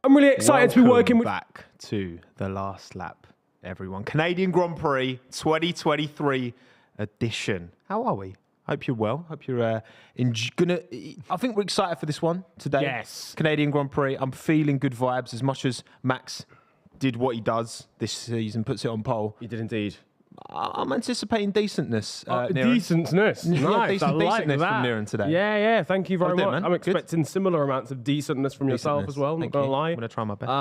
I'm really excited to be working with... back to the last lap, everyone. Canadian Grand Prix 2023 edition. How are we? Hope you're well. Hope you're I think we're excited for this one today. Yes. Canadian Grand Prix. I'm feeling good vibes as much as Max did what he does this season, puts it on pole. You did indeed. I'm anticipating decentness. Niran. Decentness. Nice. I like decentness that. from Niran today. Yeah. Thank you very Well much. done, man. I'm expecting similar amounts of decentness from yourself as well. Not going to lie. I'm going to try my best.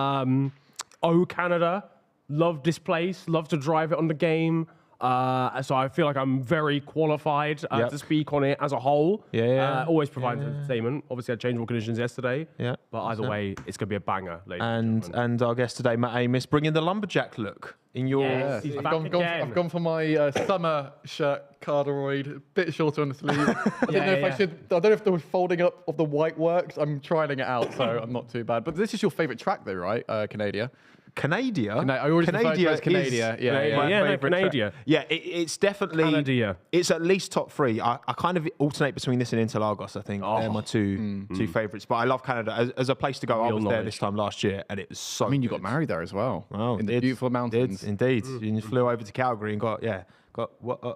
Canada. Love this place. Love to drive it on the game. So I feel like I'm very qualified to speak on it as a whole. Always provides entertainment. Obviously, I had changeable conditions yesterday. Yeah. But either way, it's going to be a banger. And our guest today, Matt Amos, bringing the lumberjack look in your... Yes, he's back I've gone for my summer shirt, corduroy, a bit shorter on the sleeve. I don't know if the folding up of the white works. I'm trying it out, so I'm not too bad. But this is your favourite track, though, right? Canada. Canada? I always refer to it as Canada. Canada. Yeah, it's definitely... Canada. It's at least top three. I kind of alternate between this and Interlagos, I think. They're my two favourites. But I love Canada as a place to go. I was there this time last year, and it was so You got married there as well. Wow, in the beautiful mountains. Indeed. You flew over to Calgary and got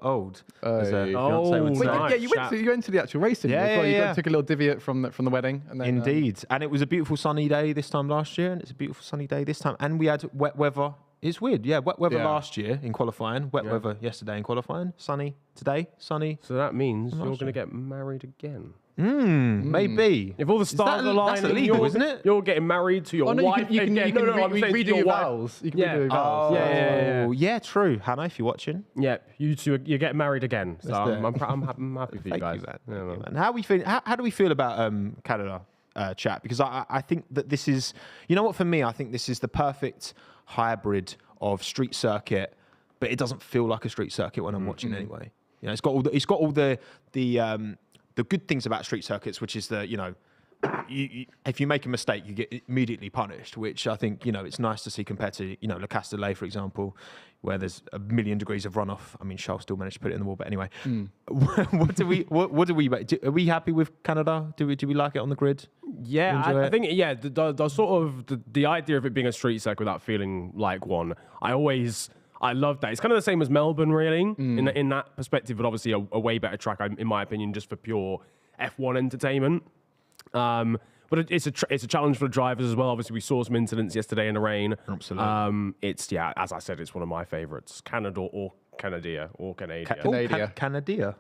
old. As a Oh, fiancé would say. nice. You went to the actual racing as well. You took a little divot from the wedding. And then, Indeed. And it was a beautiful sunny day this time last year, and it's a beautiful sunny day this time. And we had wet weather. It's weird. Yeah, wet weather last year in qualifying, wet weather yesterday in qualifying, sunny today, sunny. So that means you're going to get married again. Maybe. If all the stars align, that's illegal, isn't it? You're getting married to your wife. You can redo your vows. You can redo your vows. Oh, yeah, true. Hannah, if you're watching. Yeah, you two, you're getting married again. So I'm happy for you guys. Thank you, man. And how do we feel about Canada, chat? Because I think that this is, you know what, for me, I think this is the perfect hybrid of street circuit, but it doesn't feel like a street circuit when I'm watching anyway. You know, it's got all the good things about street circuits, which is that, you know, if you make a mistake, you get immediately punished, which I think, you know, it's nice to see compared to, you know, Le Castellet, for example, where there's a million degrees of runoff. I mean, Charles still managed to put it in the wall, but anyway. Are we happy with Canada? Do we like it on the grid? Yeah, I think, the sort of the idea of it being a street circuit without feeling like one, I love that. It's kind of the same as Melbourne, really, in that perspective, but obviously a way better track, in my opinion, just for pure F1 entertainment. But it's a challenge for the drivers as well. Obviously, we saw some incidents yesterday in the rain. Absolutely. It's, as I said, it's one of my favourites. Canada or Canada or Canada. Canada.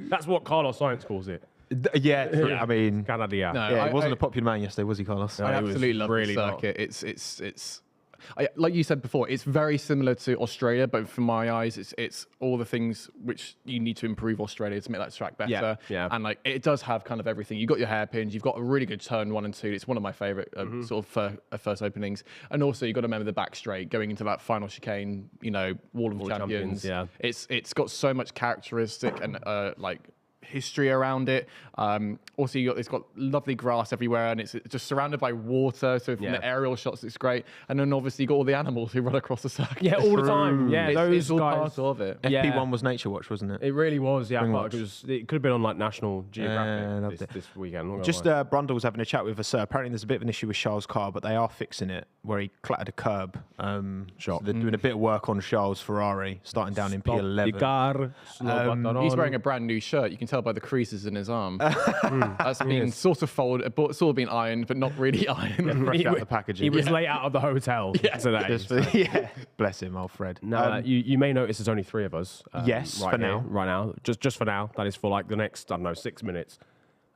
That's what Carlos Sainz calls it. I mean, Canada. No, he wasn't a popular man yesterday, was he, Carlos? I absolutely love the circuit. It's like you said before, it's very similar to Australia, but from my eyes, it's all the things which you need to improve Australia to make that track better. Yeah. And like it does have kind of everything. You've got your hairpins, you've got a really good turn 1 and 2. It's one of my favourite sort of first openings. And also you've got to remember the back straight going into that final chicane. You know, Wall of Champions. Yeah, it's got so much characteristic and like history around it. Also, it's got lovely grass everywhere, and it's just surrounded by water. So from the aerial shots, it's great. And then obviously you got all the animals who run across the circuit. Yeah, all the time. Yeah, those all guys, part of it. FP1 was Nature Watch, wasn't it? It really was. Yeah, it could have been on like National Geographic this weekend. Just Brundle's having a chat with us. Apparently, there's a bit of an issue with Charles' car, but they are fixing it where he clattered a curb. So they're doing a bit of work on Charles' Ferrari, starting down in P11. He's wearing a brand new shirt. You can tell by the creases in his arm. That's been sort of folded, sort of been ironed, but not really ironed. Fresh out of the packaging. He was late out of the hotel today. Bless him, old Fred. Now, you may notice there's only 3 of us. Yes, right for now. Right now. Just for now. That is for like the next, 6 minutes.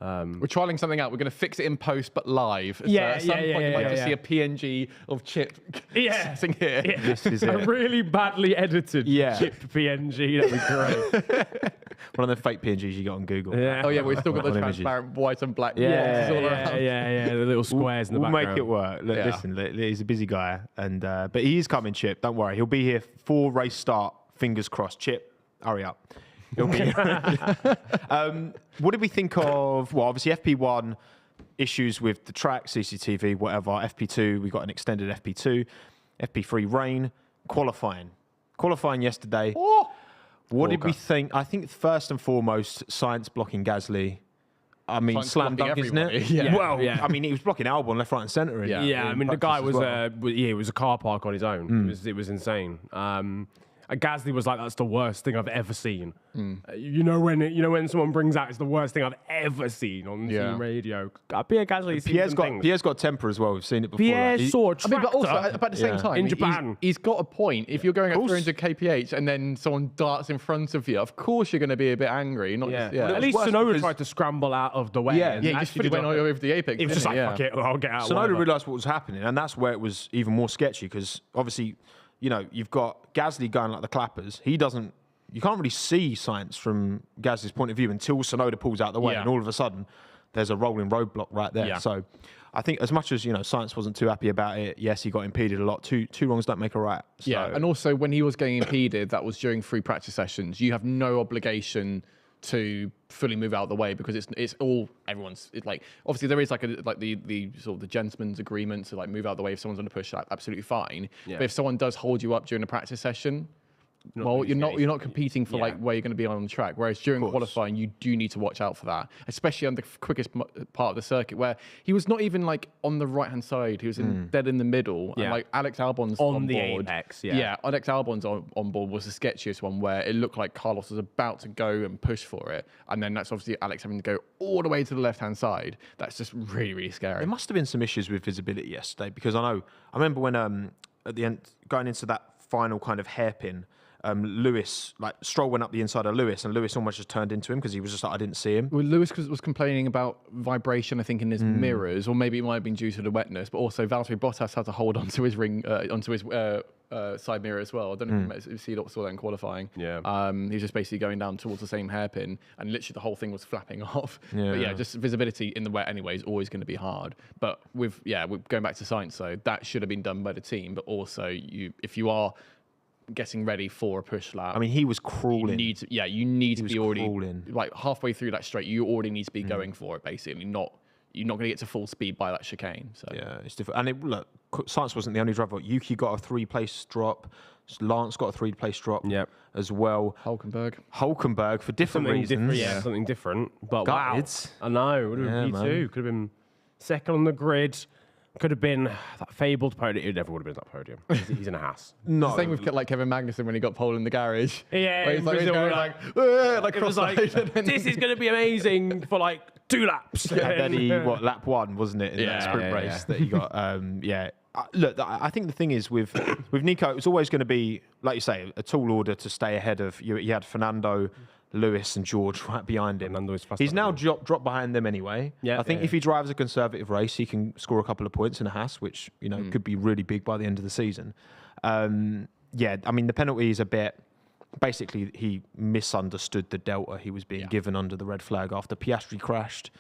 We're trialing something out. We're going to fix it in post, but live. At some point, you might just see a PNG of Chip sitting here. Yeah. This is a really badly edited chipped PNG. That'd be great. One of the fake PNGs you got on Google. Yeah. Oh yeah, we've still got the transparent white and black. Yeah. The little squares in the background. We'll make it work. Look, listen, he's a busy guy, and but he is coming, Chip. Don't worry, he'll be here for race start. Fingers crossed, Chip. Hurry up. He'll be here. What did we think of? Well, obviously FP1 issues with the track, CCTV, whatever. FP2, we got an extended FP2. FP3 rain. Qualifying yesterday. What did we think? I think first and foremost, Science blocking Gasly I mean, Science slam dunk, blocking isn't it? everybody. Yeah. Well, I mean, he was blocking Albon left, right, and centre. Yeah, I mean, the guy was it was a car park on his own. Mm. It was insane. Gasly was like, "That's the worst thing I've ever seen." Mm. You know when someone brings out, "It's the worst thing I've ever seen" on team radio. Pierre Gasly. Pierre's got temper as well. We've seen it before. Pierre saw a I mean, but also tractor at the same time, in Japan. he's got a point. If you're going at 300 kph and then someone darts in front of you, of course you're going to be a bit angry. Not just, Well, at least Tsunoda tried to scramble out of the way. Yeah. and he just actually went over the apex. He was just like, "Fuck it, I'll get out." Tsunoda realised what was happening, and that's where it was even more sketchy because obviously, you've got Gasly going like the clappers. You can't really see science from Gasly's point of view until Tsunoda pulls out the way, and all of a sudden, there's a rolling roadblock right there. Yeah. So, I think as much as science wasn't too happy about it. Yes, he got impeded a lot. Two wrongs don't make a right. So. Yeah, and also when he was getting impeded, that was during free practice sessions. You have no obligation to fully move out of the way because it's all everyone's. It's like obviously there is the sort of the gentleman's agreement to like move out of the way if someone's on a push. Absolutely fine. Yeah. But if someone does hold you up during a practice session. Well, you're not competing for like where you're going to be on the track. Whereas during qualifying, you do need to watch out for that, especially on the quickest part of the circuit, where he was not even like on the right hand side; he was dead in the middle. Yeah. And like Alex Albon's on the board. apex. Yeah, Alex Albon's on board was the sketchiest one, where it looked like Carlos was about to go and push for it, and then that's obviously Alex having to go all the way to the left hand side. That's just really, really scary. There must have been some issues with visibility yesterday because I remember when at the end going into that final kind of hairpin. Lewis, like Stroll went up the inside of Lewis, and Lewis almost just turned into him because he was just like, I didn't see him. Well, Lewis was complaining about vibration, I think, in his mirrors, or maybe it might have been due to the wetness, but also Valtteri Bottas had to hold onto his side mirror as well. I don't know if you saw that in qualifying. Yeah. He was just basically going down towards the same hairpin, and literally the whole thing was flapping off. Yeah. But yeah, just visibility in the wet anyway is always going to be hard. But with going back to science, though, that should have been done by the team. But also, if you are getting ready for a push lap. I mean, he was crawling. You need to be already crawling. like halfway through that straight. You already need to be going for it, basically. You're not going to get to full speed by that chicane. So yeah, it's different. And look, Science wasn't the only driver. Yuki got a 3-place drop. Lance got a 3-place drop as well. Hulkenberg for different reasons. Something different. But Gutted. wow, I know. Would have been P2. Could have been second on the grid. Could have been that fabled podium. It never would have been that podium. He's in a Haas. No. Same with like Kevin Magnussen when he got pole in the garage. Yeah, he's like it was like this is going to be amazing for like 2 laps. And then he lap 1 wasn't it in that sprint race that he got? Look, I think the thing is with Nico, it was always going to be like you say a tall order to stay ahead of you. You had Fernando, Lewis and George right behind him. He's now dropped behind them anyway. Yeah, I think if he drives a conservative race, he can score a couple of points in a Haas, which could be really big by the end of the season. I mean, the penalty is a bit. Basically, he misunderstood the delta he was being given under the red flag after Piastri crashed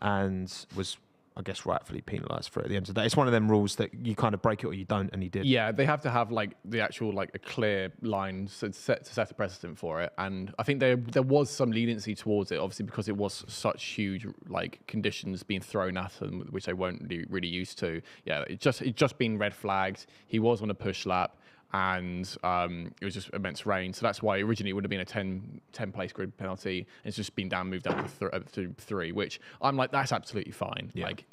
and was, I guess, rightfully penalised for it at the end of the day. It's one of them rules that you kind of break it or you don't, and he did. Yeah, they have to have like the actual like a clear line to set a precedent for it, and I think there was some leniency towards it, obviously because it was such huge like conditions being thrown at them, which they weren't really used to. Yeah, it just been red flagged. He was on a push lap. And it was just immense rain. So that's why originally it would have been a 10-place grid penalty. It's just been moved down to 3, which I'm like, that's absolutely fine. Yeah. Like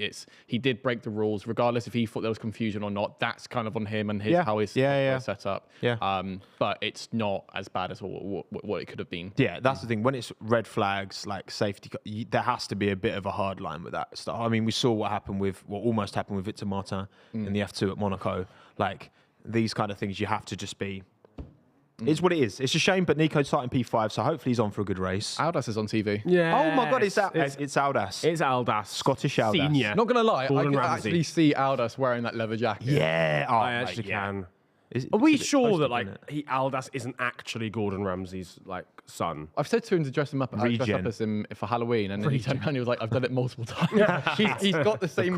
he did break the rules, regardless if he thought there was confusion or not. That's kind of on him and how his set up. Yeah. But it's not as bad as what it could have been. Yeah, that's the thing. When it's red flags, like safety, there has to be a bit of a hard line with that stuff. I mean, we saw what almost happened with Victor Martin in the F2 at Monaco. Like, these kind of things, you have to just be. It's what it is. It's a shame, but Nico's starting P5, so hopefully he's on for a good race. Aldas is on TV. Yeah. Oh my God, it's Aldas. It's Aldas. Scottish Aldas. Senior. Not gonna lie, Gordon I can Ramsay. actually see Aldas wearing that leather jacket. Yeah, I actually can. Are we sure that Aldas isn't actually Gordon Ramsay's son? I've said to him to dress him up as him for Halloween, and then he turned around and he was like, "I've done it multiple times." he's got the same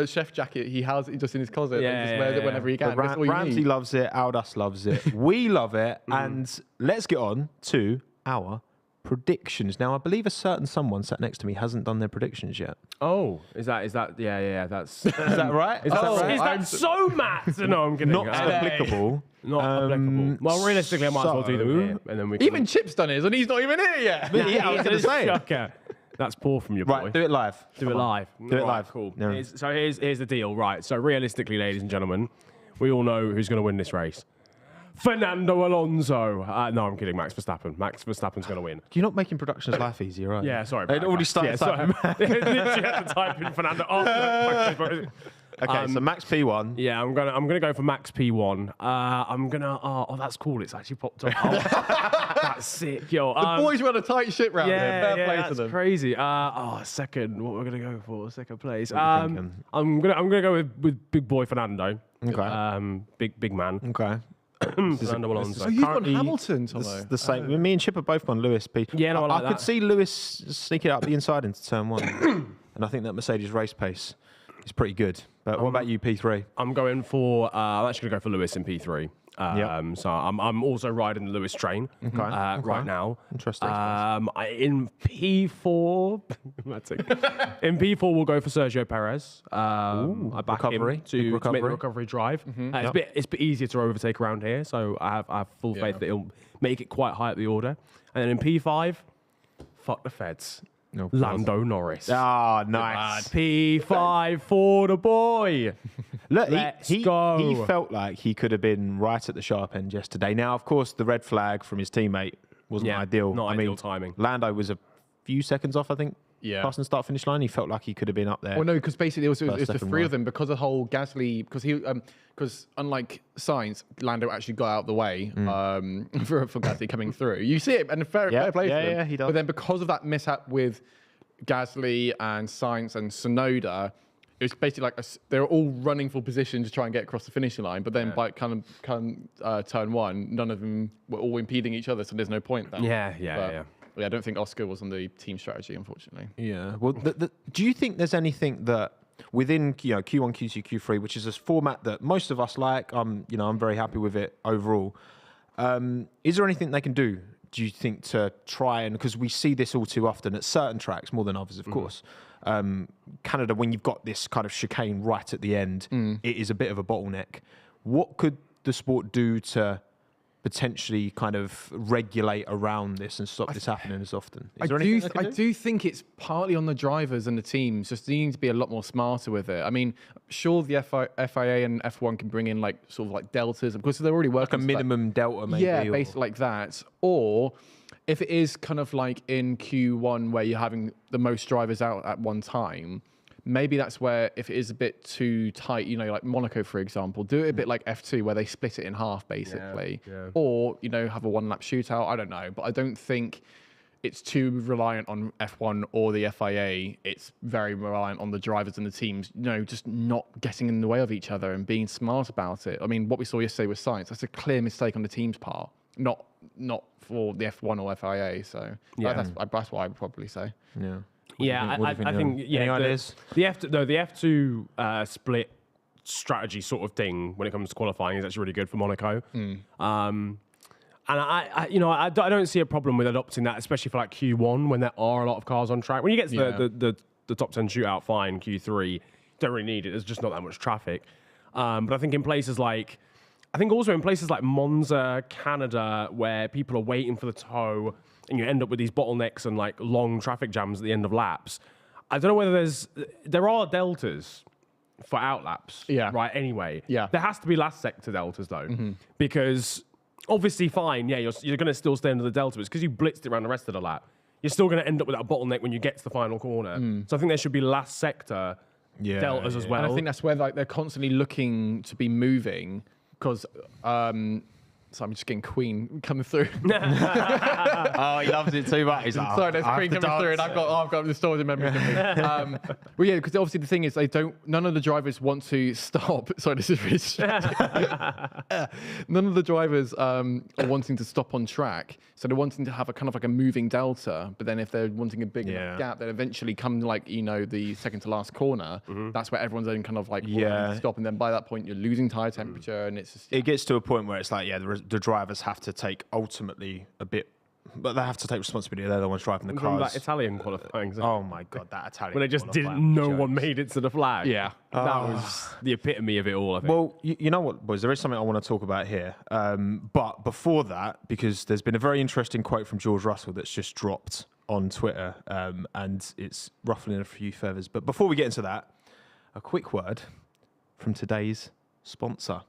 chef jacket. He has it just in his closet. And just wears it whenever he can. Ramsay loves it. Aldas loves it. We love it. And let's get on to our predictions. Now, I believe a certain someone sat next to me hasn't done their predictions yet. Oh, is that? Yeah, that's. Is that right? Is that so Matt? No, I'm kidding. Not applicable. Not applicable. Well, realistically, I might as well do them here, and then we. Even Chip's done his, and he's not even here yet. Yeah, I was going to say. That's poor from your boy. Right, do it live. Do it live. Do it live. Cool. Yeah. So here's the deal, right? So realistically, ladies and gentlemen, we all know who's going to win this race. Fernando Alonso. No, I'm kidding. Max Verstappen. Max Verstappen's going to win. You're not making production's life easier, right? Yeah, sorry. It already started. Sorry. Literally had to type in Fernando. Okay, so Max P1. Yeah, I'm gonna go for Max P1. Oh, that's cool. It's actually popped up. Oh, that's sick, yo. The boys run a tight ship round here. Fair play to that's them. crazy. Second. What we're gonna go for? Second place. What are you thinking? I'm gonna go with big boy Fernando. Okay. Big man. Okay. Fernando Alonso. So you've gone Currently, Hamilton, Tommo. The same. Me and Chip have both gone Lewis. Yeah, no, I like could that. see Lewis sneak it up the inside into turn 1, and I think that Mercedes race pace is pretty good. But what about you, P3? I'm going for. I'm actually gonna go for Lewis in P3. Yep. So I'm also riding the Lewis train right now. Interesting. In P4, that's it. In P4, we'll go for Sergio Perez. I back recovery. him Big to recovery. make the recovery drive. It's a bit easier to overtake around here, so I have full faith that he'll make it quite high up the order. And then in P5, fuck the feds. No, Lando Norris. Ah, nice. P5 for the boy. Look, Let's he go. felt like he could have been right at the sharp end yesterday. Now, of course, the red flag from his teammate wasn't ideal. Not ideal timing. Lando was a few seconds off, I think. Yeah. Passing start finish line, he felt like he could have been up there. Well, no, because basically it was the second three one. of them because of the whole Gasly. Because unlike Sainz, Lando actually got out of the way for Gasly coming through. You see it, and fair play to them. Yeah, he does. But then because of that mishap with Gasly and Sainz and Tsunoda, it was basically like they were all running for position to try and get across the finishing line. But then by come turn 1, none of them were all impeding each other, so there's no point then. Yeah. Yeah, I don't think Oscar was on the team strategy, unfortunately. Yeah. Well, do you think there's anything that within Q1, Q2, Q3, which is a format that most of us like? I'm very happy with it overall. Is there anything they can do? Do you think to try and because we see this all too often at certain tracks, more than others, of course. Canada, when you've got this kind of chicane right at the end, it is a bit of a bottleneck. What could the sport do to potentially kind of regulate around this and stop this happening as often? I do think it's partly on the drivers and the teams just needing to be a lot more smarter with it. I mean, sure, the FIA and F1 can bring in like sort of like deltas, because they're already working like a minimum delta, maybe. Yeah, basically like that. Or if it is kind of like in Q1 where you're having the most drivers out at one time, maybe that's where, if it is a bit too tight, like Monaco, for example, do it a bit like F2 where they split it in half, basically. Yeah. Or, have a one-lap shootout. I don't know. But I don't think it's too reliant on F1 or the FIA. It's very reliant on the drivers and the teams, just not getting in the way of each other and being smart about it. I mean, what we saw yesterday with Sainz, that's a clear mistake on the team's part, not for the F1 or FIA. So that's what I would probably say. Yeah. I think Any ideas? The F2 split strategy sort of thing when it comes to qualifying is actually really good for Monaco. And I don't see a problem with adopting that, especially for like Q1 when there are a lot of cars on track. When you get to the top 10 shootout, fine. Q3, don't really need it. There's just not that much traffic. But I think in places like Monza, Canada, where people are waiting for the tow, and you end up with these bottlenecks and like long traffic jams at the end of laps. I don't know whether there are deltas for out laps. Yeah. Right. Anyway. Yeah. There has to be last sector deltas though, because obviously fine. Yeah. You're going to still stay under the delta. It's because you blitzed it around the rest of the lap. You're still going to end up with that bottleneck when you get to the final corner. So I think there should be last sector deltas as well. And I think that's where they're constantly looking to be moving because. So I'm just getting Queen coming through. Oh, he loves it too much. He's like, sorry, there's Queen coming through, and I've got the stories in memory. Well, yeah, because obviously the thing is, none of the drivers want to stop. Sorry, this is really none of the drivers are wanting to stop on track, so they're wanting to have a kind of like a moving delta. But then if they're wanting a big enough gap, then eventually come like the second to last corner. That's where everyone's then kind of like stop, and then by that point you're losing tire temperature, and it's just, it gets to a point where it's like the drivers have to take ultimately a bit, but they have to take responsibility. They're the ones driving the cars. That Italian qualifying. Oh my god, that Italian. When they just no one made it to the flag. Yeah. That was the epitome of it all, I think. Well, you know what, boys? There is something I want to talk about here. But before that, because there's been a very interesting quote from George Russell that's just dropped on Twitter, and it's ruffling a few feathers. But before we get into that, a quick word from today's sponsor.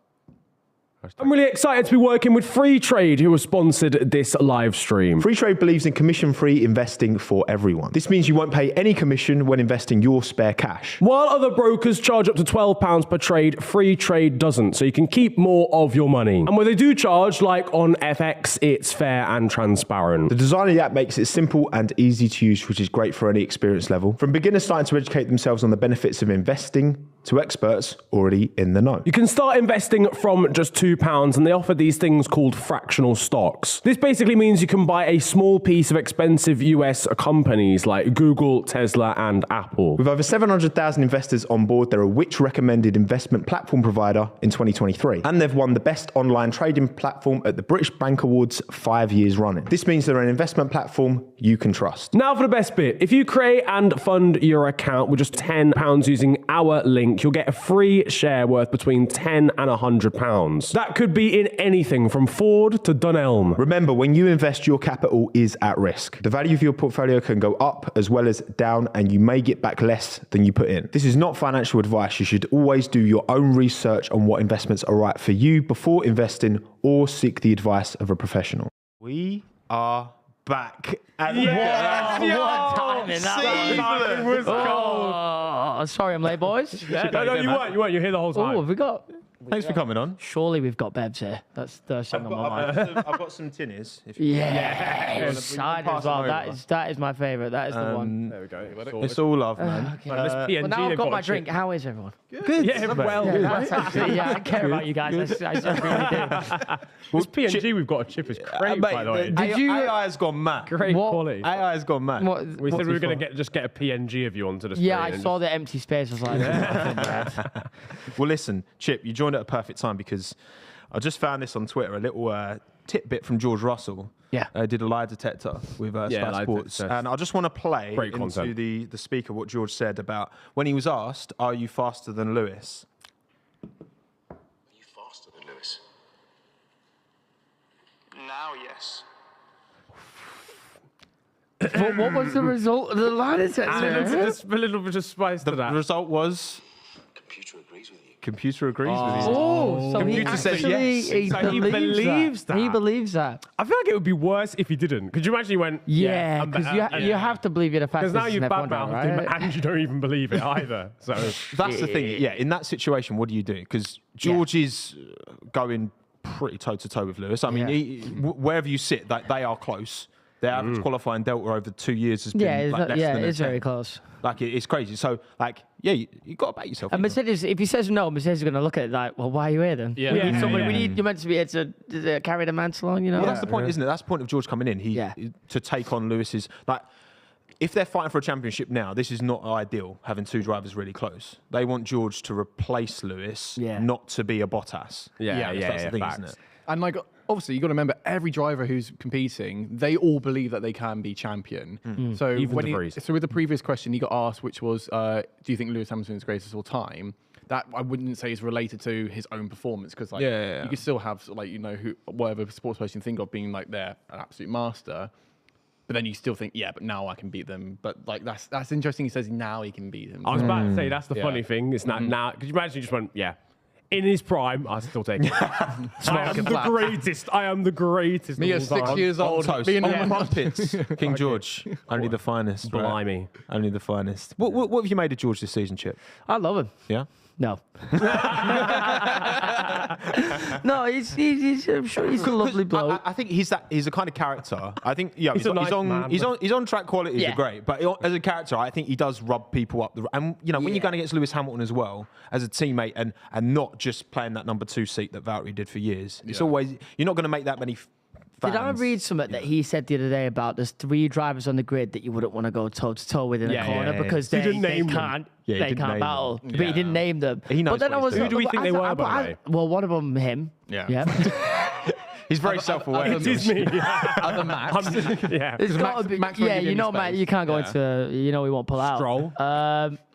I'm really excited to be working with Freetrade, who have sponsored this live stream. Freetrade believes in commission-free investing for everyone. This means you won't pay any commission when investing your spare cash. While other brokers charge up to £12 per trade, Freetrade doesn't, so you can keep more of your money. And when they do charge, like on FX, it's fair and transparent. The design of the app makes it simple and easy to use, which is great for any experience level. From beginners starting to educate themselves on the benefits of investing to experts already in the know. You can start investing from just £2, and they offer these things called fractional stocks. This basically means you can buy a small piece of expensive US companies like Google, Tesla, and Apple. With over 700,000 investors on board, they're a Which recommended investment platform provider in 2023. And they've won the best online trading platform at the British Bank Awards 5 years running. This means they're an investment platform you can trust. Now for the best bit. If you create and fund your account with just £10 using our link, you'll get a free share worth between £10 and £100. That could be in anything from Ford to Dunelm. Remember, when you invest, your capital is at risk. The value of your portfolio can go up as well as down, and you may get back less than you put in. This is not financial advice. You should always do your own research on what investments are right for you before investing, or seek the advice of a professional. We are back. What timing that was. Oh, sorry I'm late, boys. No, you weren't. You're here the whole time. Oh, have we got... Thanks for coming on. Surely we've got Bebs here. That's the thing on my mind. I've got some tinnies. Excited as well. That is my favourite. That is the one. There we go. It's all love, man. Okay. Well, now I've got my drink. How is everyone? Good. Yeah, well. That's actually, I care about you guys. I really do. This PNG we've got a chip is great, by the way. Did you- AI has gone mad. Great quality. AI has gone mad. We said we were going to get a PNG of you onto the screen. Yeah, I saw the empty space. I was like, Well, listen, Chip, you joined at a perfect time because I just found this on Twitter, a little tidbit from George Russell. Yeah. Did a lie detector with Sky Sports. And I just want to play into the speaker what George said about when he was asked, are you faster than Lewis? Are you faster than Lewis? Now, yes. what was the result of the lie detector? Just a little bit of spice to The that. result was... Computer agrees with you. Computer agrees with you. Oh, so Computer he says actually yes. So he believes that. He believes that. I feel like it would be worse if he didn't. Could you imagine he went, Yeah, I'm because better. you have to believe you're the Because fastest. now you've in F1 now, badmouthed him right? and you don't even believe it either. So That's the thing. Yeah, in that situation, what do you do? Because George is going pretty toe-to-toe with Lewis. I mean, wherever you sit, they are close. Their average qualifying delta over 2 years has been less than a it's 10. very close. Like, it's crazy. So, like, yeah, you got to back yourself. And Mercedes, if he says no, Mercedes is going to look at it like, well, why are you here then? Yeah. We need somebody. Yeah. We need. You're meant to be here to carry the mantle on, you know. Well, that's the point, isn't it? That's the point of George coming in. To take on Lewis's... Like, if they're fighting for a championship now, this is not ideal, having two drivers really close. They want George to replace Lewis, not to be a Bottas. That's the thing, isn't it? And like, obviously, you got to remember, every driver who's competing, they all believe that they can be champion. So Even when De Vries. so with the previous question, he got asked, which was, do you think Lewis Hamilton is greatest of all time? That I wouldn't say is related to his own performance, because like you could still have like whatever sports person you think of being like they're an absolute master. But then you still think, but now I can beat them. But like that's interesting. He says now he can beat them. I was about to say that's the funny thing. It's not now. Could you imagine he just went, in his prime, I still take it. I am the greatest. I am the greatest. Me at 6 years old, being on crumpets. King George, only the finest. Blimey. Only the finest. What have you made of George this season, Chip? I love him. Yeah? No. No, he's I'm sure he's a lovely bloke. I think he's a kind of character. I think he's on track qualities are great, but as a character, I think he does rub people up and when you're going against Lewis Hamilton as well as a teammate and not just playing that number 2 seat that Valtteri did for years. It's always you're not going to make that many. Did I read something that he said the other day about there's 3 drivers on the grid that you wouldn't want to go toe to toe with in a corner because they can't battle. But he didn't name them. He knows. But then who do we think they were, by the way? Well, one of them, him. Yeah. He's very self-aware. It is me. Other Max. It's got to be. Max Matt, you can't go into. We won't pull out. Stroll.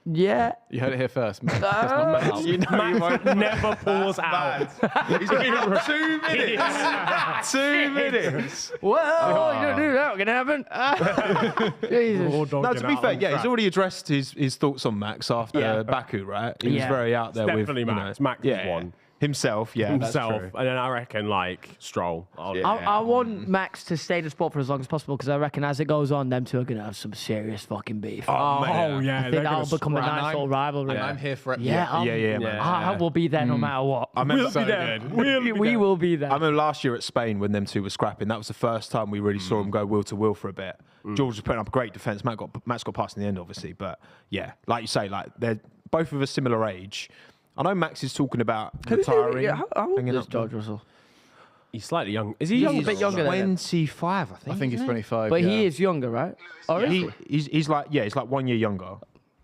Yeah. You heard it here first. Max. Max never pulls out. He's got 2 minutes. 2 minutes. Well, you don't do that. What's going to happen? Jesus. No, to be fair, he's already addressed his thoughts on Max after Baku, right? He was very out there with definitely Max. Max is one. Himself, that's true. And then I reckon Stroll. I want Max to stay in the sport for as long as possible because I reckon as it goes on, them two are going to have some serious fucking beef. Oh, yeah. I think that'll become a nice little rivalry. And I'm here for it. Yeah, man. I will be there no matter what. We'll be there. We will be there. I remember last year at Spain when them two were scrapping. That was the first time we really saw them go wheel to wheel for a bit. George was putting up a great defence. Matt's got past in the end, obviously. But yeah, like you say, they're both of a similar age. I know Max is talking about retiring. How old is George Russell? He's slightly young. Is he young? A bit younger than him. 25, I think. I think he's 25. But he is younger, right? Oh, he's like 1 year younger.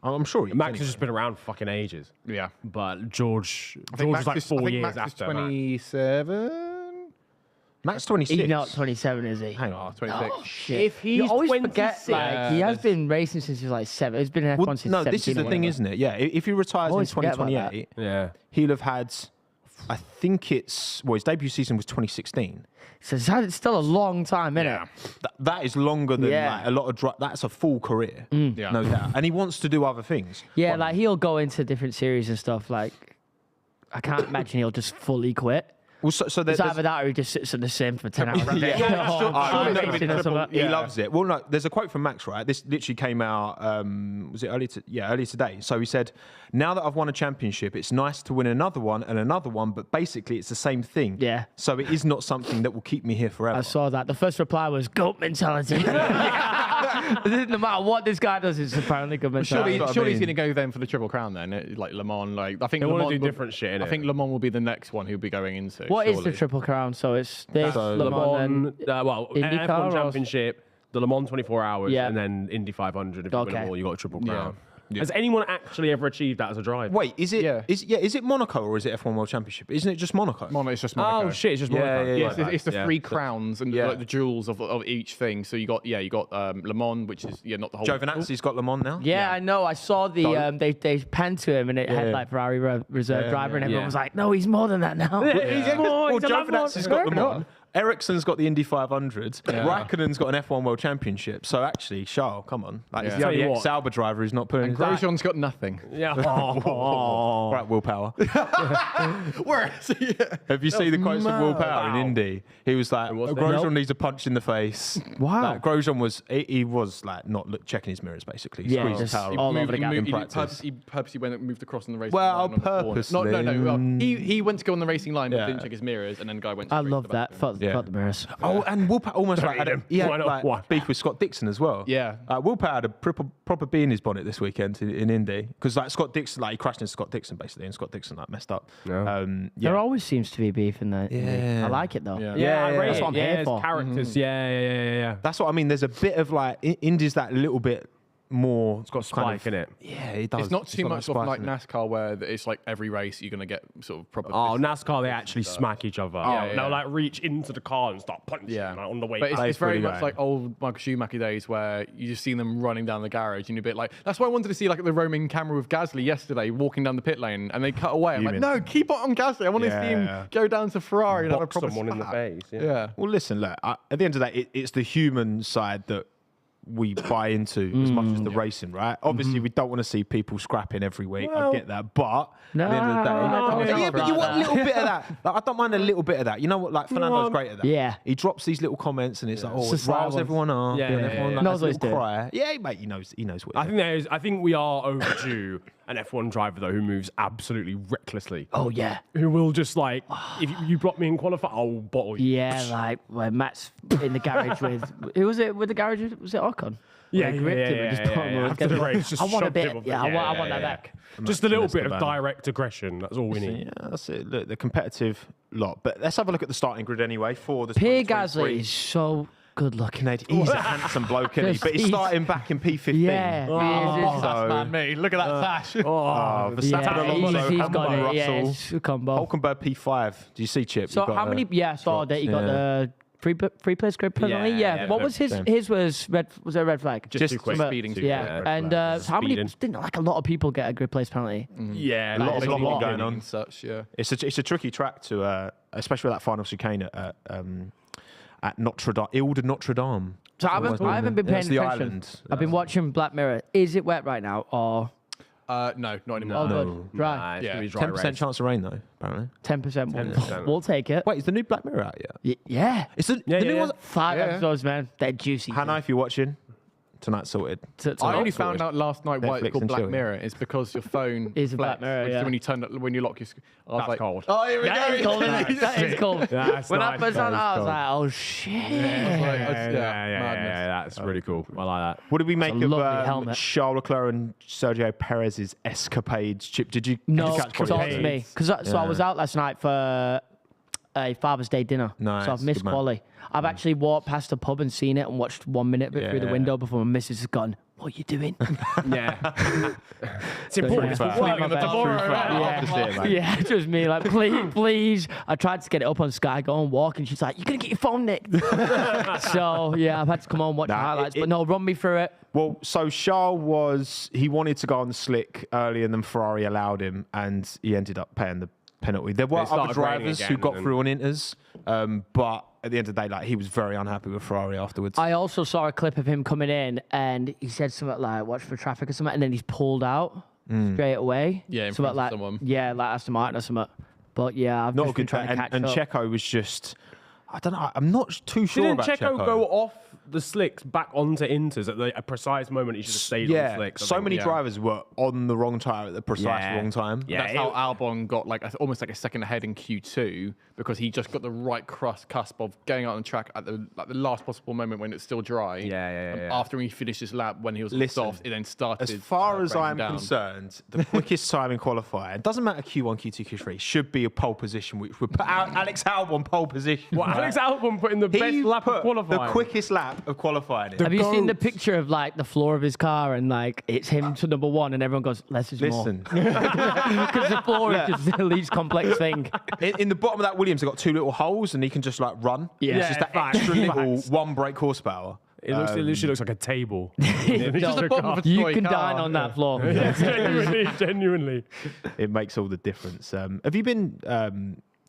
I'm sure he is. Max has just been around for fucking ages. Yeah. But George was like 4 years after. 27. Max 26. He's not 27, is he? Hang on. 26. Oh, shit. If he's you always 26, forget, he has been racing since he was like 7. He's been in F1 since 17. This is the thing, isn't it? Yeah, if he retires in Always forget about 2028, he'll have had, I think his debut season was 2016. So it's still a long time, isn't it? That is longer than a lot of that's a full career, no doubt. And he wants to do other things. Yeah, like he'll go into different series and stuff. Like, I can't imagine he'll just fully quit. Well, so it's either that or he just sits in the sim for 10 hours a day. He loves it. Well, no, there's a quote from Max, right? This literally came out, was it earlier today. So he said, now that I've won a championship, it's nice to win another one and another one, but basically it's the same thing. Yeah. So it is not something that will keep me here forever. I saw that. The first reply was GOAT mentality. No matter what this guy does, it's apparently good mentality. Surely he's going to go then for the Triple Crown then, like Le Mans. I think they want to do different shit. I think Le Mans will be the next one he'll be going into. What is the Triple Crown? So it's this, Le Mans, IndyCar F1 Championship, the Le Mans 24 hours, and then Indy 500. If you win them all, you got a Triple Crown. Yeah. Has anyone actually ever achieved that as a driver? Wait, is it? Yeah. Is it Monaco or is it F1 World Championship? Isn't it just Monaco? It's just Monaco. Oh shit, it's just Monaco. Yeah, it's the 3 crowns and like the jewels of each thing. So you got Le Mans, which is not the whole. Giovinazzi's got Le Mans now. Yeah, I know. I saw the they panned to him and it had like Ferrari reserve driver and everyone was like, no, he's more than that now. He's more. Well, Giovinazzi's got Le Mans. Ericsson's got the Indy 500. Raikkonen's got an F1 World Championship. So actually, Charles, come on. He's the only Sauber driver who's not putting. And Grosjean's got nothing. Yeah. Right, willpower. Where is he? Have you seen the quotes of willpower in Indy? He was like, Grosjean needs a punch in the face. Wow. Like, Grosjean was like not checking his mirrors basically. Yeah, just all over the gap in practice. He purposely moved across on the racing line. Well, purposely. No. He went to go on the racing line but didn't check his mirrors, and then the guy went. I love that. Fuck the mirrors. Oh, and Willpower almost had beef with Scott Dixon as well. Yeah. Willpower had a proper bee in his bonnet this weekend in Indy because Scott Dixon, he crashed into Scott Dixon basically, and Scott Dixon messed up. There always seems to be beef in that. I like it though. That's what I'm here for. Characters. Yeah. That's what I mean. There's a bit of Indy's that little bit more. It's got a spike in it. Yeah, it does. It's not too much like NASCAR where it's like every race you're going to get sort of proper. Oh, NASCAR, they actually smack each other. They'll like reach into the car and start punching on the way back. But it's very much like old Michael Schumacher days where you just see them running down the garage and you're a bit like, that's why I wanted to see like the roaming camera with Gasly yesterday walking down the pit lane and they cut away. I'm like, no, keep it on Gasly. I want to see him go down to Ferrari and have a proper someone in the face. Yeah. Well, listen, look, at the end of that, it's the human side that we buy into as much as the racing, right? Obviously, we don't want to see people scrapping every week. I get that, but at the end of the day, but you want a little bit of that. Like, I don't mind a little bit of that. You know what? Like Fernando's great at that. Yeah, he drops these little comments, and it's like, it riles everyone up. Yeah, everyone knows what he's doing. Cry. Yeah, mate, he knows what. I think we are overdue an F1 driver though who moves absolutely recklessly. Oh yeah, who will just like if you block me in qualifying, I'll bottle you. Yeah, like when Matt's in the garage with who was it? With the garage, was it Ocon? Yeah, After the race, just I want a shoved bit. him off Yeah, I want that back. Just a little bit of direct aggression. That's all we need. Yeah, that's it. Look, the competitive lot. But let's have a look at the starting grid anyway for the Pierre Gasly is so good looking. He's a handsome bloke, isn't he? But he's starting back in P15. Yeah. That's man me. Look at that sash. Verstappen, Alonso, he's got it. Russell. Yeah, it's a combo. Hulkenberg P5. Do you see, Chip? So how many? Yeah, I saw that you got the free plays grid penalty. Yeah. What was his? His was red. Was it a red flag? Just too quick. Speeding. Yeah. And how many? Didn't like a lot of people get a grid plays penalty? Yeah, a lot of going on. And such. Yeah. It's a tricky track to, especially with that final chicane at Notre Dame, Ile de Notre Dame. So I haven't been paying attention. I've been watching Black Mirror. Is it wet right now or? No, not anymore. Oh, good. Dry. Yeah, 10% chance of rain though, apparently. 10%. We'll take it. Wait, is the new Black Mirror out yet? Yeah. It's the new one. 5 episodes, man. They're juicy. Hannah, if you're watching, tonight's sorted. I only found out last night why it's called Black chill. Mirror. It's because your phone is a Black Mirror. Yeah. When you lock your screen. That's cold. Oh, here we go. That is cold, isn't it? That is cold. When I first found out, I was like, oh shit. Yeah, that's really cool. I like that. What did we make of helmet. Charles Leclerc and Sergio Perez's escapades? Chip, did you catch talk to me? So I was out last night for a Father's Day dinner. Nice, So I've missed quali. I've actually walked past the pub and seen it and watched 1 minute of it through the window before my missus has gone, what are you doing? Yeah. It's important. Yeah, it was me. Like, please. I tried to get it up on Sky, go and walk, and she's like, you're going to get your phone nicked. So, yeah, I've had to come on and watch the highlights. But no, run me through it. Well, so Charles he wanted to go on the slick earlier than Ferrari allowed him, and he ended up paying the penalty. There were other drivers who got through on Inters, but at the end of the day, like, he was very unhappy with Ferrari afterwards. I also saw a clip of him coming in, and he said something like, watch for traffic or something, and then he's pulled out straight away. Yeah, in something front like of someone. Yeah, like Aston Martin or something. But yeah, I've Not just a good been trying to catch and up. Checo was just, I don't know, I'm not too sure Didn't about Checo go off the slicks back onto Inters at a precise moment? He should have stayed on the slicks. So many drivers were on the wrong tyre at the precise wrong time. Yeah, That's how Albon got almost like a second ahead in Q2 because he just got the right cusp of going out on the track at the last possible moment when it's still dry. Yeah. After he finished his lap when he was soft, it then started. As far as I'm down. concerned, the quickest time in qualifying, it doesn't matter Q1, Q2, Q3, should be a pole position, which would put Alex Albon pole position. Well, Alex Albon put in the best lap of qualifying. The quickest lap of qualifying. Have you seen the picture of like the floor of his car and like it's him to number one and everyone goes, less is more. Because the floor is just the least complex thing. In the bottom of that Williams, they've got 2 little holes and he can just like run. Yeah. It's just that extra little 1 brake horsepower. It literally looks like a table. Just the bottom of a You toy can car. dine on that floor. Genuinely. It makes all the difference. Have you been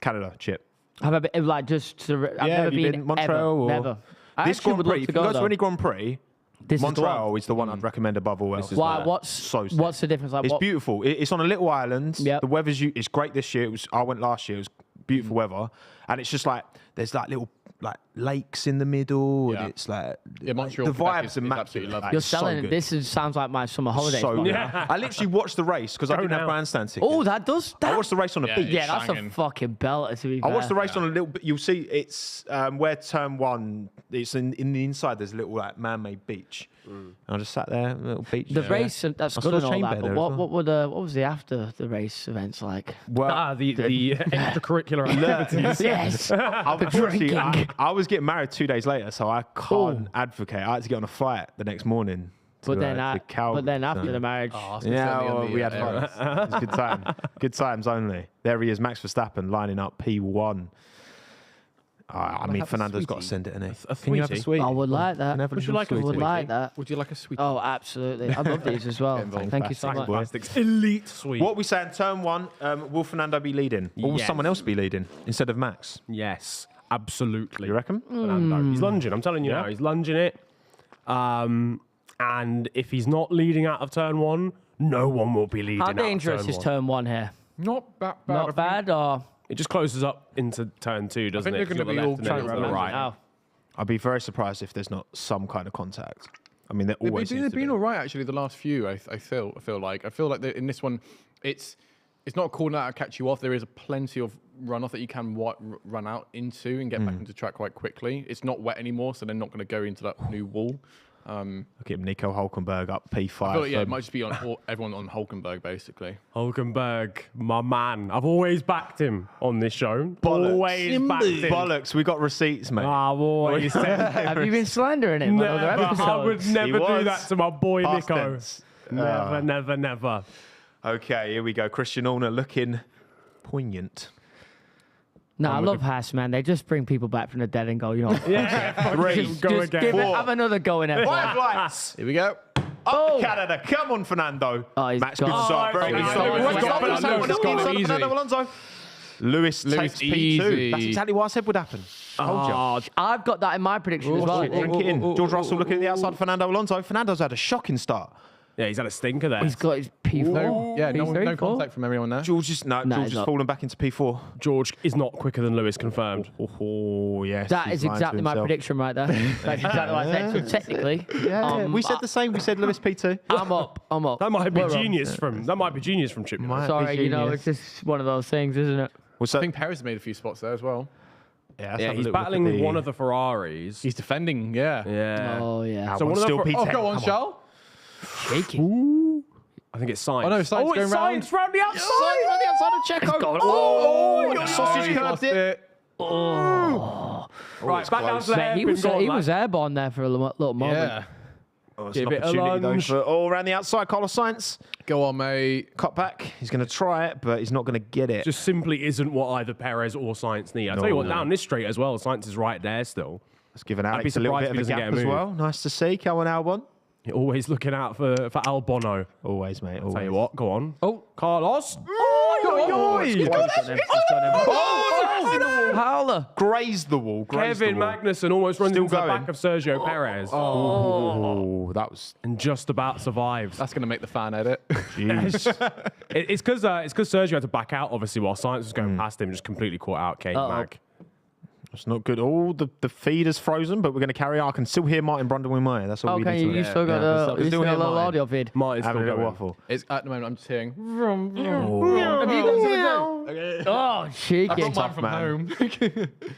Canada, Chip? I've never been Montreal ever. Never. I This actually Grand would Prix, love if to you go go to though. any Grand Prix, This Montreal is the one I'd recommend above all else. Why? What's so sick. what's the difference? Like, It's beautiful. It's on a little island. Yep. The weather's it's great this year. I went last year. It was beautiful weather, and it's just like there's like little like lakes in the middle, Yeah. and it's like Montreal, the Quebec vibes is are immaculate. absolutely lovely. Like, You're it's so selling it. good. This sounds like my summer holidays. So spot. good. I literally watched the race because I didn't have grandstand tickets. Oh, that does. I That, watched the race on a beach. yeah, that's a Shangin'. fucking belter. To be I fair. watched the race on a little bit. You'll see it's where turn 1. It's in the inside. There's a little like man-made beach. And I just sat there, a little beach. The race, that's I good saw and all Shane that. Bear But there what as well. what was the after the race events like? Well, The extracurricular activities. Yes, unfortunately, drinking. I was getting married 2 days later, so I can't advocate. I had to get on a flight the next morning. But then, to Calgary, after so. the marriage, We had fun. It was a good time. Good times only. There he is, Max Verstappen lining up P1. I mean, Fernando's got to send it, innit? Can you have a sweetie? I would like that. Would you like a I would sweetie? like that. Would you like a sweet? Oh, absolutely. I love these as well. Thank you so much. Plastics elite sweet. What we saying? Turn 1. Will Fernando be leading, or will Yes. someone else be leading instead of Max? Yes, absolutely. You reckon? Fernando. He's lunging. I'm telling you now, he's lunging it. And if he's not leading out of turn 1, no one will be leading. How out of dangerous turn is 1. turn 1 here? Not bad. Not bad, or It just closes up into turn 2, doesn't I it? think they're Because gonna you've be got all the left and then trying the to right. Oh. I'd be very surprised if there's not some kind of contact. I mean, there always seems They've to been be. all right actually. The last few, I feel like in this one, it's not a corner that'll catch you off. There is plenty of runoff that you can run out into and get back into track quite quickly. It's not wet anymore, so they're not going to go into that new wall. Look at him, Nico Hulkenberg up P5. I feel like, it might just be on everyone on Hulkenberg basically. Hulkenberg, my man. I've always backed him on this show. Bollocks. Always backed him. Bollocks, we got receipts, mate. I've always said Have you been slandering him on other never. episodes? I would never He do was. that to my boy Past Nico. tense. Never. Okay, here we go. Christian Horner looking poignant. No, I love Haas, man. They just bring people back from the dead and go, you know. Just go again. Have another go in it. 5 lights. Here we go. Oh, Canada. Come on, Fernando. Oh, he's Max, gone. good start. Very good start. Fernando Alonso. Lewis takes P2. easy. That's exactly what I said would happen. Told you. I've got that in my prediction as well. Drink it in. George Russell looking at the outside of Fernando Alonso. Fernando's had a shocking start. Yeah, he's had a stinker there. He's got his P4. Yeah, no P3, contact from everyone there. George is fallen back into P4. George is not quicker than Lewis, confirmed. Oh, yes. That is exactly my prediction right there. That's exactly what I said. So technically, we said the same. We said Lewis P2. I'm up. That might be genius from Chip. Sorry, it's just one of those things, isn't it? I think Perez made a few spots there as well. Yeah, he's battling one of the Ferraris. He's defending, yeah. Oh, yeah. So one of the P10. Oh, go on, Charles. Shaking. I think it's Sainz. Oh, no, Sainz going it's round. Sainz round the outside. Around the outside of Checo. Oh, sausage curved it. Right, back down to the Man, he was airborne there for a little moment. Yeah. Oh, it's Give an it a opportunity, though, lunge. around the outside, Carlos Sainz. Go on, mate. Cut back. He's going to try it, but he's not going to get it. Just simply isn't what either Perez or Sainz need. I'll tell you what, down this straight as well, Sainz is right there still. Let's give an I'd be Alex a little surprised bit if of he a doesn't gap get a as move. well. Nice to see, Calvin Albon. You're always looking out for Albono. Always, mate. Always. Tell you what, go on. Oh, Carlos. Howler. Grazed the wall. Kevin Magnussen almost runs Still into the going. back of Sergio Perez. Oh, that was... And just about survives. that's going to make the fan edit. Jeez. It's because Sergio had to back out, obviously, while Sainz was going past him, just completely caught out K-Mag. That's not good. Oh, the feed is frozen, but we're going to carry on. I can still hear Martin Brundle-Meyer. That's all we Okay, need to you still got a little audio feed. Martin's Having a still little going. waffle. It's at the moment I'm just hearing. Have you got something to do? Oh, cheeky. That's mine from home.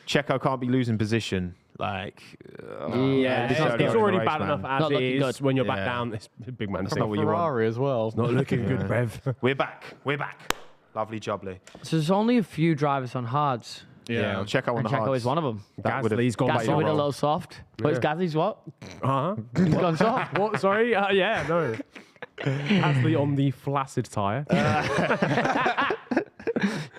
Checo can't be losing position. Like, Yeah, It's already race, bad man. enough as Not it looking is good. when you're back down. This big man thing. not what you want. Ferrari as well. Not looking good, Bev. We're back. Lovely jubbly. So there's only a few drivers on hards. Yeah, Checo on And the Checo hards. is one of them. Gasly's gone Gasly with a little soft. But Gasly's what? Uh-huh. He's gone soft. What? Sorry? Yeah, no. Gasly on the flaccid tyre.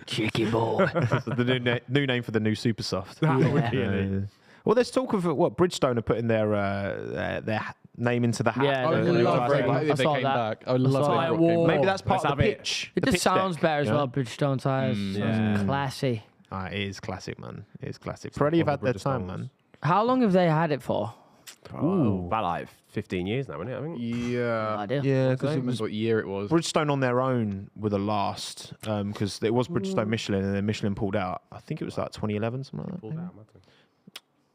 Cheeky boy. the new name for the new super soft. Yeah. Well, there's talk of what Bridgestone are putting their name into the hat. Yeah, I would the love new it tyre. if I they saw came that. back. I would love Tyre it. war. Maybe that's part Let's of the have it. pitch. It the just pitch sounds deck, better as you know? well. Bridgestone tyres. yeah. Classy. It is classic, man. It is classic. Freddie have had their time, man. How long have they had it for? About like 15 years now, isn't it? I think. No Yeah. idea. Yeah, I because don't it remember was what year it was. Bridgestone on their own were the last, because it was Bridgestone Michelin, and then Michelin pulled out. I think it was like 2011, something like that.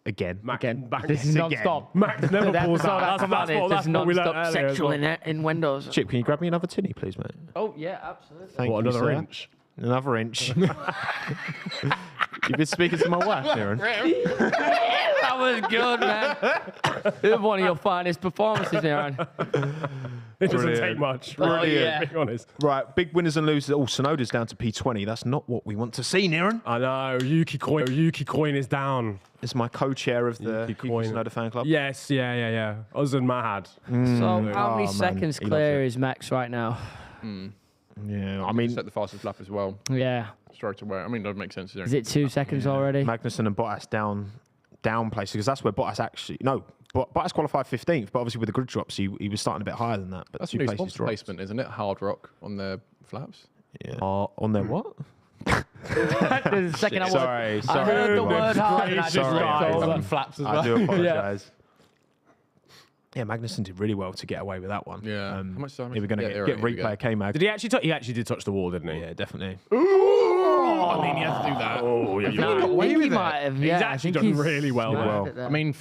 Again. This is non-stop. Max never pulls out. That's what we learned non-stop earlier as sexual well. in windows. Chip, can you grab me another tinny, please, mate? Oh, yeah, absolutely. Thank What, you, another sir. inch? Another inch. You've been speaking to my wife, Niran. That was good, man. It was one of your finest performances, Niran. It doesn't Brilliant. take much. Oh, yeah. Being honest. Right, big winners and losers. Oh, Sonoda's down to P20. That's not what we want to see, Niran. I know. Yuki Coin is down. It's my co-chair of the Yuki Yuki Coin. Sonoda fan club. Yes, yeah. Us and Mahad. So, how many man, seconds he loves clear it. is Max right now? Yeah, I I mean, set the fastest lap as well. Yeah. Straight away. I mean, that makes sense. Is it 2 seconds already? Magnussen and Bottas down places, because that's where Bottas actually... No, Bottas qualified 15th, but obviously with the grid drops, he was starting a bit higher than that. But That's a 2 new places sponsor dropped. placement, isn't it? Hard Rock on their flaps. Yeah. On their what? The second Sorry. I heard the word hard and I just Sorry, looked guys. over. And flaps as I well. do apologise. Yeah, Magnussen did really well to get away with that one. Yeah. How much time? We're going to Yeah, get right, here we replay go. K-Mag. Did he actually? He actually did touch the wall, didn't he? Yeah, definitely. I mean, you have to do that. Oh, yeah. No, I away think he with it. might have. He's Yeah, I actually think done he's really well there. I mean,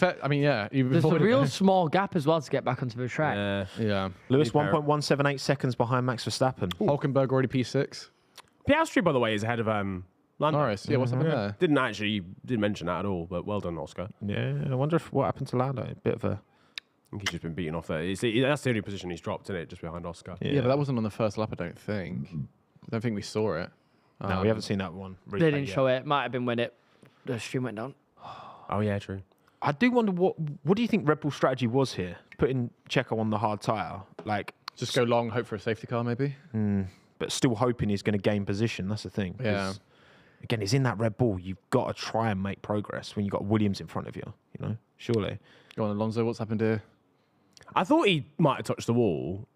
yeah. There's a real small gap as well to get back onto the track. Yeah. Lewis 1.178 seconds behind Max Verstappen. Hulkenberg already P6. Piastri, by the way, is ahead of Lando. Norris. Yeah, what's happening there? Didn't mention that at all, but well done, Oscar. Yeah, I wonder what happened to Lando. A bit of a... I think he's just been beaten off there. That's the only position he's dropped, isn't it? Just behind Oscar. Yeah, but that wasn't on the first lap, I don't think. I don't think we saw it. No, we haven't seen that one. They didn't show it. Might have been when the stream went down. Oh, yeah, true. I do wonder what do you think Red Bull's strategy was here? Putting Checo on the hard tyre, like, Just go long, hope for a safety car, maybe. but still hoping he's going to gain position. That's the thing. 'cause Yeah. again, he's in that Red Bull. You've got to try and make progress when you've got Williams in front of you, you know, surely. Go on, Alonso, what's happened here? I thought he might have touched the wall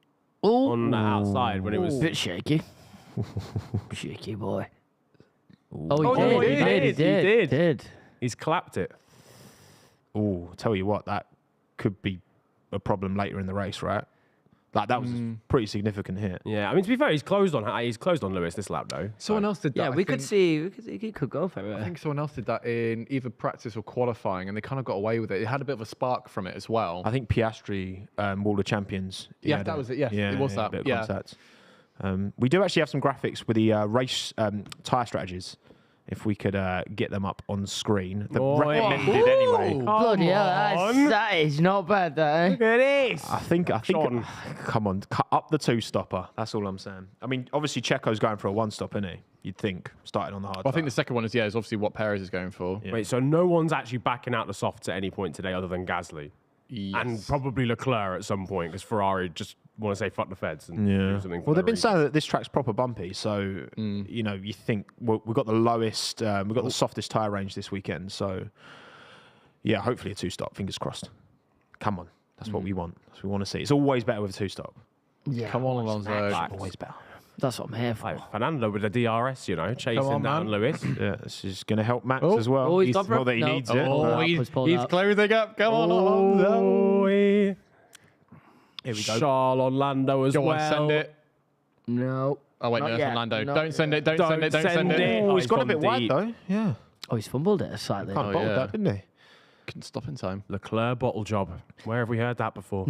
on the outside when it was... Bit shaky. Shaky boy. Oh, he did. He's clapped it. Oh, tell you what, that could be a problem later in the race, right? Like that was a pretty significant hit. Yeah, I mean, to be fair, he's closed on Lewis this lap, though. Someone else did that. Yeah, we could see he could go for it. I think someone else did that in either practice or qualifying, and they kind of got away with it. It had a bit of a spark from it as well. I think Piastri, Wall of Champions. Yeah, that was it. Yes, it was that. A bit of contact. We do actually have some graphics with the race tyre strategies. If we could get them up on screen. The recommended anyway. Bloody hell, that is not bad, though. Look at this. I think. Come on, cut up the two-stopper. That's all I'm saying. I mean, obviously Checo's going for a one-stop, isn't he? You'd think, starting on the hard. Well, I think the second one is obviously what Perez is going for. Yeah. Wait, so no one's actually backing out the softs at any point today other than Gasly? Yes. And probably Leclerc at some point because Ferrari just want to say fuck the feds and do something. Well, they've been saying that this track's proper bumpy, so you know you think we've got the lowest, we've got the softest tyre range this weekend. So yeah, hopefully a two-stop. Fingers crossed. Come on, that's what we want. That's what we want to see. It's always better with a two-stop. Yeah, come on, Alonso. Always better. That's what I'm here for. Like Fernando with the DRS, you know, chasing down Lewis. Yeah, this is going to help Max as well. Oh, he's not that he needs it. He's closing up. Come on, Alonso. Here we go. Charles Orlando as well. Send it. No. Oh, wait, no, that's Orlando. No. Don't send it. Don't send it. Don't send it. Oh, he's gone a bit deep. wide though. Yeah. Oh, he's fumbled it slightly. Can't bottle that, didn't he? Couldn't stop in time. Leclerc bottle job. Where have we heard that before?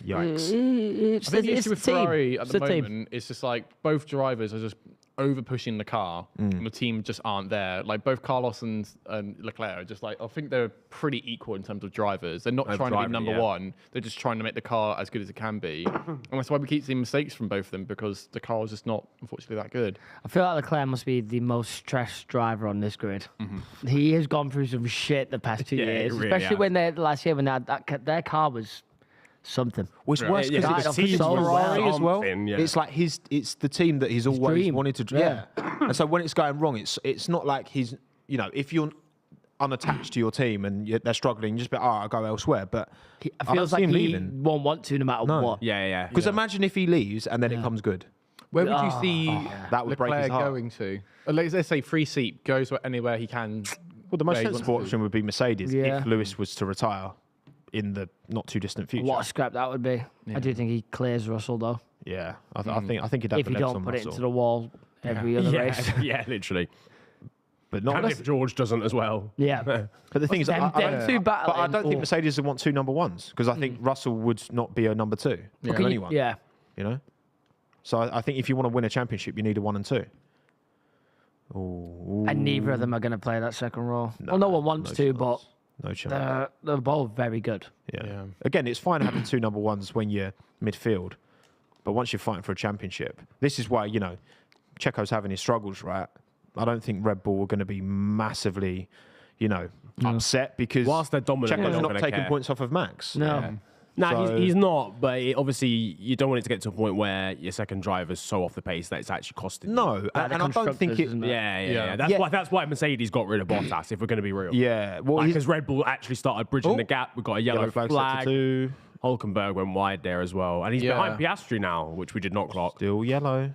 Yikes. It's I think the issue with Ferrari at the team. moment is just like both drivers are just over pushing the car and the team just aren't there. Like both Carlos and Leclerc are just like, I think they're pretty equal in terms of drivers. They're not trying to be number one. They're just trying to make the car as good as it can be. And that's why we keep seeing mistakes from both of them because the car is just not, unfortunately, that good. I feel like Leclerc must be the most stressed driver on this grid. He has gone through some shit the past 2 years, really especially when last year when their car was something. Well, it's worse because it's team Ferrari as well. It's like it's the team that he's always wanted to. Yeah. And so when it's going wrong, it's not like he's, you know, if you're unattached to your team and they're struggling, you just be, I'll go elsewhere. But it feels like he won't want to no matter what. Yeah. Because imagine if he leaves and then it comes good. Where would you see that would break his Leclerc heart. going to? Let's say free seat, goes anywhere he can. Well, the most where he sensible wants to. option would be Mercedes Yeah. if Lewis was to retire in the not too distant future. What a scrap that would be. I do think he clears Russell though. Yeah, I think he'd have If the you legs don't on put it Russell. into the wall every other race. Yeah, literally. But not. And if George doesn't as well. Yeah. But the thing is, them two but I battling don't think for- Mercedes would want two number ones because I think Russell would not be a number two for anyone. Yeah. You know. So I think if you want to win a championship, you need a 1 and 2. Ooh. And neither of them are going to play that second role. Well, no one wants to, but no chance. they're both very good. Yeah. Again, it's fine having two number ones when you're midfield, but once you're fighting for a championship, this is why, you know, Checo's having his struggles, right? I don't think Red Bull are going to be massively, you know, upset because Whilst they're dominant, Checo's they're not not taking care. points off of Max. No. No, So- he's not. But obviously, you don't want it to get to a point where your second driver's so off the pace that it's actually costing. you. No, and I don't think it. Constructors, isn't it? Yeah. Yeah. That's why Mercedes got rid of Bottas. If we're going to be real. Yeah, well, Because Red Bull actually started bridging the gap. We've got a yellow flag set to 2. Hulkenberg went wide there as well, and he's behind Piastri now, which we did not clock. Still yellow.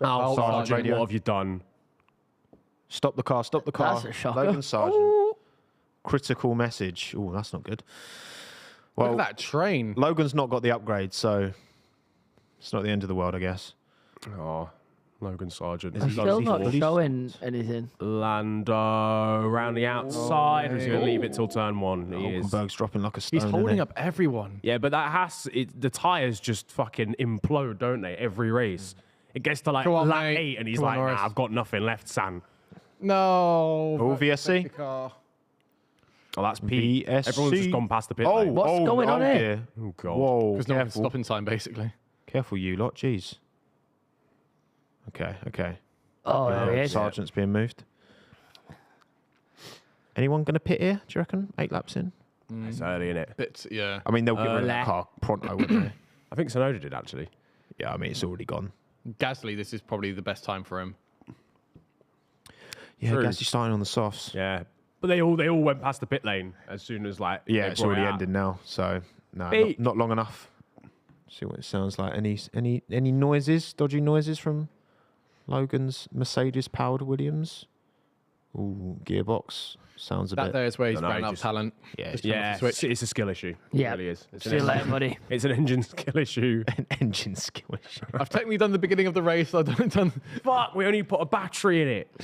Oh, Sargent, radio. what have you done? Stop the car. Stop the car. That's a shocker. Logan Sargent. Critical message. Oh, that's not good. Well, Look at that train. Logan's not got the upgrade, so it's not the end of the world, I guess. Oh, Logan Sargent. He's still not showing anything. Lando around the outside. He's going to leave it till turn 1. He is. Hulkenberg's dropping like a stone. He's holding up everyone. Yeah, but the tyres just fucking implode, don't they? Every race. It gets to like Come on, lap mate. 8 and he's Come on, like, Norris. nah, I've got nothing left, San. No. Oh, VSC? Oh, that's P. VSC. Everyone's just gone past the pit Oh, lane. What's going on here? dear. Oh, God. Whoa, Because no one can careful. stop in time, basically. Careful, you lot. Jeez. Okay. Oh, there he is. Sergeant's being moved. Anyone going to pit here, do you reckon? 8 laps in? It's early, innit? Bit, yeah. I mean, they'll get rid of that car pronto, won't they? I think Sonoda did, actually. Yeah, I mean, it's already gone. Gasly, this is probably the best time for him. Yeah, True. Gasly starting on the softs. Yeah. But they all went past the pit lane as soon as like Yeah, they it's brought already it out. ended now. So no, Beat. not long enough. See what it sounds like. Any noises? Dodgy noises from Logan's Mercedes-powered Williams? Ooh, gearbox. Sounds a That bit. there is where he's Dunno, ran out of just- talent. Yeah, Just Yeah, trying to switch. it's a skill issue. Yeah. It really is. It's See you later, buddy. It's an engine skill issue. an engine skill issue. I've technically done the beginning of the race. I've done. Fuck, we only put a battery in it.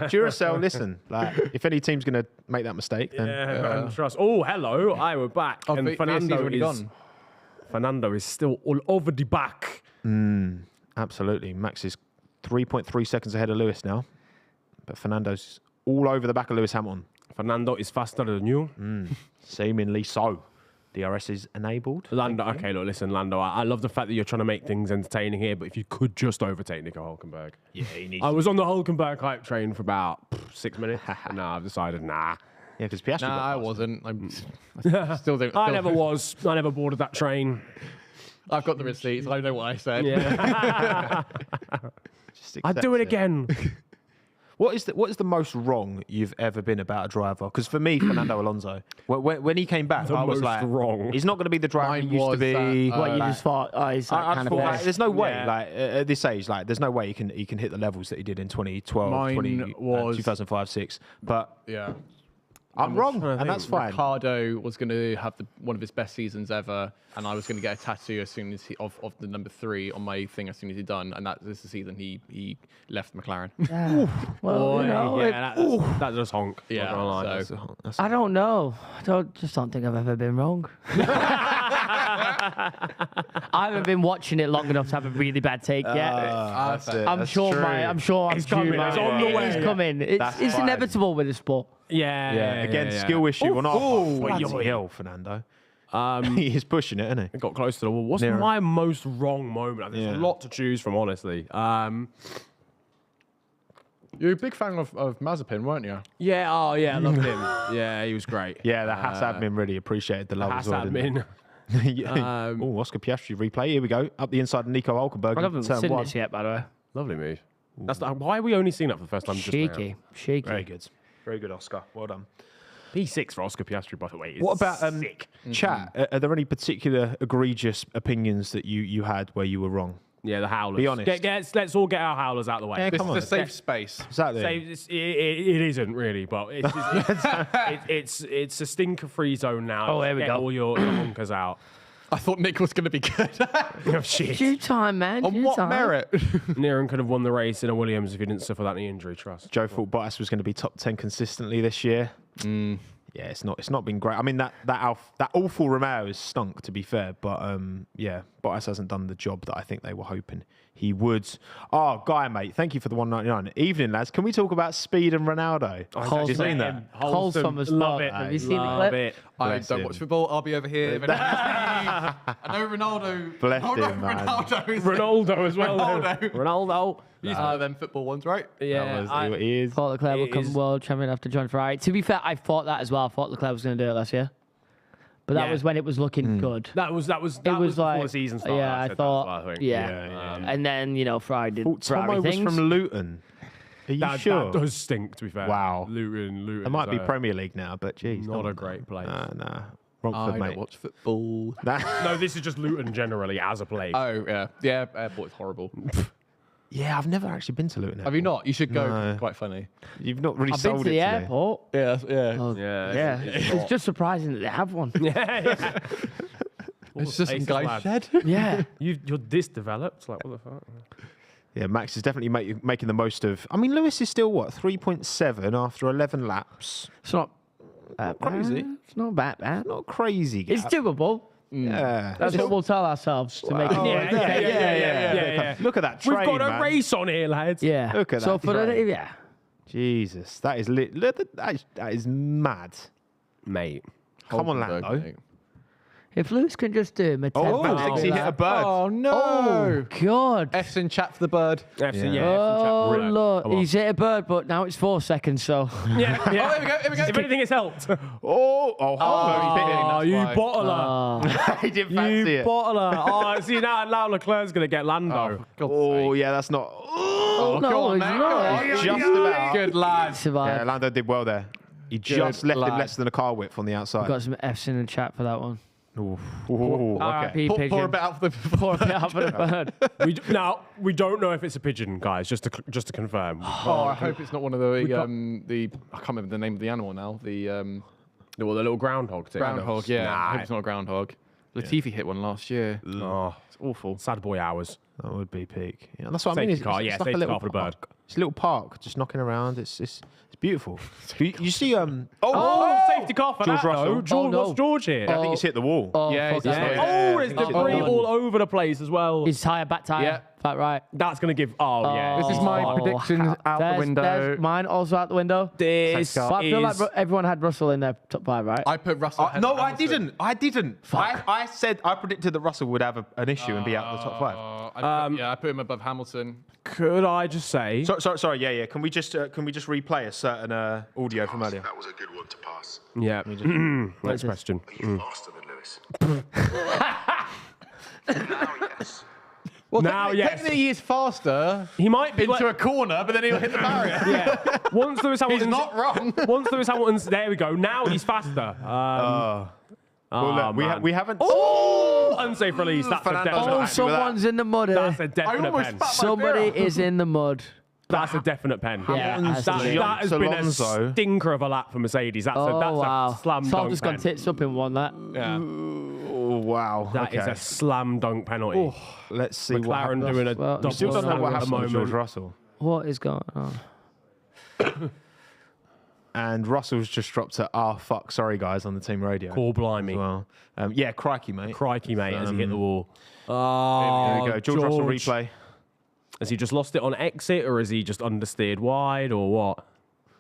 Duracell, listen, like if any team's gonna make that mistake, then And trust. Oh, hello. We're back. Oh, and VSC's Fernando already is gone. Fernando is still all over the back. absolutely. Max is 3.3 seconds ahead of Lewis now, but Fernando's all over the back of Lewis Hamilton. Fernando is faster than you. Seemingly so. DRS is enabled. Lando, okay, look, listen, Lando. I love the fact that you're trying to make things entertaining here, but if you could just overtake Nico Hulkenberg. Yeah, he needs. I was on the Hulkenberg hype train for about 6 minutes. And now I've decided, nah. Yeah, because Piastri. Nah, got I past wasn't. I still don't. I still- never was. I never boarded that train. I've got the receipts. I know what I said. Yeah. him. Just I'd do it accepts again. What is the most wrong you've ever been about a driver? Because for me, Fernando Alonso, when he came back, The I was most like, wrong. he's not going to be the driver Mine he used to was be. that, What, you like- just thought, oh, he's like I kind of thought, like, washed. there's no way, Yeah. like at this age, like there's no way he can hit the levels that he did in 2012, Mine was- 2005, 6. But Yeah. I'm wrong, trying to and that's think. fine. Ricardo was going to have one of his best seasons ever, and I was going to get a tattoo as soon as of the number 3 on my thing as soon as he'd done, and this is the season he left McLaren. Yeah. Well, you know, That does honk. Yeah, Not gonna lie. so- That's- I don't know. Just don't think I've ever been wrong. I haven't been watching it long enough to have a really bad take yet. that's it, I'm that's sure true. I'm It's due coming, mine. it's on the way. It's coming. That's It's fine. inevitable with the sport. Yeah. Again, skill issue on our Ooh, part. oi, Bloody oi. hell, Fernando. He is pushing it, isn't he? It got close to the wall. What's Niran. my most wrong moment? There's a Yeah. lot to choose from, honestly. You're a big fan of Mazepin, weren't you? Yeah, I loved him. Yeah, he was great. Yeah, the Haas admin really appreciated the love Haas as well. didn't admin. they? Oh, Oscar Piastri replay. Here we go. Up the inside of Nico Hulkenberg. I haven't turn seen one. this yet, by the way. Lovely move. Why are we only seeing that for the first time just now? Shaky. Very good. Very good, Oscar. Well done. P6 for Oscar Piastri, by the way. Is What about sick? chat? Are there any particular egregious opinions that you had where you were wrong? Yeah, the howlers. Be honest. Let's all get our howlers out of the way. Yeah, This come is on. a safe space. Exactly. It isn't really, but it's a stinker-free zone now. Oh, here we Get go. all your honkers out. I thought Nick was going to be good. Oh, shit. Due time, man. On due what time. merit? Niran could have won the race in a Williams if he didn't suffer that knee injury, trust. Joe thought Bottas was going to be top 10 consistently this year. Yeah, it's not been great. I mean, that awful Romeo has stunk, to be fair. But yeah, Bottas hasn't done the job that I think they were hoping he would. Oh, Guy, mate, thank you for the 199. Evening, lads. Can we talk about speed and Ronaldo? Have you seen that? Wholesome as Love fuck. it. Have you seen the Love clip? it. I Bless don't him. watch football. I'll be over here. If anyone asks me. I know Ronaldo. Bless Oh, no, him, man. Ronaldo is Ronaldo as well. Ronaldo. Ronaldo. You used to know them football ones, right? Yeah. He is. Thought Leclerc would It come is- world champion after John Ferrari. To be fair, I thought that as well. I thought Leclerc was going to do it last year. But that Yeah. was when it was looking good. That was It was was before like, the season started. yeah, I said thought, that as well, I think. yeah. And then, Ferrari did Thought Ferrari Tommo was things. from Luton. Are you That sure? does stink, to be fair. Wow. Luton. It might be is, Premier League now, but geez. Not a great place. Nah. I Rockford, don't mate. watch football. No, this is just Luton generally as a place. Oh, yeah. Yeah, airport is horrible. Yeah, I've never actually been to Luton. Have you not? You should go. No. It's quite funny. You've not really I've been sold to it the to me. airport. Yeah, yeah. Oh, Yeah, yeah. It's just surprising that they have one. yeah. It's just some places, guy lad. shed. Yeah. You're this developed. Like, what the fuck? Yeah, Max is definitely making the most of. I mean, Lewis is still 3.7 after 11 laps. It's not that Crazy. bad. It's not that bad. Not crazy. It's gap. doable. Yeah. That's what we'll tell ourselves to make it. Oh, yeah. Look at that train, We've got a man. race on here, lads. Yeah. Look at so that for the train. yeah. Jesus, that is that is mad. Mate. Come on, Hulkenberg, Lando. mate. If Lewis can just do him a 10 Oh, back, he hit a bird. Oh no! Oh, God. F's in chat for the bird. Oh, look. He's hit a bird, but now it's 4 seconds, so. Yeah. Oh, here we go. Here we go. If anything, it's helped. Oh, you that's bottler. He didn't fancy You it. bottler. Oh, see, now Leclerc's going to get Lando. Oh, yeah, that's not. Oh, No, go on, he's mate. not. Go on. Just about. Good lad. Yeah, Survived. Lando did well there. He just left him lad. less than a car width on the outside. Got some F's in the chat for that one. Ooh, okay. R.I.P. Pour pigeon. a bit out for the Pour a bit out for the bird. Now, we don't know if it's a pigeon, guys, just to confirm. Oh, I hope it's not one of the I can't remember the name of the animal now. The The little groundhog thing. groundhog. Yeah, I Nah. hope it's not a groundhog. Latifi hit one last year. Oh, It's awful. sad boy hours. That would be peak. Yeah, that's what I Safety mean. It's, car, it's yeah, like a safety little car for the bird. park. It's a little park, just knocking around. It's beautiful. You see, Oh, safety car for George that, Russell. though. George, no. what's George here? I think he's hit the wall. Oh, Yeah, fuck he's that. hit- Oh, there's I think debris so. all over the place as well. His tyre, back tyre. Yeah. Back right. That's going to give... Oh, yeah. This is my prediction out the window. There's mine also out the window. This But I feel like is... everyone had Russell in their top 5, right? I put Russell. ahead No, of I Hamilton. didn't. I didn't. I said I predicted that Russell would have an issue and be out of the top 5. I put him above Hamilton. Could I just say... Sorry. Yeah. Can we just replay a certain audio from earlier? That was a good one to pass. Yeah. Next question. Are you faster than Lewis? Now, yes. Well, Now, yes. technically he is faster He might be... into a corner, but then he'll hit the barrier. Yeah. Once Lewis He's Hamilton's... not wrong. Once Lewis Hamilton's... There we go. Now he's faster. Well, look, man. we haven't. Oh, unsafe release. That's a Fernando's definite... not Oh, happy with someone's in the mud. That's a I definite almost pen. spat my Somebody beer out. is in the mud. That's a definite pen. Yeah, Hamilton's that's That, it. that has been Alonso. a stinker of a lap for Mercedes. That's Oh, wow. a slam Sol dunk just got pen. tits up in one, that. Yeah. Oh wow. That is okay. a slam dunk penalty. Let's see McLaren what doing a Well, double happens. Still don't know slam what at the happened with George moment. Russell. What is going on? And Russell's just dropped a fuck, sorry guys, on the team radio. Poor As blimey. well. Yeah, crikey, mate. Crikey, mate, as he hit the wall. There Oh, we go. George Russell replay. Has he just lost it on exit, or has he just understeered wide, or what?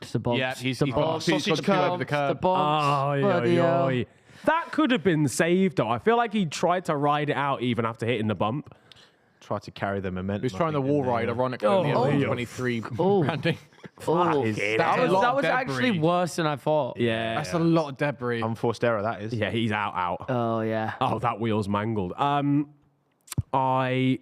Just the bumps. Yeah, he's the got bumps. sausage the curve, bumps. the curve. The bumps. Oh, Bloody hell. That could have been saved, though. I feel like he tried to ride it out even after hitting the bump. Tried to carry the momentum. He was trying I the think, wall in there. ride, ironically, Oh, on the yeah. 23 Oh. branding. Oh, is- that that's a was, lot that of was debris. actually worse than I thought. Yeah. That's a lot of debris. Unforced error, that is. Yeah, he's out. Oh, yeah. Oh, that wheel's mangled. I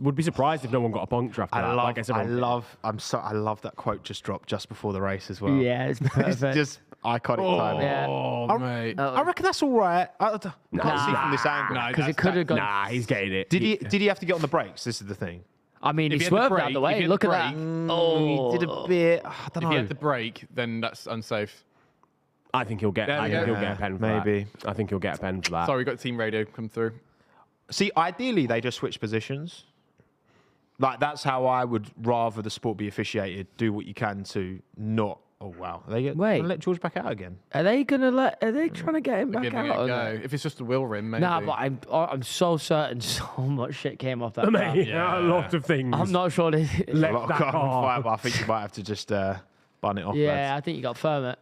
would be surprised if no one got a puncture after that. Like I said, I love that quote just dropped just before the race as well. Yeah, it's It's perfect. just iconic timing. Yeah. Oh, mate. I reckon that's all right. I can't see from this angle. No, Because it could have gone. Nah, he's getting it. Did he have to get on the brakes? This is the thing. I mean, he If he had the swerved brake, out the if way. he had Look the at that. brake- Oh, he did a bit. I don't If know. you had the brake, then that's unsafe. I think he'll get. There I we think go. he'll get a pen for Maybe. that. I think he'll get a pen for that. Sorry, we got team radio come through. See, ideally, they just switch positions. Like, that's how I would rather the sport be officiated. Do what you can to not. Oh, wow. Are they Wait. gonna let George back out again? Are they gonna let? Are they trying to get him back Giving out? it a or go. not? If it's just a wheel rim, maybe. Nah, but I'm so certain so much shit came off that car. Mate, Yeah. a lot of things. I'm not sure. A Let lot of that carbon car. fibre. I think you might have to just bun it off. Yeah, lads. I think you got to firm it.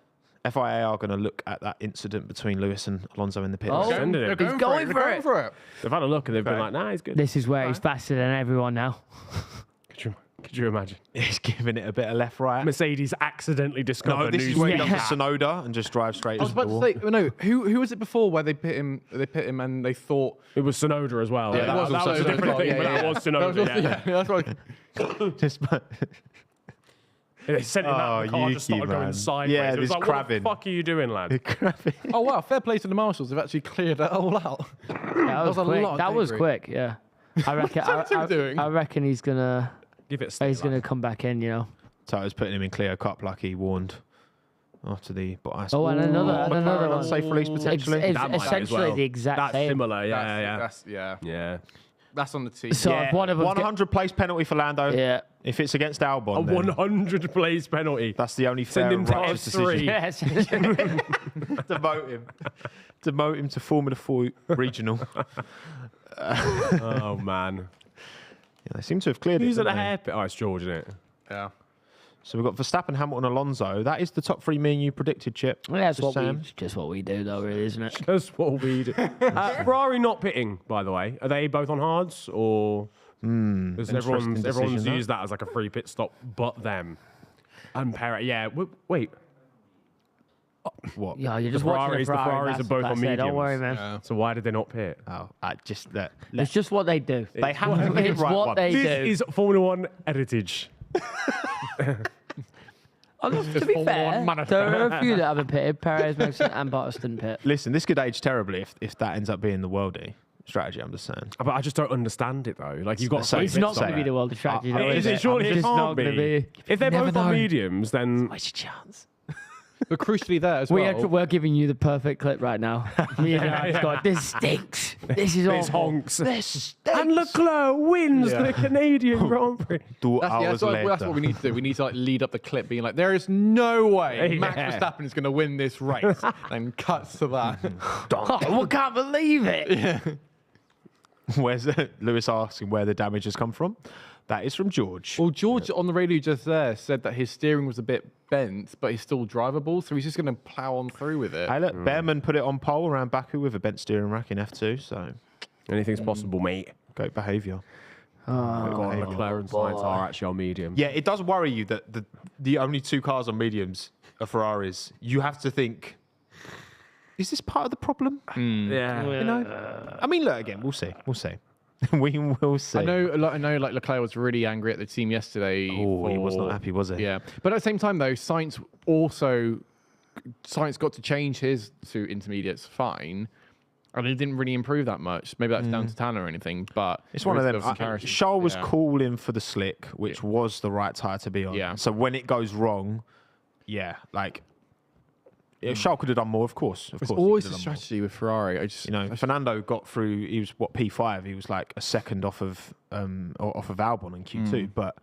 FIA are going to look at that incident between Lewis and Alonso in the pits. Oh. Sending it. They're He's going They're for going it. for it. They've had a look and they've been Okay. like, nah, he's good. This is where he's faster than everyone now. Could you imagine? He's giving it a bit of left, right. Mercedes accidentally discovered No, this new is where he speed. does Sonoda and just drives straight I was into the about wall. to say, no, who was it before where they pit him? They pit him and they thought It was Sonoda as well. Yeah, that it was that also was a Sonoda. different thing, Yeah, but yeah, that yeah. was Sonoda. Yeah. that's right. Just- They sent him out. The car Oh, just started Yuki, going man. sideways. Yeah, it was this like, what the crabbing. fuck are you doing, lad? Oh wow, fair play to the marshals. They've actually cleared that all out. That was was a quick. lot of That was debris. quick. Yeah. I reckon. What's he doing? I reckon he's gonna. Give it a stick, He's gonna lad. come back in. You know. Toto's putting him in clear cup like he warned after the Bottas. Oh, and another McLaren one. unsafe release potentially. It's That might be as essentially well. the exact That's same. similar, yeah. That's That's on the team. So if one of them 100 place penalty for Lando. yeah. If it's against A Albon, then 100 plays penalty. that's the only Send fair him and to righteous S3. decision. Yes. Demote him. Demote him to Formula 4 regional. Oh, man. Yeah, they seem to have cleared Who's it. at the didn't they? hairpin? Oh, it's George, isn't it? Yeah. So we've got Verstappen, Hamilton, Alonso. That is the top 3 me and you predicted, Chip. Well, that's just what we do, though, really, isn't it? That's what we do. Ferrari not pitting, by the way. Are they both on hards or? Because everyone's used that as like a free pit stop, but them. And Perez, yeah. Wait. What? Yeah, you're just The watching Ferraris are both on mediums. Don't worry, man. Yeah. So why did they not pit? Oh, just that. It's just what they do. They have to It's what they do. This is Formula One heritage. To be fair, there are a few that haven't pitted. Perez, Mason, and Bottas didn't pit. Listen, this could age terribly if that ends up being the worldie strategy. I'm just saying. But I just don't understand it though. Like you've got. It's not going to be the world of strategy. Is it? Surely it can't be. If they're both on mediums, then What's your chance? But crucially there as well. We're giving you the perfect clip right now. This stinks. This is it's awful. honks. This stinks. And Leclerc wins the Canadian Grand Prix. 2 That's hours later. what we need to do. We need to like lead up the clip being like, there is no way Max Verstappen is going to win this race. And cuts to that. I can't believe it. Where's Lewis asking where the damage has come from? That is from George. Well, George on the radio just there said that his steering was a bit bent, but he's still drivable, so he's just going to plow on through with it. Hey, look, Behrman put it on pole around Baku with a bent steering rack in F2, so Anything's possible, mate. great behaviour. God, Leclerc and Sainz are actually on medium. Yeah, it does worry you that the only 2 cars on mediums are Ferraris. You have to think, is this part of the problem? Yeah. You know? I mean, look, again, we'll see. We'll see. We will see. I know. Like Leclerc was really angry at the team yesterday. Oh, he was not happy, was he? Yeah, but at the same time, though, Sainz got to change his to intermediates fine, and it didn't really improve that much. Maybe that's down to Tanner or anything, but It's one of them. Charles was calling for the slick, which was the right tyre to be on. Yeah. So when it goes wrong, like. Yeah, Charles could have done more, of course. It's always a strategy with Ferrari. Fernando got through. He was P5. He was like a second off of Albon in Q2. But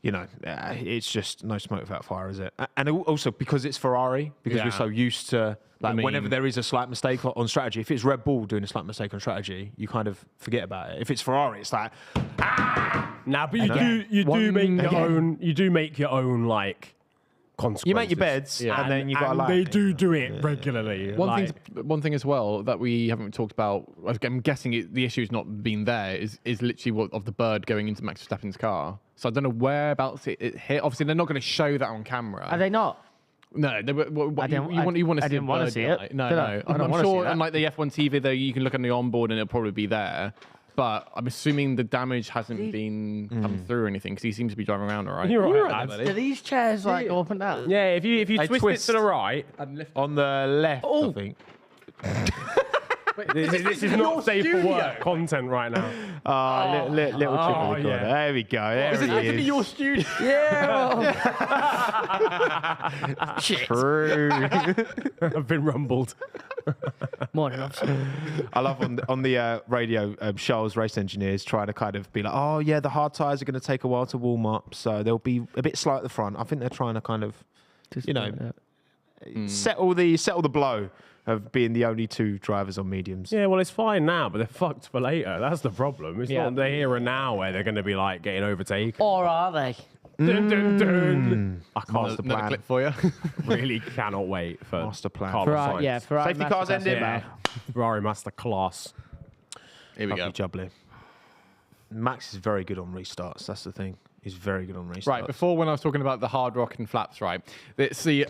it's just no smoke without fire, is it? And also because it's Ferrari, because we're so used to whenever there is a slight mistake on strategy. If it's Red Bull doing a slight mistake on strategy, you kind of forget about it. If it's Ferrari, it's like Nah, but you do make your own like. You make your beds, and then you got to like. They do it regularly. One thing as well that we haven't talked about. I'm guessing the issue is not being there. Is literally of the bird going into Max Verstappen's car. So I don't know whereabouts it hit. Obviously, they're not going to show that on camera. Are they not? No, you want to see. I didn't want to see it. No. I'm sure on like the F1 TV though, you can look on the onboard and it'll probably be there. But I'm assuming the damage hasn't been come through or anything because he seems to be driving around all right. You're right, Do these chairs like go up and down? Yeah, if you twist it to the right And lift on the left, I think. This is not safe for work content right now. Little chip of the corner. yeah. There we go. There he is. your studio. Yeah. True. I've been rumbled. Morning, officer. I love on the radio, Charles race engineers trying to kind of be like, oh yeah, the hard tyres are going to take a while to warm up, so they'll be a bit slow at the front. I think they're trying to kind of, settle the blow of being the only 2 drivers on mediums. Yeah, well, it's fine now, but they're fucked for later. That's the problem. It's not the here and now where they're going to be like getting overtaken. Or are they? Dun, dun, dun. I can't. Another clip for you. Really cannot wait for Master plan. Carlos Sainz. Ferrari Safety cars ended, man. Ferrari master class. Here we go. Jubbly. Max is very good on restarts. That's the thing. He's very good on restarts. Right, before when I was talking about the Hard Rock and flaps, right? It's the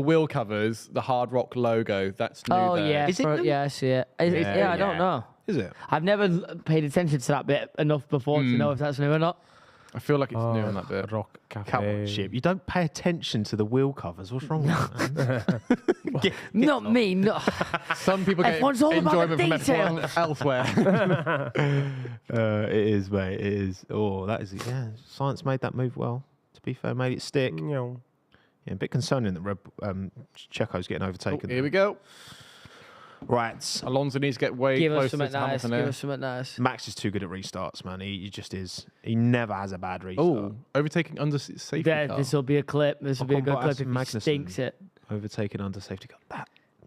wheel covers, the Hard Rock logo. That's new. Oh there. yeah, Is it new? I see it. I don't know. Is it? I've never paid attention to that bit enough before to know if that's new or not. I feel like it's new on that bit. Rock Cafe. Come on, Chip. You don't pay attention to the wheel covers. What's wrong with that? Not me. No. Some people get F1's all about the enjoyment from F1 elsewhere. It is, mate. It is. Oh, that is. Yeah, Science made that move well. To be fair, made it stick. Yeah, a bit concerning that Checo's getting overtaken. Here we go. Right. Alonso needs to get way Give closer us something to nice. Hamilton Give here. us something nice. Max is too good at restarts, man. He just is. He never has a bad restart. Oh, overtaking under safety car. This will be a clip. This will be a good clip if he Magnussen. stinks it. Overtaken under safety car.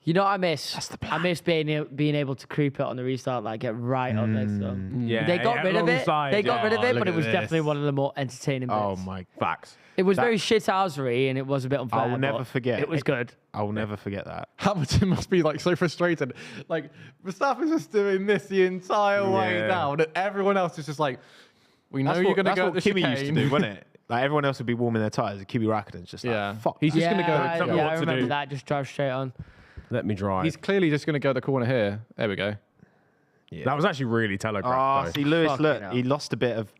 You know what I miss? I miss being able to creep it on the restart, like get right up next to them. Yeah, They got rid of it. They got rid of it, but it was this. definitely one of the more entertaining bits. Oh my Facts. It was very shithousery and it was a bit unfair. I will never but forget. It was good. I will never forget that. Hamilton must be like so frustrated. Like Verstappen's just doing this the entire way Yeah. down, and everyone else is just like, we know That's you're going to that's go what at the Kimi chicane. used to do, wasn't it? Like everyone else would be warming their tires. Kimi Räikkönen's just like, Yeah. fuck. He's just going to go. tell me what I to remember do. that. Just drive straight on. Let me drive. He's clearly just going to go the corner here. There we go. That was actually really telegraphed. Oh, though. see, Lewis, Fucking look, hell. he lost a bit of.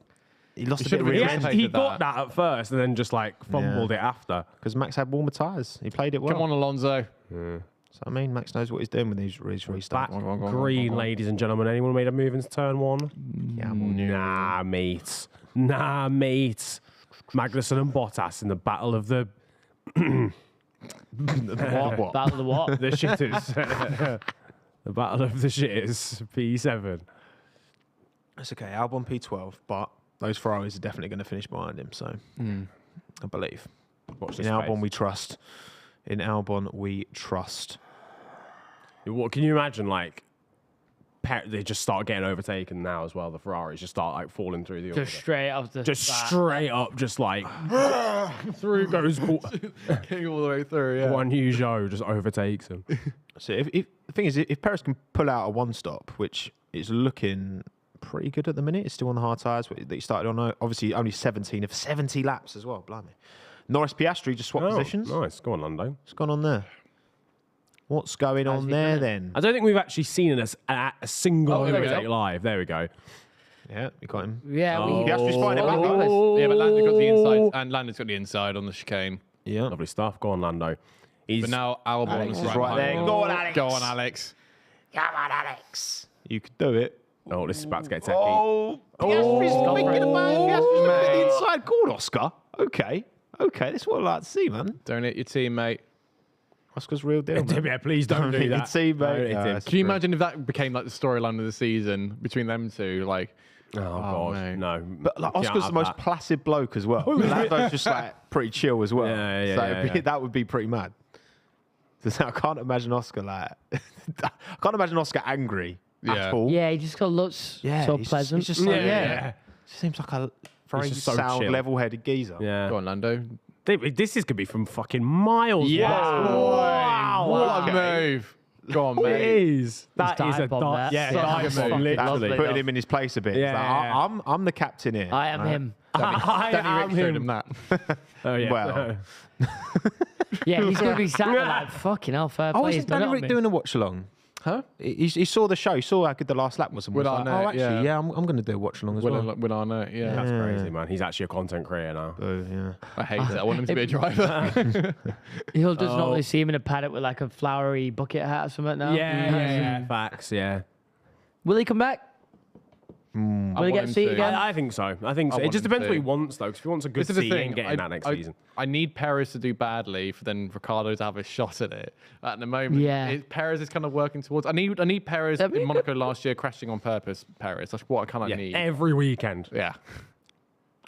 He lost a bit should've of been He, Yeah. actually, he got that at first and then just like fumbled it after. because Max had warmer tires. He played it well. Come on, Alonso. So I mean, Max knows what he's doing with his restarts. Back Go on, green, go on. ladies and gentlemen. Anyone made a move into turn one? Yeah, Nah, mate. Nah, mate. Magnussen and Bottas in the battle of the What? Battle of the what? the shitters. The battle of the shitters. P7. It's okay. Albon P12, but those Ferraris are definitely going to finish behind him. So I believe. Watch In this Albon space. we trust. In Albon we trust. What can you imagine? Like, they just start getting overtaken now as well. The Ferraris just start like falling through the order. Just straight off the. Just bat. straight up, just like through goes Getting all the way through, yeah. one Joe just overtakes him. So if the thing is, if Perez can pull out a one stop, which is looking pretty good at the minute, it's still on the hard tyres that he started on. Obviously, only 17 of 70 laps as well. Blimey. Norris Piastri just swapped positions. Nice, go on, Lando. What's gone on there? What's going on there then? I don't think we've actually seen a single Oh, there we overtake go. live. There we go. Yeah, we got him. Yeah, we. Piastri's finding it back. Yeah, but Lando's got the inside, and Lando's got the inside on the chicane. Yeah. Lovely stuff. Go on, Lando. He's But now Albon Alex is is right there. behind. Go on, Alex. Go on, Alex. Come on, Alex. You could do it. oh, this is about to get techie. Oh, Piastri's making a man. Piastri's making the inside call, Oscar. Okay, this is what I like to see, man. Don't hit your teammate. Oscar's real deal, man. Yeah, please don't do hit that. your team, mate. Don't hit No, him. that's Can you true. imagine if that became like the storyline of the season between them two? Like, Oh, God, mate. no. But like, We can't Oscar's the have most that. placid bloke as well. Lando's just like pretty chill as well. Yeah, so yeah, it'd be- yeah. that would be pretty mad. So I can't imagine Oscar like. I can't imagine Oscar angry Yeah. at all. Yeah, he just looks Yeah, so he's pleasant. Just, he's just like, Yeah, yeah. yeah. Seems like a very just so sound, chill. level-headed geezer. Yeah. go on, Lando. This is going to be from fucking miles. Yes, Wow. What a move. Go on, It mate. is. That is a dive bomb dive. there. Yeah, Such a dive good bomb, move. That's literally. putting him in his place a bit. It's Yeah, like, yeah. I'm the captain here. I am right? him. I Danny am Rick showed him. him that. Oh, yeah. Well. Yeah, he's gonna be sat there like fucking hell. Fair Oh, play. isn't He's done it Danny on Rick me. doing a watch-along? Huh? He saw the show. He saw how good the last lap was. And With was like, Arnett, oh, actually, yeah. yeah, I'm going to do a watch-along as well. With Arnett, yeah. That's crazy, man. He's actually a content creator now. Oh, yeah. I hate it. I want him to be a driver. He'll just Oh. normally see him in a paddock with like a flowery bucket hat or something now. Yeah. Facts, yeah. Will he come back? Will he get a seat again? I think so. I think so. I It want just him depends to. what he wants, though. Because if he wants a good This is the seat, he thing. ain't getting that next season. I need Perez to do badly for then Ricardo to have a shot at it. At the moment, Yeah. Perez is kind of working towards. I need Perez That'd be in Monaco last year crashing on purpose. Perez, that's what I kind of Yeah, need. every weekend. Yeah,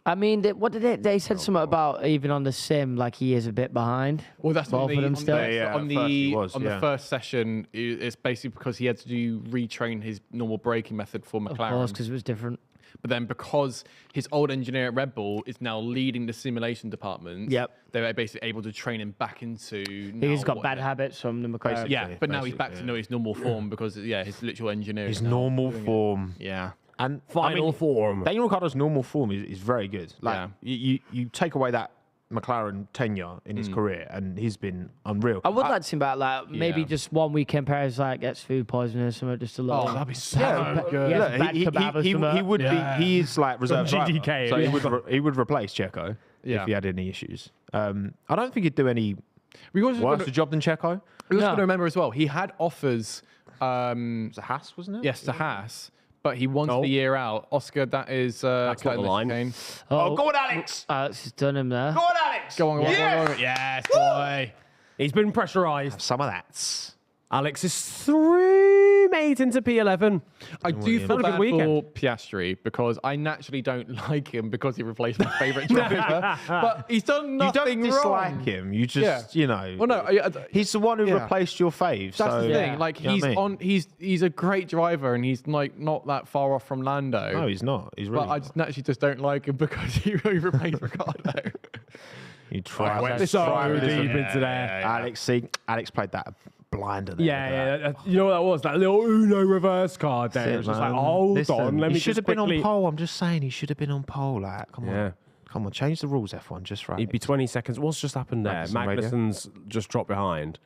I mean, what did they said something about even on the sim, like he is a bit behind. well, that's Both on of the, them on still? the, Yeah, on at the, first he was, on yeah. the first session. It's basically because he had to retrain his normal braking method for Of McLaren. course, because it was different. But then because his old engineer at Red Bull is now leading the simulation department, Yep. they were basically able to train him back into. He's now got what- bad habits from the McLaren. Yeah, but now he's back basically, to his normal form because his literal engineer. His is now normal doing it. form. Yeah. And Final form. Daniel Ricciardo's normal form is very good. Like Yeah. you take away that McLaren tenure in his career, and he's been unreal. I would like to see about like maybe Yeah. just one weekend Perez like gets food poisoning or something, just a little. Oh, that'd be so good. Yeah, Look, bad kebab or he something. would be. He is like reserve driver, GDK, so yeah. he would replace Checo Yeah. if he had any issues. I don't think he'd do any We also worse got a job than Checo. to remember as well. He had offers. It was a Haas, wasn't it? Yes, to Haas, but he wanted the year out. Oscar, that is. That's not the line. Oh, go on, Alex! Alex has done him there. Go on, Alex! Go on, Yes! Yes, boy. He's been pressurised. Some of that. Alex is through, mate, into P11. I do feel Not a good bad weekend. for Piastri because I naturally don't like him because he replaced my favourite driver. But he's done nothing You don't dislike wrong. him. You just, you know. Well, no, he's the one who replaced your fave. that's so, the thing. Like You know he's what I mean? he's a great driver and he's like not that far off from Lando. No, he's not. He's really But I just naturally just don't like him because he replaced Ricardo. You try. Went so deep into there. Alex played that blinder there. Yeah. You know what that was? That little Uno reverse card there. It was just like, hold on, let me He should just have been quickly... on pole. I'm just saying, he should have been on pole. Like, come on. Come on, change the rules, F1, just right. He'd be 20 seconds. What's just happened there? Magnussen's just dropped behind.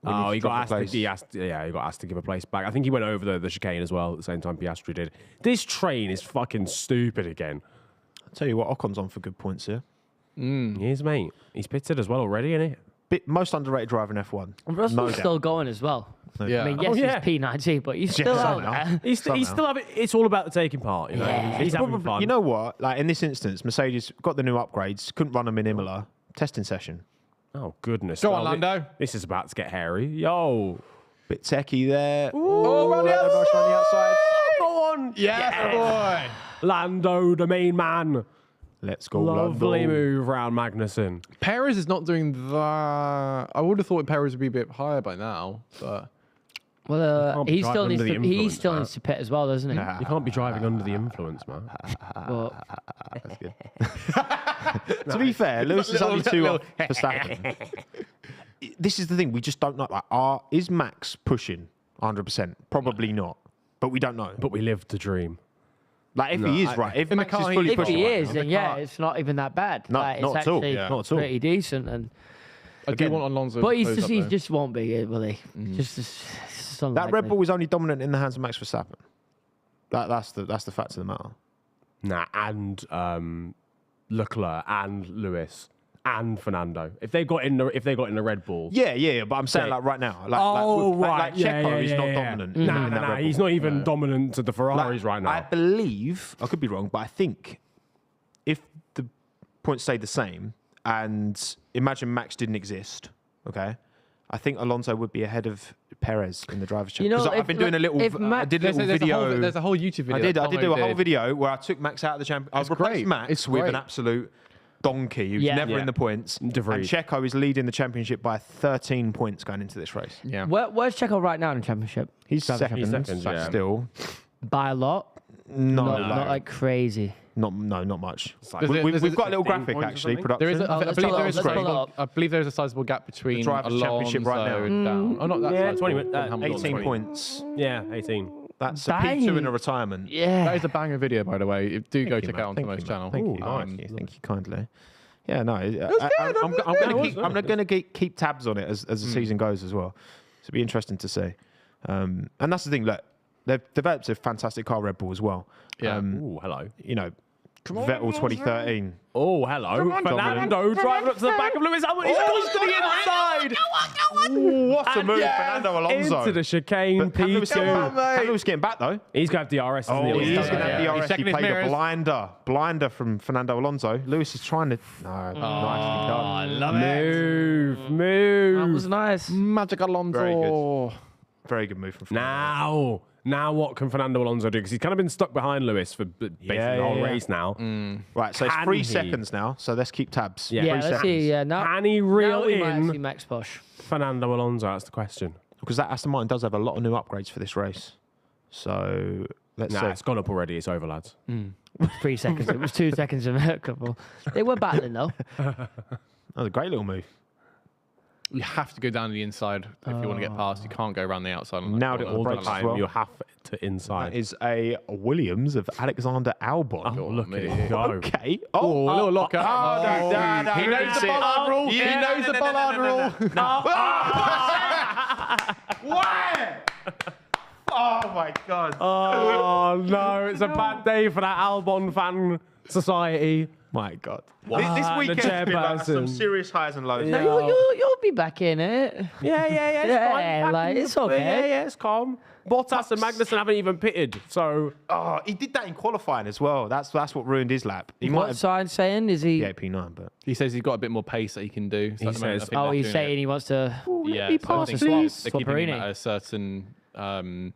Oh, he got asked to give a place back. I think he went over the chicane as well at the same time Piastri did. This train is fucking stupid again. I'll tell you what, Ocon's on for good points here. He is, mate. He's pitted as well already, isn't he? Most underrated driver in F1. Russell's still going as well. Yeah. I mean, yes, he's P90, but he's still out there. He's still having. It's all about the taking part. You know, he's having fun. You know what? Like in this instance, Mercedes got the new upgrades, couldn't run them in Imola. Testing session. Oh goodness! Go on, Lando. This is about to get hairy. Yo, Bit techie there. Around the outside. Go on! Yeah, boy. Lando, the main man. Let's go, Lovely Lando. move round Magnussen. Perez is not doing that. I would have thought Perez would be a bit higher by now, but Well, he still needs under to. the he influence, still man. needs to pit as well, doesn't he? You can't be driving under the influence, man. But That's good. To be fair, Lewis is only two off Verstappen. This is the thing, we just don't know. Like, is Max pushing 100%? Probably not, but we don't know. But we live to dream. Like, if he is right, if in the Max is car, fully if pushing he right is, now, then yeah, it's not even that bad. No, like, not it's at all. actually Yeah. Not at all. pretty decent. And I do want Alonso. but to he close up, though. just won't be, will he? Just that unlikely. Red Bull is only dominant in the hands of Max Verstappen. That's the fact of the matter. Nah, and Leclerc and Lewis and Fernando. If they got in the Red Bull. Yeah. But I'm saying like right now. Like, right. Checo is not dominant. in that Nah. Red Bull. He's not even dominant to the Ferraris right now. I believe, I could be wrong, but I think if the points stayed the same and imagine Max didn't exist, okay, I think Alonso would be ahead of Perez in the driver's chair. You know, Because I've been doing a little, I did a little video. There's a whole YouTube video. I did Tommo do a whole video where I took Max out of the championship. I replaced great. Max It's with great. an absolute donkey who's Yeah. never Yeah. in the points. De Vries. And Checo is leading the championship by 13 points going into this race. Yeah. Where's Checo right now in the championship? He's Driver's second, championship. He's second, yeah. still. By a lot. Not like crazy. Not much. like- We've got a little 15 graphic points or actually. something? Production. There is a, I let's believe pull there it is a up, let's pull it sizable, up. I believe there's a sizable gap between Drivers' Championship right now. Alonso down. Oh, not that Yeah, sizable. 20 minutes. Hamilton 18 20. points. Yeah, 18. That's a Dang. P2 in a retirement. Yeah. That is a banger video, by the way. Do go Thank you, check man. it out on Thank Tommo's you, channel. man. Thank you. Um, Thank you kindly. Yeah, no. I'm going to keep tabs on it as the season goes as well. So it'll be interesting to see. And that's the thing. Look, they've developed a fantastic car, Red Bull, as well. Yeah. Oh, hello. You know, Vettel 2013. Oh, hello. Fernando driving up to the back of Lewis Hamilton. He's gone to the inside. What a move, Fernando Alonso. Into the chicane, P2. Lewis getting back though. He's going to have DRS, isn't Oh, he? he's going to have Yeah. the He's RS. He checking his played a mirrors. blinder from Fernando Alonso. Lewis is trying to. No, nicely done. I love Move. That was nice. Magic Alonso. Very good. Very good move from Fernando. Now what can Fernando Alonso do? Because he's kind of been stuck behind Lewis for basically the whole race now. Right, so it's Can 3 he? seconds now. So let's keep tabs. Yeah. Yeah, 3 let's seconds. see. Yeah, now, Can he reel now we might in see Max push. Fernando Alonso? That's the question. Because that Aston Martin does have a lot of new upgrades for this race. So let's Nah, see. it's gone up already. It's over, lads. 3 seconds. It was 2 seconds in a couple. They were battling though. That was a great little move. You have to go down the inside if you want to get past. You can't go around the outside. on that Nailed it corner. all the All the brakes as time, well. you have to inside. That is a Williams of Alexander Albon. Oh, look at me. it go. Okay. Oh, a little locker. no, He knows the bollard rule. He knows the bollard rule. Why? Oh my God. Oh, no. It's a bad day for that Albon fan society. My God. Ah, This the weekend's been like some chairperson. serious highs and lows. No, you'll be back in it. Yeah, Yeah, it's fine. like, it's okay. Yeah, it's calm. Bottas and Magnussen haven't even pitted. So he did that in qualifying as well. That's what ruined his lap. He might What's have Sign saying? Is he? yeah, P9, but He says he's got a bit more pace that he can do. So He at the moment, says- I think Oh, they're he's doing saying it. he wants to. Yeah, me so I pass, think please. they're keeping him Swapperini. at a certain,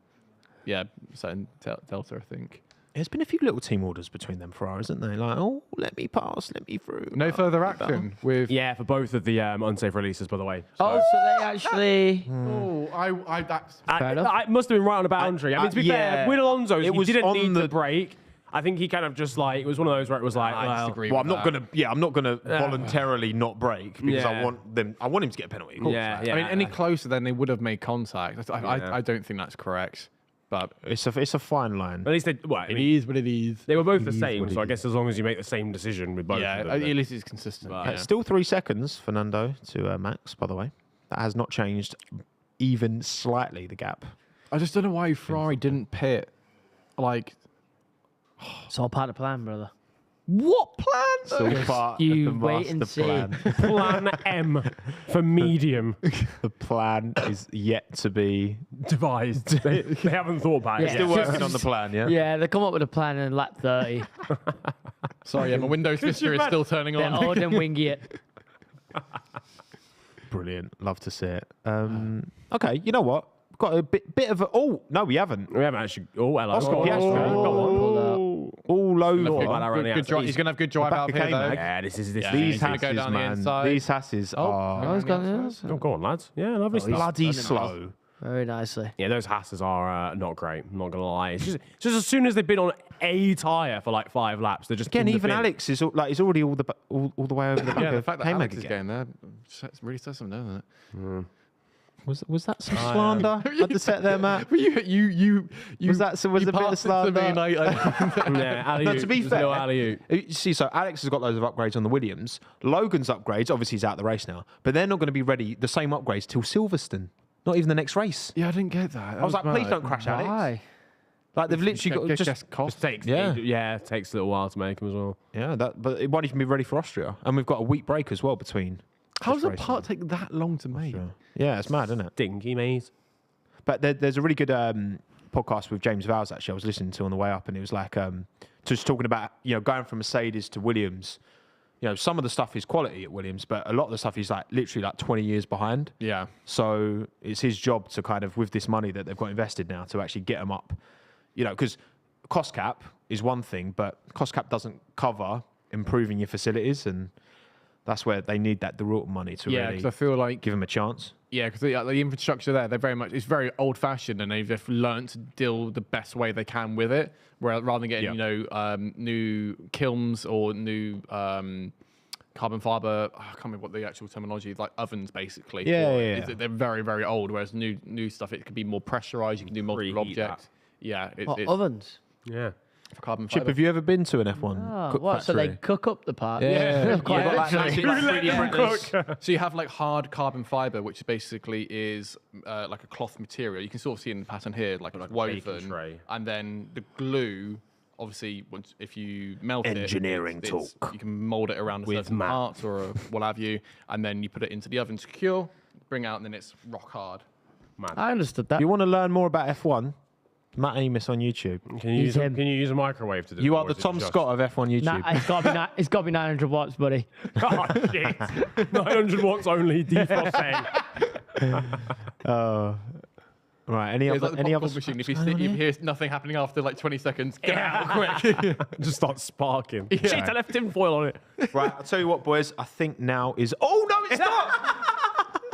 certain delta, I think. there's been a few little team orders between them for hours, isn't there? Like, oh, let me pass, let me through. No further action with. yeah, for both of the unsafe releases, by the way. So, Oh, so they actually. Oh, that's. Fair enough. I must have been right on a boundary. I mean, to be fair, with Alonso, he was didn't on need the the- break. I think he kind of just like it was one of those where it was like, I well, disagree Well, with I'm not that. I'm not gonna voluntarily not brake because Yeah. I want him to get a penalty. Of course. yeah. I mean, any closer, then they would have made contact. I don't think that's correct. But It's a fine line. At least they, well, I it mean, is what it is. they were both the is same. what So it I guess as long as you make the same decision with both Yeah, of at them. least it's consistent. But- Yeah. Still 3 seconds, Fernando to Max. By the way, that has not changed even slightly. The gap. I just don't know why Ferrari didn't pit. Like, It's all part of the plan, brother. what plan? Still part you of the wait and master see. plan. Plan M for medium The plan is yet to be. devised. They haven't thought about it. Yeah. Still yet. working on the plan, yeah. Yeah, they come up with a plan in lap 30. Sorry, yeah, my Windows Vista is still turning They're on. old and wingy it. Brilliant. Love to see it. Okay, you know what? Got a bit of a. Oh no, we haven't. We haven't actually. Oh, hello. Oscar Piastri. Pulled up. All over. Thought about that around the Good drive. outside. He's going to have good drive back out of here, K-Mag. though. Yeah, this is Yeah, These he's gonna go Hasses, down the man. inside. These Hasses are Oh, he's got this. Oh, go on, lads. Yeah, lovely stuff. bloody slow. Very nicely. Yeah, those Hasses are not great. I'm not gonna lie. It's just as soon as they've been on a tyre for like 5 laps, they're just Again, in the even bin. Alex is like he's already all the way over the back Yeah, the of fact that K-Mag Alex is again. getting there really says something, doesn't it? Was that some slander at the set there, Matt? But you Was that was you a bit of passed it to me slander? and I Yeah, alley-oop. No, to be Just a little fair, alley-oop. you see, so Alex has got loads of upgrades on the Williams. Logan's upgrades, obviously, he's out of the race now, but they're not going to be ready, the same upgrades, till Silverstone. Not even the next race. Yeah, I didn't get that. I was like, please don't crash, Alex. Why? Like, they've literally got just. cost. Takes Yeah. it takes a little while to make them as well. Yeah, but it won't even be ready for Austria. And we've got a week break as well between. How does this a race part take that long to make? Yeah, it's mad, isn't it? Dinky maze. But there's a really good podcast with James Vowles, actually, I was listening to on the way up, and it was like just talking about, going from Mercedes to Williams. Some of the stuff is quality at Williams, but a lot of the stuff is like literally like 20 years behind. Yeah. So it's his job to kind of, with this money that they've got invested now, to actually get them up. Because cost cap is one thing, but cost cap doesn't cover improving your facilities, and that's where they need that Deruta money to Yeah, really because I feel like give them a chance. Yeah, because the infrastructure there, it's very old fashioned, and they've just learned to deal the best way they can with it. Where rather than getting new kilns or new carbon fiber, I can't remember what the actual terminology is, like ovens basically. Yeah. They're very, very old. Whereas new stuff, it can be more pressurized. You can do multiple Preheat objects. Yeah, What, it's ovens? Yeah. for carbon Chip, fiber. have you ever been to an F1 Oh, cook what? So factory? they cook up the part? Yeah. Quite Yeah, like literally. massive, like 3D printers. So you have like hard carbon fiber, which basically is like a cloth material. You can sort of see in the pattern here, like it's a baking woven, tray. and then the glue. Obviously, if you melt Engineering it, talk. you can mold it around a With certain Matt. part or what have you, and then you put it into the oven to cure, bring out, and then it's rock hard. I understood that. If you want to learn more about F1, Matt Amos on YouTube. Can you He's him. can you use a microwave to do You it, are or the is it Tom just- Scott of F1 YouTube. Nah, it's got to be 900 watts, buddy. Oh, shit. 900 watts only defrosting. Right, any It's other like the popcorn machine. If you hear nothing happening after like 20 seconds, get out quick. Just start sparking. Shit, I left tinfoil on it. Right, I'll tell you what, boys. I think now is. Oh no, it's not.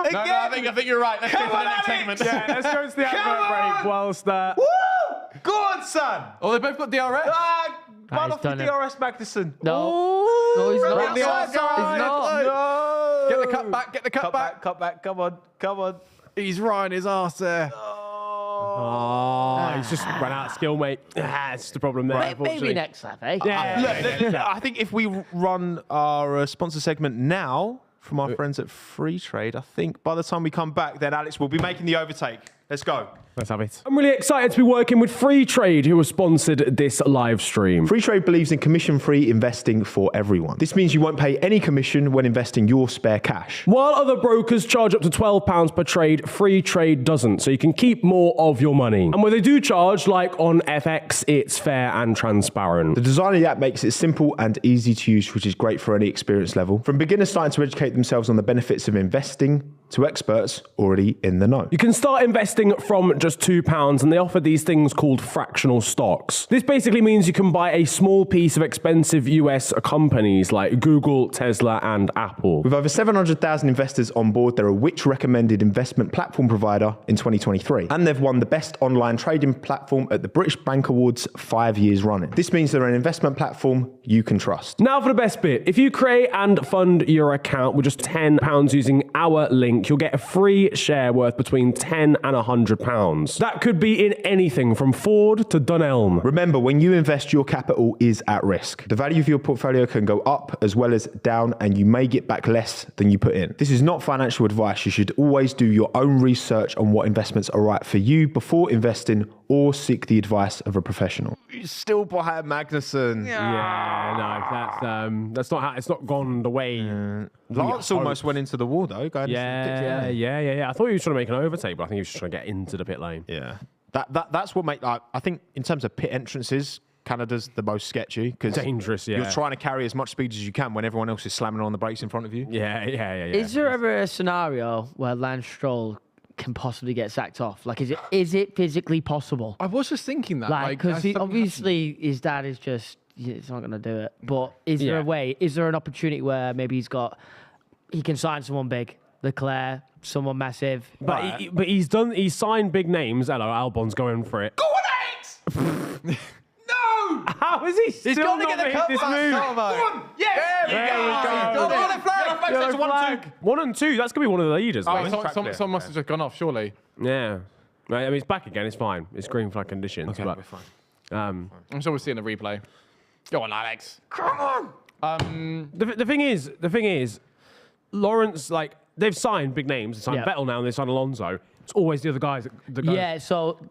Again. No, I think you're right. Let's go to the next segment. Yeah, let's go to the advert break whilst Woo! Go on, son. Oh, they both got DRS. Run he's off with done it. DRS Magnussen. No. No, he's Run not. the outside. He's not. No. Get the cut back. Get the cut back. Cut back. Come on. He's Ryan his arse there. Oh, he's just run out of skill, mate. That's the problem there, Maybe unfortunately. next lap, eh? Look, I think if we run our sponsor segment now from our friends at Freetrade, I think by the time we come back, then Alex will be making the overtake. Let's go. Let's have it. I'm really excited to be working with Freetrade, who have sponsored this live stream. Freetrade believes in commission-free investing for everyone. This means you won't pay any commission when investing your spare cash. While other brokers charge up to £12 per trade, Freetrade doesn't, so you can keep more of your money. And where they do charge, like on FX, it's fair and transparent. The design of the app makes it simple and easy to use, which is great for any experience level. From beginners starting to educate themselves on the benefits of investing to experts already in the know. You can start investing from just £2, and they offer these things called fractional stocks. This basically means you can buy a small piece of expensive US companies like Google, Tesla, and Apple. With over 700,000 investors on board, they're a Which recommended investment platform provider in 2023. And they've won the best online trading platform at the British Bank Awards 5 years running. This means they're an investment platform you can trust. Now for the best bit. If you create and fund your account with just £10 using our link, you'll get a free share worth between £10 and £100. That could be in anything from Ford to Dunelm. Remember, when you invest, your capital is at risk. The value of your portfolio can go up as well as down, and you may get back less than you put in. This is not financial advice. You should always do your own research on what investments are right for you before investing, or seek the advice of a professional. Still behind Magnussen. Yeah, no, that's not how, it's not gone the way. Lance almost went into the wall though. Yeah. I thought he was trying to make an overtake, but I think he was just trying to get into the pit lane. Yeah. That's what makes, I think in terms of pit entrances, Canada's the most sketchy because dangerous. Yeah, you're trying to carry as much speed as you can when everyone else is slamming on the brakes in front of you. Yeah. Is there ever a scenario where Lance Stroll can possibly get sacked off? Like, is it physically possible? I was just thinking that. Like, because obviously his dad is just, he's not going to do it. But is there a way? Is there an opportunity where maybe he can sign someone big, Leclerc, someone massive? But he's signed big names. Hello, Albon's going for it. Go on, 8! No! How is he still not made this move? Yes! There you go. 1 and 2. That's going to be one of the leaders. Someone must have just gone off, surely. Yeah. Right, I mean, it's back again. It's fine. It's green flag conditions. Okay, but, we're fine. I'm sure we'll see in the replay. Go on, Alex. Come on! The thing is, Lawrence, like, they've signed big names. They signed Vettel now, and they signed Alonso. It's always the other guys that go. Yeah,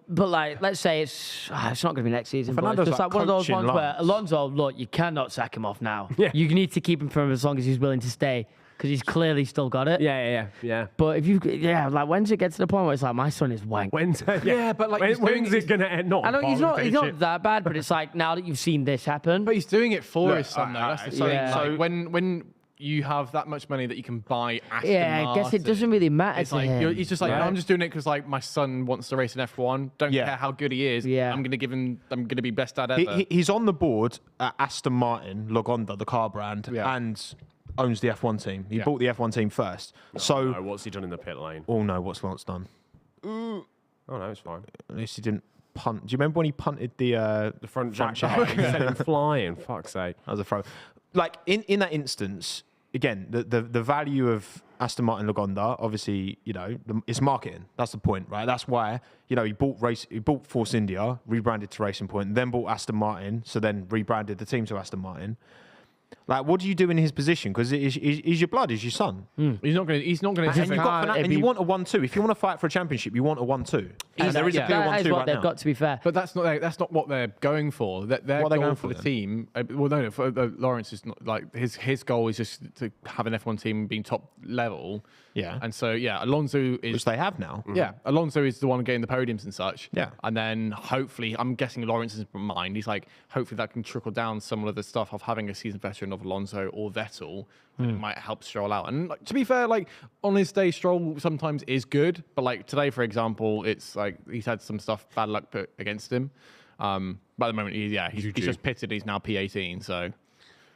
but like, let's say it's not going to be next season. Fernando's but it's just like one of those ones coaching where Alonso, look, you cannot sack him off now. Yeah. You need to keep him for as long as he's willing to stay because he's clearly still got it. Yeah. But like, when's it get to the point where it's like, my son is wank? When's but like, when's it gonna end? I know he's not that bad, but it's like now that you've seen this happen. But he's doing it for his son, though. That's the thing. Yeah. Like, when you have that much money that you can buy Aston Martin. I guess it doesn't really matter to like, him. He's just like, no, I'm just doing it because like my son wants to race in F1. Don't care how good he is. Yeah. I'm gonna be best dad ever. He's on the board at Aston Martin, Lagonda, the car brand, and owns the F1 team. He bought the F1 team first. So what's he done in the pit lane? Oh no, what's Lance done? Oh no, it's fine. At least he didn't punt. Do you remember when he punted the front jack? He sent him flying. Fuck's sake. That was a throw. Like in that instance, again, the value of Aston Martin Lagonda, obviously, it's marketing. That's the point, right? That's why, he bought Force India, rebranded to Racing Point, then bought Aston Martin, so then rebranded the team to Aston Martin. Like, what do you do in his position? Because he's your blood, he's your son. He's not going to. And you want a 1-2. If you want to fight for a championship, you want a 1-2. There is a clear 1-2 That is what right they've now. got, to be fair. But that's not what they're going for. They're going for the then? team. Well, no, for Lawrence is not like his goal is just to have an F1 team being top level. Yeah. And so Alonso is, which they have now. Yeah, Alonso is the one getting the podiums and such. Yeah. And then hopefully, I'm guessing Lawrence's mind, he's like, hopefully that can trickle down some of the stuff of having a seasoned veteran of Alonso or Vettel. It might help Stroll out. And like, to be fair, like on his day, Stroll sometimes is good, but like today, for example, it's like he's had some stuff bad luck put against him. But at the moment, he's just pitted. He's now P18, so.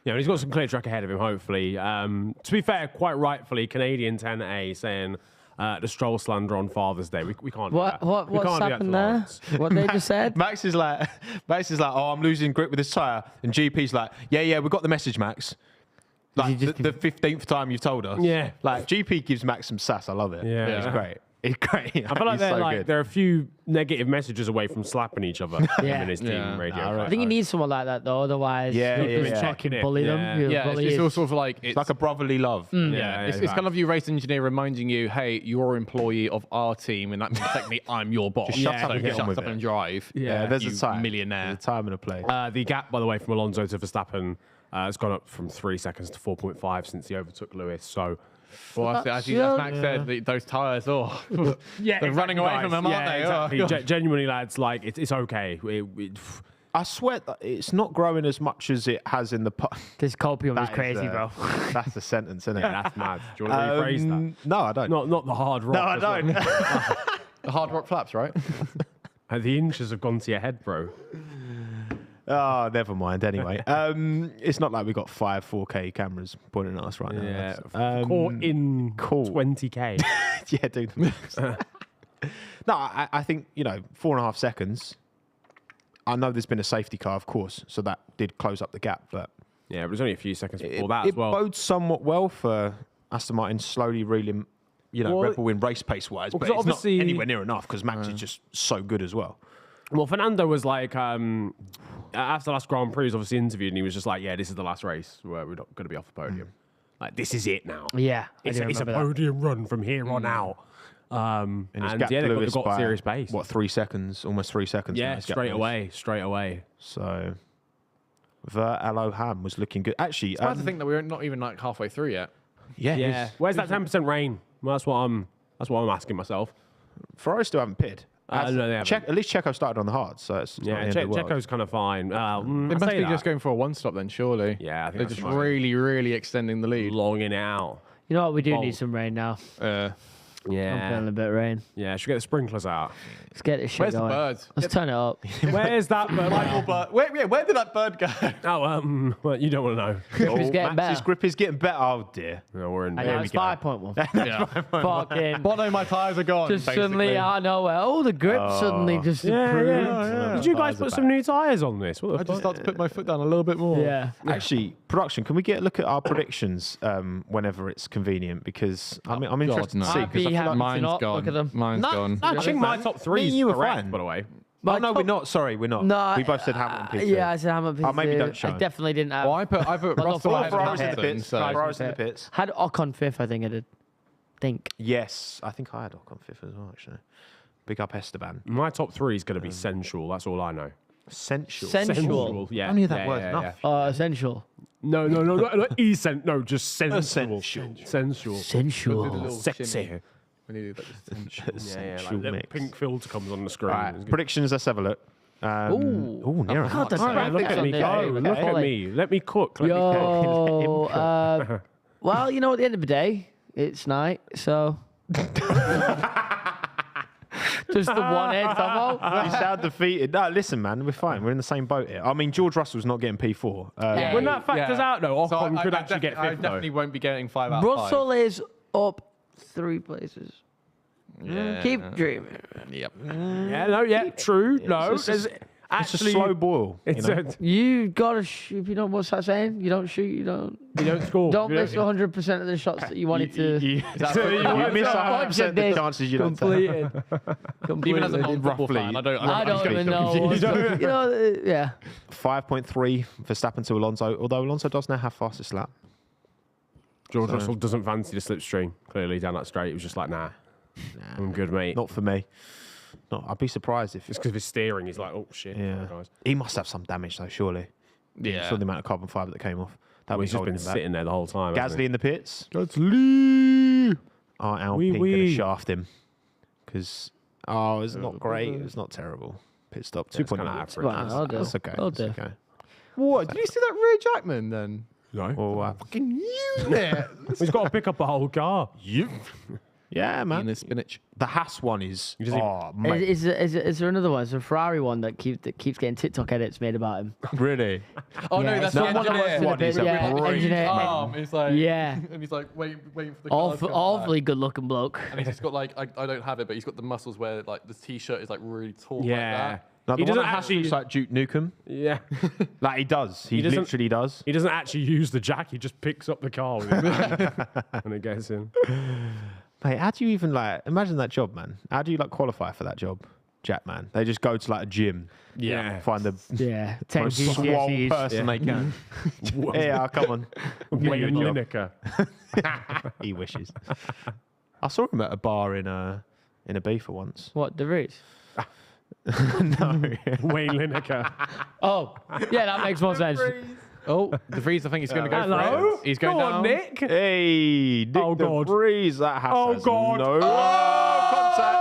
Yeah, he's got some clear track ahead of him, hopefully. To be fair, quite rightfully, Canadian 10A saying the Stroll slander on Father's Day. We can't do that. What's happened there? What they just said? Max is like, oh, I'm losing grip with this tyre. And GP's like, yeah, we got the message, Max. Like the 15th time you've told us. Yeah. Like GP gives Max some sass. I love it. Yeah. It's great. He's great. I feel like He's so good. they're a few negative messages away from slapping each other. Him and his team radio. I think you need someone like that though, otherwise you just Checking it. bully them. Yeah. You'll Yeah, bully it's his- also sort of like It's like a brotherly love. it's kind of your race engineer reminding you, hey, you're an employee of our team, and that means technically I'm your boss. Just shut up and get on shut with up it. and drive. Yeah, there's you a time. millionaire. There's a time and a place. The gap, by the way, from Alonso to Verstappen has gone up from 3 seconds to 4.5 since he overtook Lewis. So, Well, as Max said, those tyres, they're running away from them, aren't they? Exactly. Oh. Genuinely, lads, like it's okay. I swear that it's not growing as much as it has in the past. This copium is crazy, bro. That's a sentence, isn't it? That's mad. Do you want to rephrase that? No, I don't. Not the hard rock. no, I as well. don't. The hard rock flaps, right? The inches have gone to your head, bro. Oh, never mind. Anyway, it's not like we got 5 4K cameras pointing at us right now. Yeah. Caught in cool. 20K. Yeah, dude. No, I think 4.5 seconds. I know there's been a safety car, of course, so that did close up the gap, but Yeah, but it was only a few seconds before that it as well. bodes somewhat well for Aston Martin slowly reeling, Well, Red Bull in race pace wise, but 'cause it's not obviously- anywhere near enough because Max is just so good as well. Well, Fernando was like, after the last Grand Prix, he was obviously interviewed, and he was just like, yeah, this is the last race where we're not going to be off the podium. Like, this is it now. Yeah, I It's do a remember that. podium run from here on out. And he's gapped they've Lewis got by, serious pace. What, 3 seconds? Almost 3 seconds. now Yeah, he's gapped Lewis. straight away. So, Verloham was looking good. Actually, It's hard to think that we're not even like halfway through yet. yeah, Yeah. Where's that 10% rain? Well, that's what I'm asking myself. Ferrari still haven't pitted. No, they haven't. At least Checo started on the hard, so it's not Yeah, the end of the world. Checo's kind of fine. They I must say be that. just going for a one-stop then, surely. Yeah, I think They're that's just right. really, really extending the lead. Longing it out. You know what? We do Bold. need some rain now. I'm Yeah. feeling a bit of rain. Yeah, should we get the sprinklers out? Let's get this shit Where's the going. birds? Let's turn it up. Where's that bird? Where did that bird go? Oh, well, you don't want to know. Grip is getting Max's better. grip is getting better. Oh dear. No, we're in. I There know we it's go. 5.1. Yeah. Fucking. Bono, my tyres are gone. Just basically. suddenly out of nowhere. Oh, the grip suddenly just improved. Did you guys put some new tyres on this? What the I just fuck? start to put my foot down a little bit more. Yeah. Actually, production, can we get a look at our predictions whenever it's convenient? Because I'm interested no. to see. I'd be Because I feel happy like to Mine's not gone. look at them. Mine's gone. I think my top three Me is and you were correct, fine. by the way. oh, no, we're not. Sorry, we're not. No, we both said Hamilton P2. Yeah, I said Hamilton P2. maybe don't show. I definitely didn't have. Well, I put I Russell thought ahead Ferrari's of in the Hamilton, pits. so Ferrari's in the pits. Had Ocon fifth, I think I did. Yes, I think I had Ocon fifth as well, actually. Big up Esteban. My top three is going to be sensual. That's all I know. Sensual. Sensual. Yeah. I knew that yeah, word yeah, enough. yeah. Essential. No, not no, just sensual. Sensual. Sensual. Sensual. Sexy. We need like this Yeah, like Sensual little mix. pink filter comes on the screen. All right, predictions, let's have a look. Ooh. Ooh, Niran. God, the All right, look graphics at on me this. go. Okay. Look at me. Let me cook. Let me cook. Yo, well, you know, at the end of the day, it's night, so. Just the one head, Tommo. You sound defeated. No, listen, man, we're fine. We're in the same boat here. I mean, George Russell's not getting P4. Yeah. When that factors out, though, So Ocon could actually get I fifth, definitely though. won't be getting 5 out of 5. Russell is up 3 places. Yeah. Keep dreaming. Yep. True. No, It's there's It's a actually slow boil. It's you know? You gotta shoot. If you don't, what's that saying? You don't shoot. You don't. you don't score. Don't You miss 100% of the shots that you wanted to. You want miss to 100% of the chances you don't take. Completed. Even as a non-football Roughly. fan, I don't. I don't even know. What's you know, yeah. 5.3 Verstappen to Alonso, although Alonso does now have fastest lap. George Russell doesn't fancy the slipstream. Clearly down that straight, he was just like, nah, I'm good, mate. Not for me. No, I'd be surprised if. Just because of his steering, he's like, oh shit. Yeah. Guys. He must have some damage though, surely. Yeah. Saw the amount of carbon fibre that came off. That Well, was he's just been sitting there the whole time. Gasly in the pits. Gasly. Are Alpine Wee going to wee. shaft him? Because it's not great. It's not terrible. Pit stop Yeah, it's 2.9. kinda average. Well, I'll do. That's okay. I'll That's do. okay. What? Did you see that rear Jackman then? No. Well, Fucking unit. He's got to pick up the whole car. yeah, In man. the spinach. The Haas one is. just- Oh, mate. Is there another one? Is there a Ferrari one that keeps getting TikTok edits made about him? Really? Oh no, Yeah, that's it's the not one of engineer. those that- yeah, With the engineer. arm. It's like Yeah. and he's like waiting for the car to come back. Awfully good looking bloke. And he's just got like I don't have it, but he's got the muscles where like the t-shirt is like really tall like Yeah. that. No, He the one doesn't that Haas actually. looks like Duke Nukem. Yeah. Like he does. He doesn't- literally does. He doesn't actually use the jack. He just picks up the car with his hand and it gets in. Hey, how do you even imagine that job, man? How do you qualify for that job, Jack, man? They just go to a gym, find the 10 most swole GCSEs. person they can. Yeah, come on. Wayne Lineker. He wishes. I saw him at a bar in Ibiza once. What, De Vries? No. Wayne Lineker. Oh, yeah, that makes more sense. Oh, De Vries, I think he's going to go Hello? for it. He's going Go down. on, Nick. Hey, Nick Oh, God. DeVries. That has Oh, God. no contact.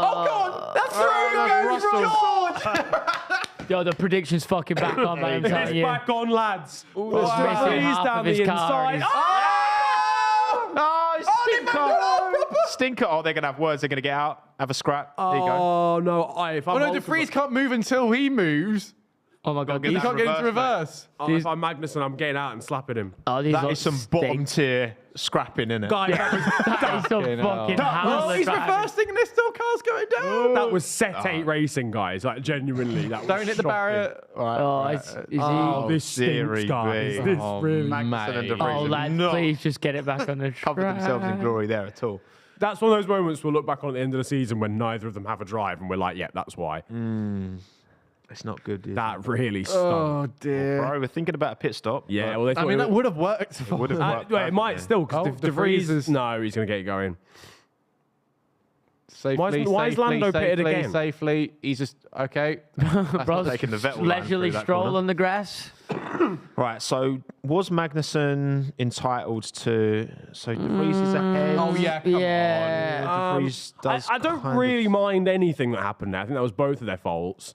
Oh, God. That's George. Yo, the prediction's fucking back on, man. I'm It's telling you. back on, lads. Missing He's half down of the his car inside. and Stinker. Oh, they're going to have words. They're going to get out. Have a scrap. There you go. Oh, no. If I'm Oh, no, De Vries can't move until he moves. Oh my god, Get He that can't get into reverse, reverse. if I'm Magnussen, I'm getting out and slapping him. Oh, these That lot is some stink. bottom tier scrapping, isn't it? Guys, That is some Fucking fucking hell. hammer He's driving. reversing and there's still cars going down. that was set 8 racing, guys. Genuinely. That was Don't hit the shocking. barrier. Oh, is This Serie stinks, guys. B. This Oh, really... Magnussen and De mate. Vries Oh, have lads, not please just get it back on the track. covered themselves in glory there at all. That's one of those moments we'll look back on at the end of the season when neither of them have a drive and we're like, yeah, that's why. It's not good, is it? That really stunk. Oh, dear. Bro, we're thinking about a pit stop. Yeah, well, they I thought mean, it that would have worked. would have worked. well, it might perfectly. still, because Oh, De Vries is... No, he's going to get it going. Safely, Why is Lando pitted safely, again? Safely. He's just, okay. Bro, taking the Vettel line leisurely through that stroll corner. on the grass. Right, so was Magnussen entitled to... So De Vries is ahead. Oh, yeah, come Yeah. De Vries does I don't kind of- really mind anything that happened there. I think that was both of their faults.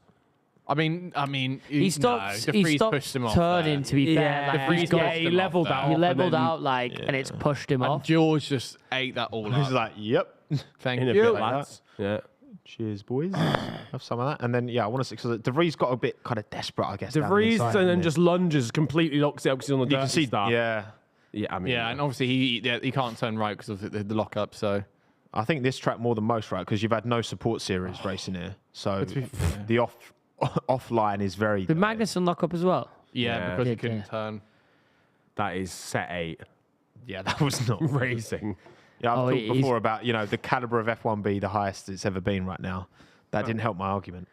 I mean, He stopped. De He Vries stopped pushed him off turning. there. To be fair, Yeah, like, De Vries he's got- got- he leveled there. out. he and leveled then- out and it's pushed him And off. George just ate that all He's up. like, yep. Thank In a you. bit, lads. Yeah. Cheers, boys. Have some of that. And then, yeah, I want to say, because De Vries got a bit kind of desperate, I guess. De down the Vries inside, and then didn't he? just lunges, completely locks it up because he's on the You dirty can see, stuff. yeah. Yeah, I mean, Yeah, and obviously he can't turn right because of the lockup. So I think this track more than most, right? Because you've had no support series racing here. So the offline is very... Did Magnussen lock up as well? yeah, because he Yeah, couldn't yeah. turn. that is set 8 Yeah, that was not... racing. Yeah, I've Oh, talked he's- before about, the caliber of F1B, the highest it's ever been right now. That didn't help my argument.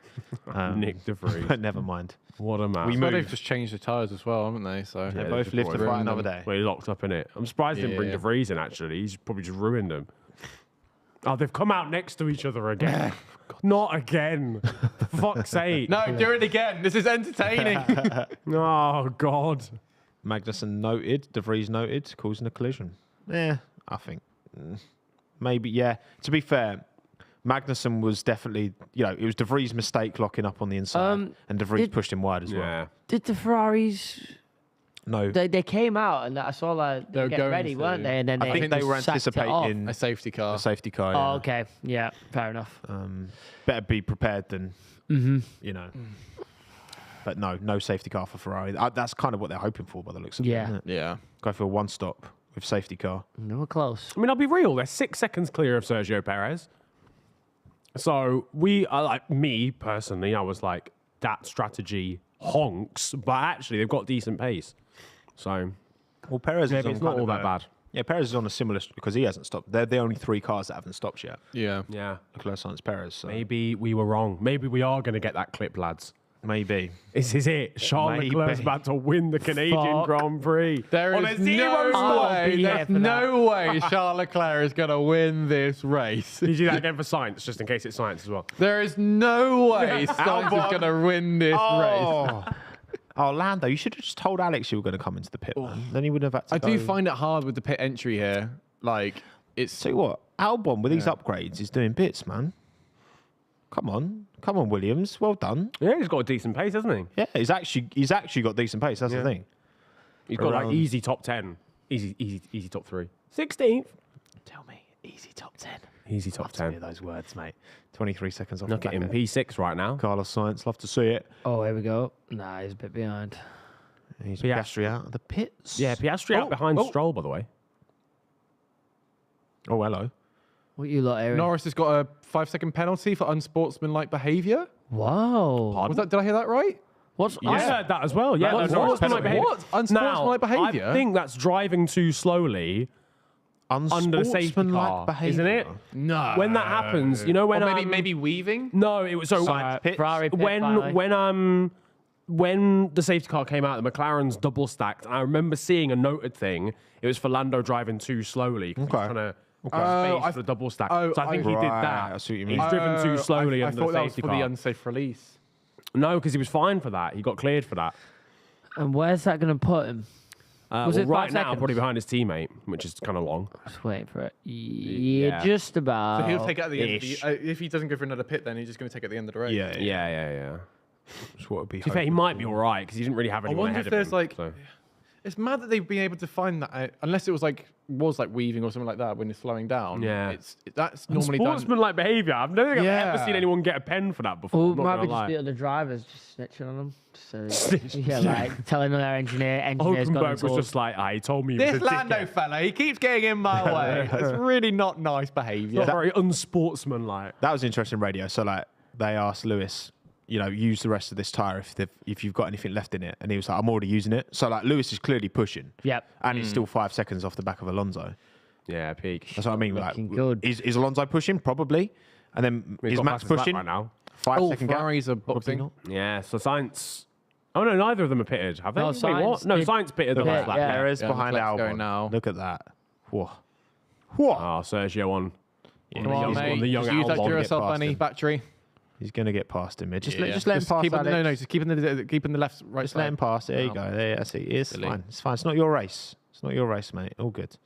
Nick De Vries. But never mind. What a man. We Well, moved. they've just changed the tyres as well, haven't they? So They Yeah, both just live to ruined fight another them. day. Well, he locked up in it. I'm surprised he didn't bring Yeah. De Vries in, actually. He's probably just ruined them. Oh, they've come out next to each other again. Not again. For fuck's sake. no, do it again. This is entertaining. Oh, God. Magnussen noted, De Vries noted, causing a collision. Yeah, I think. Maybe, yeah. To be fair, Magnussen was definitely, it was De Vries' mistake locking up on the inside. And De Vries pushed him wide as well. Yeah. Did the Ferraris? No. They came out and I saw They were get going ready, to. weren't they? And then I think they were sacked it off. anticipating A safety car. a safety car. Oh, Yeah. okay. Yeah, fair enough. Better be prepared than, But no safety car for Ferrari. That's kind of what they're hoping for by the looks of Yeah. it. Isn't it? Yeah. Go for a one stop with safety car. No, we're close. I mean, I'll be real. They're 6 seconds clear of Sergio Perez. So me personally, I was like, that strategy honks, but actually they've got decent pace. So Well, Perez maybe is on it's not kind all of that bad. Yeah, Perez is on a similar because he hasn't stopped. They're the only 3 cars that haven't stopped yet. Yeah. Yeah. Leclerc, Sainz, Perez. So Maybe we were wrong. Maybe we are going to get that clip, lads. maybe. This is it. Charles Maybe. Leclerc's about to win the Canadian Fuck. Grand Prix. There on is a 0 no stop. way. be here There's for no way Charles Leclerc is going to win this race. Did you do that again for science, just in case it's science as well? There is no way Sainz is going to win this race. Oh, Lando, you should have just told Alex you were going to come into the pit, man. Then he wouldn't have had to I go. do find it hard with the pit entry here. Like, it's Tell you what, Albon with these upgrades is doing bits, man. Come on, Williams. Well done. Yeah, he's got a decent pace, hasn't he? Yeah, he's actually got decent pace. That's the thing. He's got Around- like easy top 10. Easy top 3. 16th. Tell me, easy top 10. Easy top Love to hear 10. those words, mate. 23 seconds off. Look the at him, back there. P6 right now. Carlos Sainz, love to see it. Oh, here we go. Nah, he's a bit behind. He's Piastri. Piastri out of the pits. Yeah, Piastri out behind Stroll, by the way. Oh, hello. What you lot, Aaron? Norris has got a 5-second penalty for unsportsmanlike behaviour. Wow. Was that? Did I hear that right? What's I heard that as well. Yeah, What? unsportsmanlike behaviour. What? Unsportsmanlike Now, behaviour? I think that's driving too slowly. under the safety car, unsportsmanlike behaviour. isn't it? No. When that happens, you know when Or maybe weaving. no, it was so Science pits. Ferrari pit finally. when the safety car came out, the McLaren's double stacked. I remember seeing a noted thing. It was for Lando driving too slowly. 'Cause he was Okay. trying to Oh, space for the double stack. oh, so I think he did Right, that. I see what you mean. He's driven too slowly I under thought the that was safety for car. the unsafe release. No, because he was fine for that. He got cleared for that. And where's that going to put him? Was Well, it 5 right now, seconds? probably behind his teammate, which is kind of long. Just waiting for it. Yeah. Just about. So he'll take it at the end. Ish. If he doesn't go for another pit, then he's just going to take it at the end of the race. Yeah. That's what would be. To be fair, he might be all right because he didn't really have I anyone wonder ahead if of there's him. like. so. It's mad that they've been able to find that out, unless it was like weaving or something like that when you're slowing down. Yeah. That's normally done. Sportsmanlike behaviour. I've never ever Yeah. seen anyone get a pen for that before. Or I'm not might gonna be just lie. the other drivers just snitching on them. So, yeah, like telling their engineer's gone Hulkenberg and was told. just like, he told me he was This a Lando dickhead. fella, he keeps getting in my way. That's really not nice behaviour. Not very unsportsmanlike. That was interesting radio. So like they asked Lewis, use the rest of this tire if you've got anything left in it, and he was like, I'm already using it. So like Lewis is clearly pushing. Yep. And he's still 5 seconds off the back of Alonso. Yeah, peak. That's what I mean. Like, Looking good. is Alonso pushing? Probably. And then He's is got Max fastest lap pushing? right now? 5 second gap. Ferraris are Probably boxing. not. Yeah, so Sainz. Oh no, neither of them are pitted, have they? No, Wait, Sainz what? No, did- Sainz pitted the Yeah, last lap. yeah. Perez Yeah, behind Leclerc's Albon. going now. Look at that. Whoa. Whoa. Oh, Sergio on. Come on, He's mate. on the young Just use that Albon. Duracell past bunny him. battery. He's going to get past him. Just let him Just pass keep that. no, just keeping the left, right Just side. let him pass. There you No. go. There, that's it. It's Silly. fine. It's fine. It's not your race. It's not your race, mate. All good.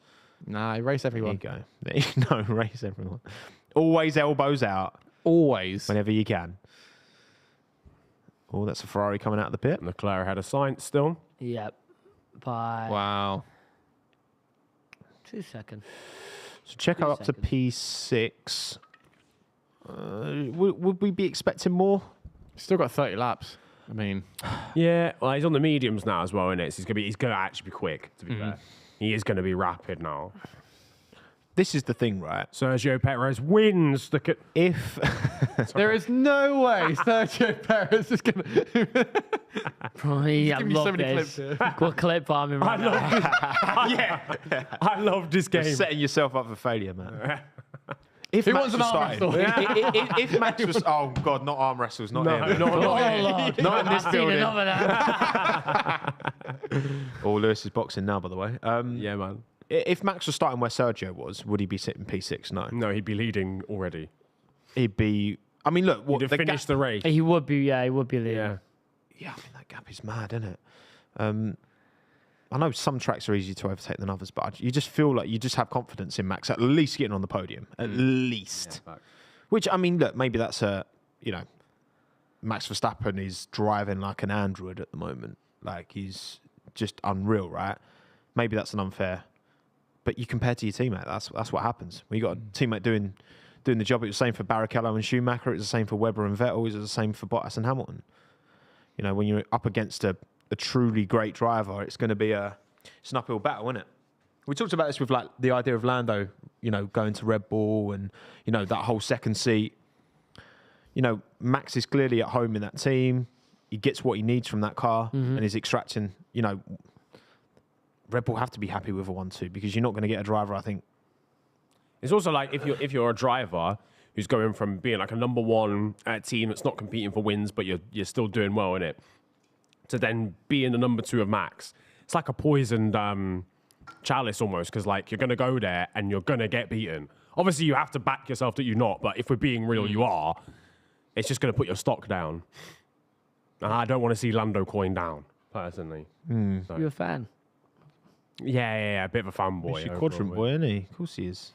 Nah, race There you everyone. go. There you no, race everyone. Always elbows out Always. whenever you can. Oh, that's a Ferrari coming out of the pit. Leclerc had a Sainz still. Yep. By Wow. 2 seconds. So check 2 up to seconds. P6. Would we be expecting more? Still got 30 laps. I mean, Yeah, well, he's on the mediums now as well, isn't it? So he's gonna actually be quick. To be fair, he is gonna be rapid now. This is the thing, right? Sergio Perez wins the. If there is no way Sergio Perez is going to. I Give me so love many this. clips here. Good clip farming right now. I love this game. You're setting yourself up for failure, man. If Who Max wants an was arm starting, wrestle? if Max was, oh god, not arm wrestles, not him. no, Oh, Lord. Not in this I've seen building. enough of that. Oh, Lewis is boxing now, by the way. Yeah, man. If Max was starting where Sergio was, would he be sitting P6? No. No, he'd be leading already. He'd be. I mean, look, what He'd have the finished gap, the race. He would be, yeah, he would be leading. Yeah. Yeah, I mean that gap is mad, isn't it? I know some tracks are easier to overtake than others, but you just feel like you just have confidence in Max at least getting on the podium, at least. fact. Which I mean, look, maybe that's Max Verstappen is driving like an android at the moment, like he's just unreal, right? Maybe that's an unfair, but you compare to your teammate. That's what happens when you got a teammate doing the job. It was the same for Barrichello and Schumacher. It was the same for Webber and Vettel. It was the same for Bottas and Hamilton. You know, when you're up against a truly great driver, it's going to be it's an uphill battle, isn't it? We talked about this with like the idea of Lando, going to Red Bull and, that whole second seat. Max is clearly at home in that team. He gets what he needs from that car and is extracting, Red Bull have to be happy with a 1-2 because you're not going to get a driver, I think. It's also like if you're a driver who's going from being like a number one at a team that's not competing for wins, but you're still doing well in it, to then being the number 2 of Max. It's like a poisoned chalice almost, because like you're going to go there and you're going to get beaten. Obviously, you have to back yourself that you're not, but if we're being real, you are. It's just going to put your stock down. And I don't want to see Lando coin down, personally. So, You're a fan. yeah, a bit of a fanboy. He's your overall, quadrant boy, isn't he? Of course he is.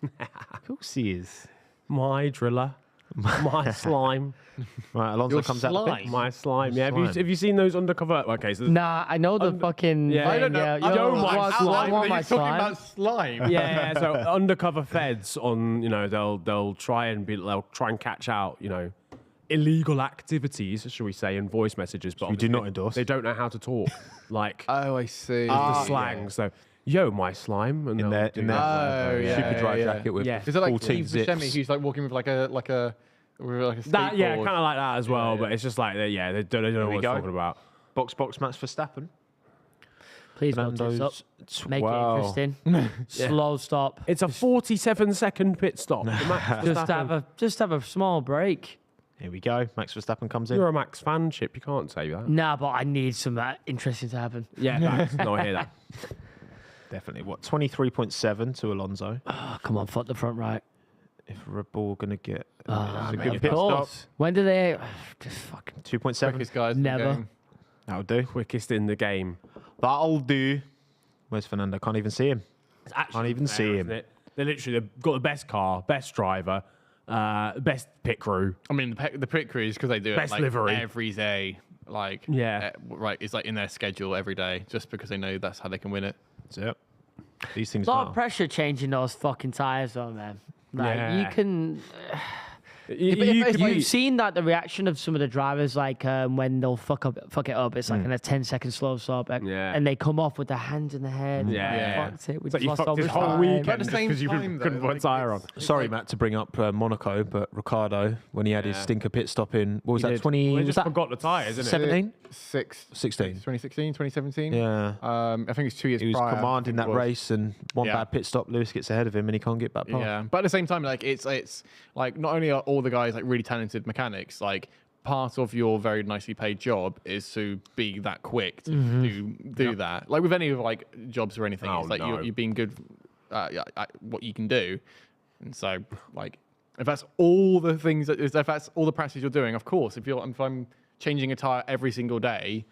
Of course he is. My driller. My slime. Right, Alonso Your comes out the slime. pit. My slime. Yeah, Slime. have you seen those undercover? Okay, so Nah, I know the fucking. Yeah. I thing, don't know. Yeah, Yo, yo, my what- slime. what my You're talking slime? about slime. yeah, so undercover feds on, they'll try and catch out, illegal activities, shall we say, in voice messages, but We do obviously not endorse. They don't know how to talk, like Oh, I see. the slang. So, yo, my slime, and In they'll their do in their that. Oh, yeah, super dry yeah. jacket with Yeah. Is it like 14 Steve Buscemi, zips. who's like walking with like a skateboard? That, yeah, kind of like that as well. Yeah, But it's just like, they don't know what we it's go. talking about. box Max Verstappen? Please go tits up. Make it interesting. Slow stop. It's a 47-second pit stop. Just have a small break. Here we go. Max Verstappen comes in. You're a Max fan, Chip. You can't say that. Nah, but I need some interesting to happen. Yeah, no, I hear that. Definitely. What, 23.7 to Alonso? Oh, come on, fuck the front right. If Red Bull going to get it's a Mate, good of pit stop. course. When do they... Just fucking... 2.7. Quickest guys in the Never. game. That'll do. Quickest in the game. That'll do. Where's Fernando? Can't even see him. It's actually Can't even fair, see isn't him. it? They've got the best car, best driver, best pit crew. I mean, the pit crews, because they do it Best like livery. every day. Like, Yeah. right, it's like in their schedule every day, just because they know that's how they can win it. That's it. These things A lot matter. of pressure changing those fucking tyres though, man. Like, Yeah. you can... if You've seen that the reaction of some of the drivers, like when they'll fuck it up, it's like in a 10-second slow stop, Yeah. and they come off with their hands in the head. Yeah. Fucked it. We It's like you just lost fucked his all whole time. weekend But at the same because you time, couldn't though, put a like, tyre on. Sorry, Matt, to bring up Monaco, but Ricardo, when he had his Yeah. stinker pit stop in, what was He that, did. 20... Well, he was just that forgot the tyres, isn't it? 17? 16. 2016, 2017. Yeah. I think it's 2 years He was prior. commanding I that think it was. race, and one Yeah. bad pit stop, Lewis gets ahead of him, and he can't get back past. Yeah, but at the same time, like it's like not only are all the guys like really talented mechanics, like part of your very nicely paid job is to be that quick to do that. Like with any of like jobs or anything, Oh, it's like no. you're being good at what you can do, and so like if that's all the things if that's all the practice you're doing, of course, if I'm changing a tire every single day.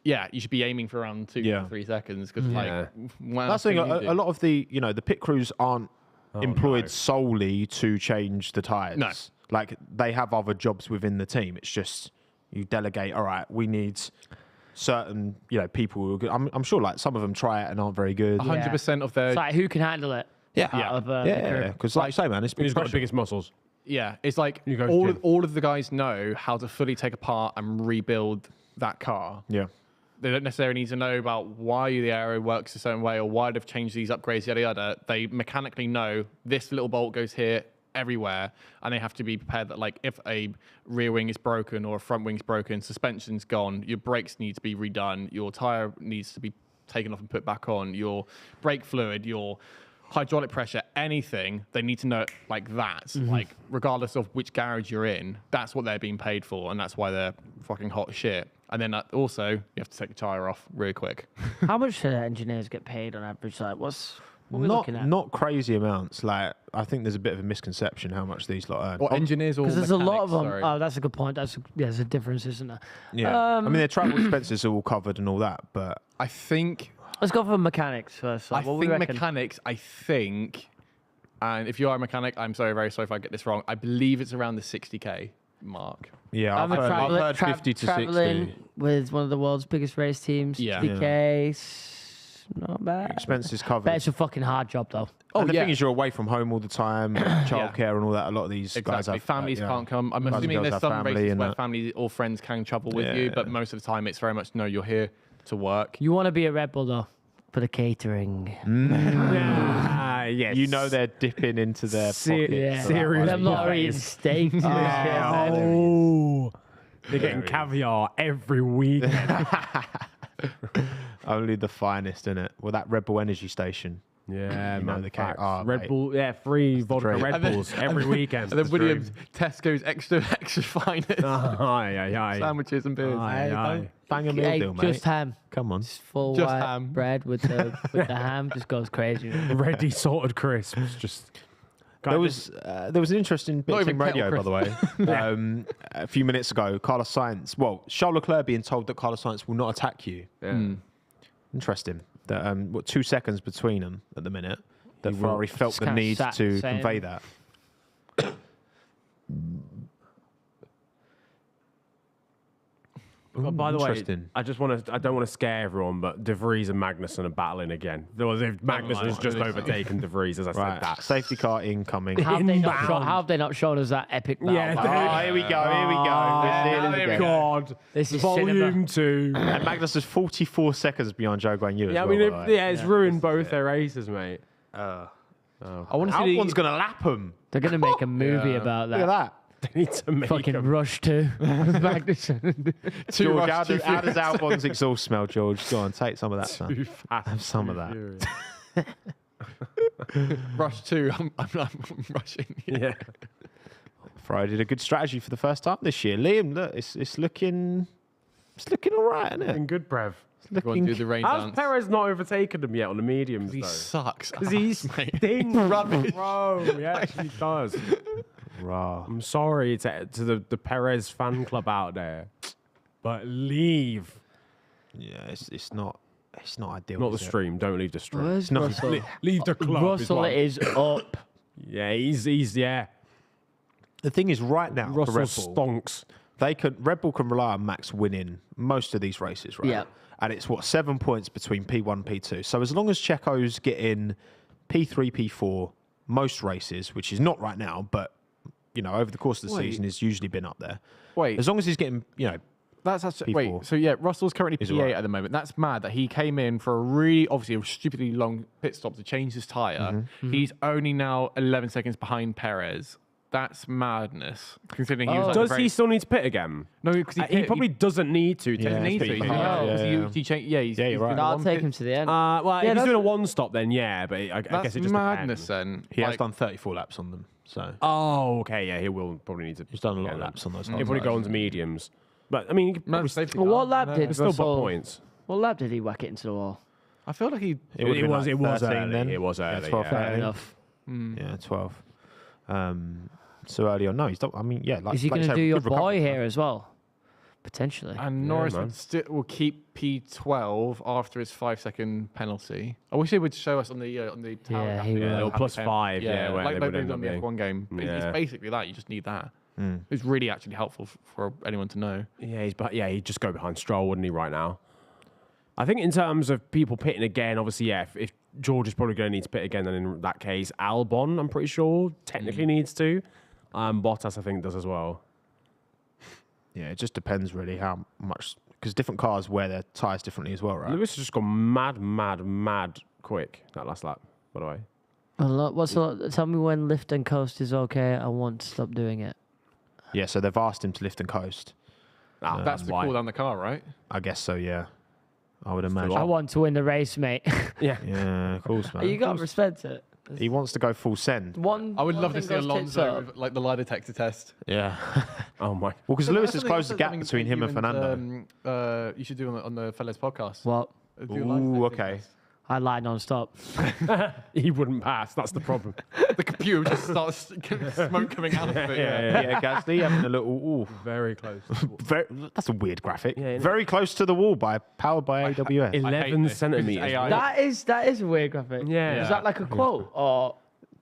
Yeah, you should be aiming for around 2 to 3 seconds because Yeah. That's the thing, a lot of the, the pit crews aren't employed no. solely to change the tyres. No. Like, they have other jobs within the team. It's just, you delegate, all right, we need certain, people who are good. I'm sure, like, some of them try it and aren't very good. 100% of their It's like, who can handle it? Yeah. Out of, the Yeah, crew. because like I say, man, it's Who's got the pressure. biggest muscles? Yeah, it's like You go to gym. all of the guys know how to fully take apart and rebuild that car. Yeah. They don't necessarily need to know about why the aero works a certain way or why they've changed these upgrades, yada yada. They mechanically know this little bolt goes here everywhere, and they have to be prepared that like if a rear wing is broken or a front wing's broken, suspension's gone, your brakes need to be redone, your tire needs to be taken off and put back on, your brake fluid, your hydraulic pressure, anything, they need to know it like that. Like, regardless of which garage you're in, that's what they're being paid for, and that's why they're fucking hot as shit. And then also, you have to take the tyre off real quick. How much do engineers get paid on average? Like, what are we looking at? Not crazy amounts. Like, I think there's a bit of a misconception how much these lot earn. Or engineers or Because there's a lot of them. mechanics, sorry. Oh, that's a good point. There's a difference, isn't there? Yeah. I mean, their travel expenses are all covered and all that, but I think... Let's go for mechanics first. Like, I what we think reckon? mechanics, and if you are a mechanic, I'm very sorry if I get this wrong, I believe it's around the 60k mark. yeah, I'm I've heard 50 to traveling 60. with one of the world's biggest race teams. Yeah. 60k, not bad. Expenses But covered. it's a fucking hard job, though. And the yeah. thing is, you're away from home all the time, childcare and all that. A lot of these guys Exactly. have Families can't come. I'm Guys and assuming girls there's have some family races and where that. family or friends can travel with you, but most of the time it's very much, no, you're here to work. You want to be a Red Bull, though, for the catering. Yes. You know they're dipping into their pockets. Yeah. Serious I'm not buffets. eating steak. and shit, man. Oh, they're getting caviar every weekend. Only the finest, innit? Well, that Red Bull Energy Station. Yeah, You know man. the cake. Facts. Oh, Red mate. Bull, free vodka dream. Red Bulls every weekend. And then Williams, Tesco's extra finest Aye. sandwiches and beers. Aye. Bang a meal Hey, deal, mate. just ham. Come on. Just full Just white ham. bread with the ham. Just goes crazy. Ready salted crisps. Just. There was an interesting bit Not of even team radio, by kettle the way. A few minutes ago, Carlos Sainz. Well, Charles Leclerc being told that Carlos Sainz will not attack you. Yeah. Interesting. That 2 seconds between them at the minute. That Ferrari felt Just the kinda need sat to saying- convey that. By the way, Interesting. I don't want to scare everyone, but De Vries and Magnussen are battling again. There was if Magnussen's just overtaken De Vries, as I said Right. that. Safety car incoming. How have, Inbound. how have they not shown us that epic battle? Yeah, Oh, here we go. Here we go. We're seeing it again. God, This is volume 2. And Magnus is 44 seconds behind Zhou Guanyu. Yeah, I mean, it's ruined both their races, mate. I want to see Albon's going to lap him. They're going to make a movie Yeah. about that. Look at that. They need to make Fucking him. rush to Magnussen. George, how does Albon's exhaust smell, George? Go on, take some of that, son. Too fast, Have some too of that. furious. Rush 2. I'm rushing. Yeah. Ferrari did a good strategy for the first time this year. Liam, look, it's looking all right, isn't it? And good, Brev. It's Go on, do the rain How's dance. Perez not overtaken him yet on the mediums, He though? sucks. Because he stinks, Rubbish. bro. He actually does. Raw. I'm sorry to the Perez fan club out there, but leave. Yeah, it's not ideal. Not the is it? stream. Don't leave the stream. Where's No. Russell? Leave the club. Russell is up. Yeah, he's yeah. The thing is, right now, for Russell Red Bull, stonks. Red Bull can rely on Max winning most of these races, right? Yeah. And it's 7 points between P1 and P2. So as long as Checo's getting P3, P4 most races, which is not right now, but over the course of the season, he's usually been up there. Wait. As long as he's getting, That's actually, P4. wait, so yeah, Russell's currently He's P8 alright. at the moment. That's mad that he came in for obviously a stupidly long pit stop to change his tire. He's only now 11 seconds behind Perez. That's madness, considering he was like Does he still need to pit again? No, because He probably doesn't need to. Yeah, doesn't need to. it's He pretty doesn't hard. because Yeah, he changed. Yeah, he's you're doing right. the I'll one take pit- him to the end. Well, Yeah, if he's that's- doing a one stop, then yeah. But I That's guess it just madness. depends. Then he has Like, done 34 laps on them. So Oh, okay, yeah. He will probably need to. he's done a lot get of that. laps on those. He'll probably go on to mediums. But I mean, he could No, probably safety Well, car. what lap No. did still got Russell? points. What lap did he whack it into the wall? I feel like he. It would've been like It was 13 early. then. It was Yeah, early. 12, yeah. Fair 13. enough. Yeah, 12. So early on. No, he's not. I mean, yeah. Like, Is he like going you to say, do your good recovery boy time. here as well? Potentially. And Norris man. will keep P12 after his 5-second penalty. I wish he would show us on the tower. Yeah, graph, he will. Little how plus many 5, yeah, where like they they've would end done up the being. F1 game. But Yeah. It's basically that. You just need that. Mm. It's really actually helpful for anyone to know. Yeah, he'd just go behind Stroll, wouldn't he, right now? I think in terms of people pitting again, obviously, yeah, if George is probably going to need to pit again, then in that case, Albon, I'm pretty sure, technically needs to. Bottas, I think, does as well. Yeah, it just depends really how much, because different cars wear their tyres differently as well, right? Lewis has just gone mad quick that last lap, by the way. Tell me when lift and coast is okay. I want to stop doing it. Yeah, so they've asked him to lift and coast. That's to why. cool down the car, right? I guess so, yeah. I would I imagine. want to win the race, mate. Yeah. Yeah, of course, man. you got to respect it. He wants to go full send. I would love to thing see goes tits Alonso up. with, like the lie detector test. Yeah. Oh, my. Well, because Lewis has That's closed the gap something between him you and Fernando. You should do on the Fellas podcast. What? Do a lie detector Okay. test. I lie non-stop. He wouldn't pass. That's the problem. The computer just starts smoke coming out of it. Yeah, Gasly having a little. Ooh, Very close. that's a weird graphic. Yeah, isn't Very close to the wall powered by AWS. 11 this. centimetres. It's AI. That is a weird graphic. Yeah. Is that like a quote or?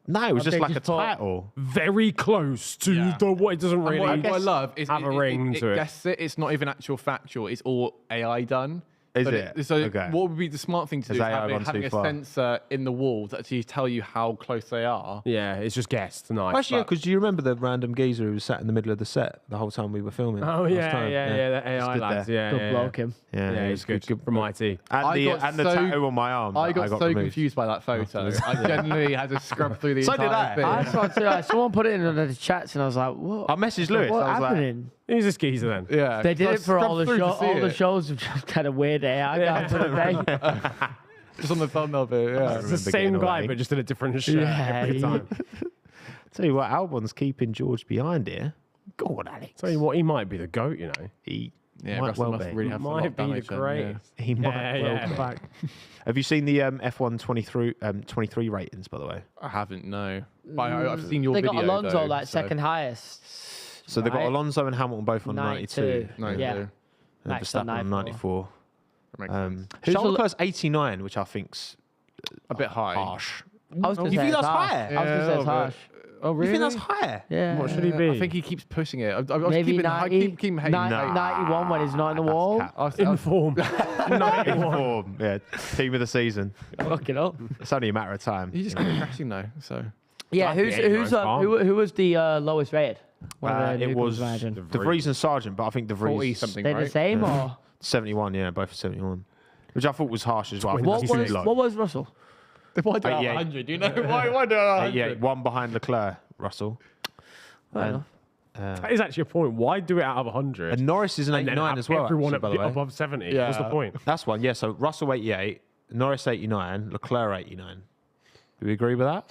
No, it was just they like a just put- title. Very close to Yeah. the what it doesn't And really. what I love is have a ring to it. guesses it. It's not even actual factual. It's all AI done. Is But it? So Okay. what would be the smart thing to Has do is AI gone having too a far? sensor in the wall to actually tell you how close they are. Yeah, it's just guessed tonight. Actually, yeah, because do you remember the random geezer who was sat in the middle of the set the whole time we were filming? Oh last yeah, time? the AI Stood lads. there. Yeah, Good yeah, bloke him. Yeah, Yeah, it he's was good. From IT. And I the got and the so- tattoo on my arm. I that got so removed. confused by that photo. I genuinely had to scrub through the So did entire I. thing. I saw too. Like, someone put it in the chats, and I was like, "What? I messaged Lewis. What I was like, happening?" Who's this geezer then? Yeah, They did I it for all the scrubbed through to see all the it. shows of just kind of weird AI guys for the day. Just on the thumbnail bit. Yeah. It's the remember same getting all guy, that but just in a different shirt Yeah, every he- time. tell you what, Albon's keeping George behind here. Go on, Alex. Tell you what, he might be the goat. You know, He Yeah, might Russell well must be. really have a lot might of be the damage then, greatest. He might Yeah, well yeah. be. Back. Have you seen the F1 23 ratings, by the way? I haven't, no. But I've seen your They video, got Alonso though, like so- second highest. So they've got right? Alonso and Hamilton both on 92. 92. Yeah. And Max Verstappen on on 94. 94. That makes sense. Who's Charles the- Leclerc's 89, which I think's A bit high. harsh. I was gonna You say think it's that's harsh. higher? I was gonna say Yeah, it's harsh. Oh, You really? think that's higher? Yeah. What should he be? I think he keeps pushing it. I was Maybe keeping 90, keep hating. 91 when he's not in the That's wall. cap. In form. 91. Form. Yeah, team of the season. Fuck it up. It's only a matter of time. He just keeps crashing though. So Yeah, That'd be who was the lowest rated? One of the It newcomers, was imagine. De Vries and Sargent, but I think De 40 Vries something, They're right? the same, or 71, yeah, both 71. Which I thought was harsh as well. I think what that's too was low. what was Russell? Why do 88. 100? You know why do 100? Yeah, one behind Leclerc, Russell. Fair And, enough. That is actually a point. Why do it out of 100? And Norris is an and then 89 have as well. everyone actually, by the way. above 70. Yeah. What's the point? That's one. Yeah. So Russell 88, Norris 89, Leclerc 89. Do we agree with that?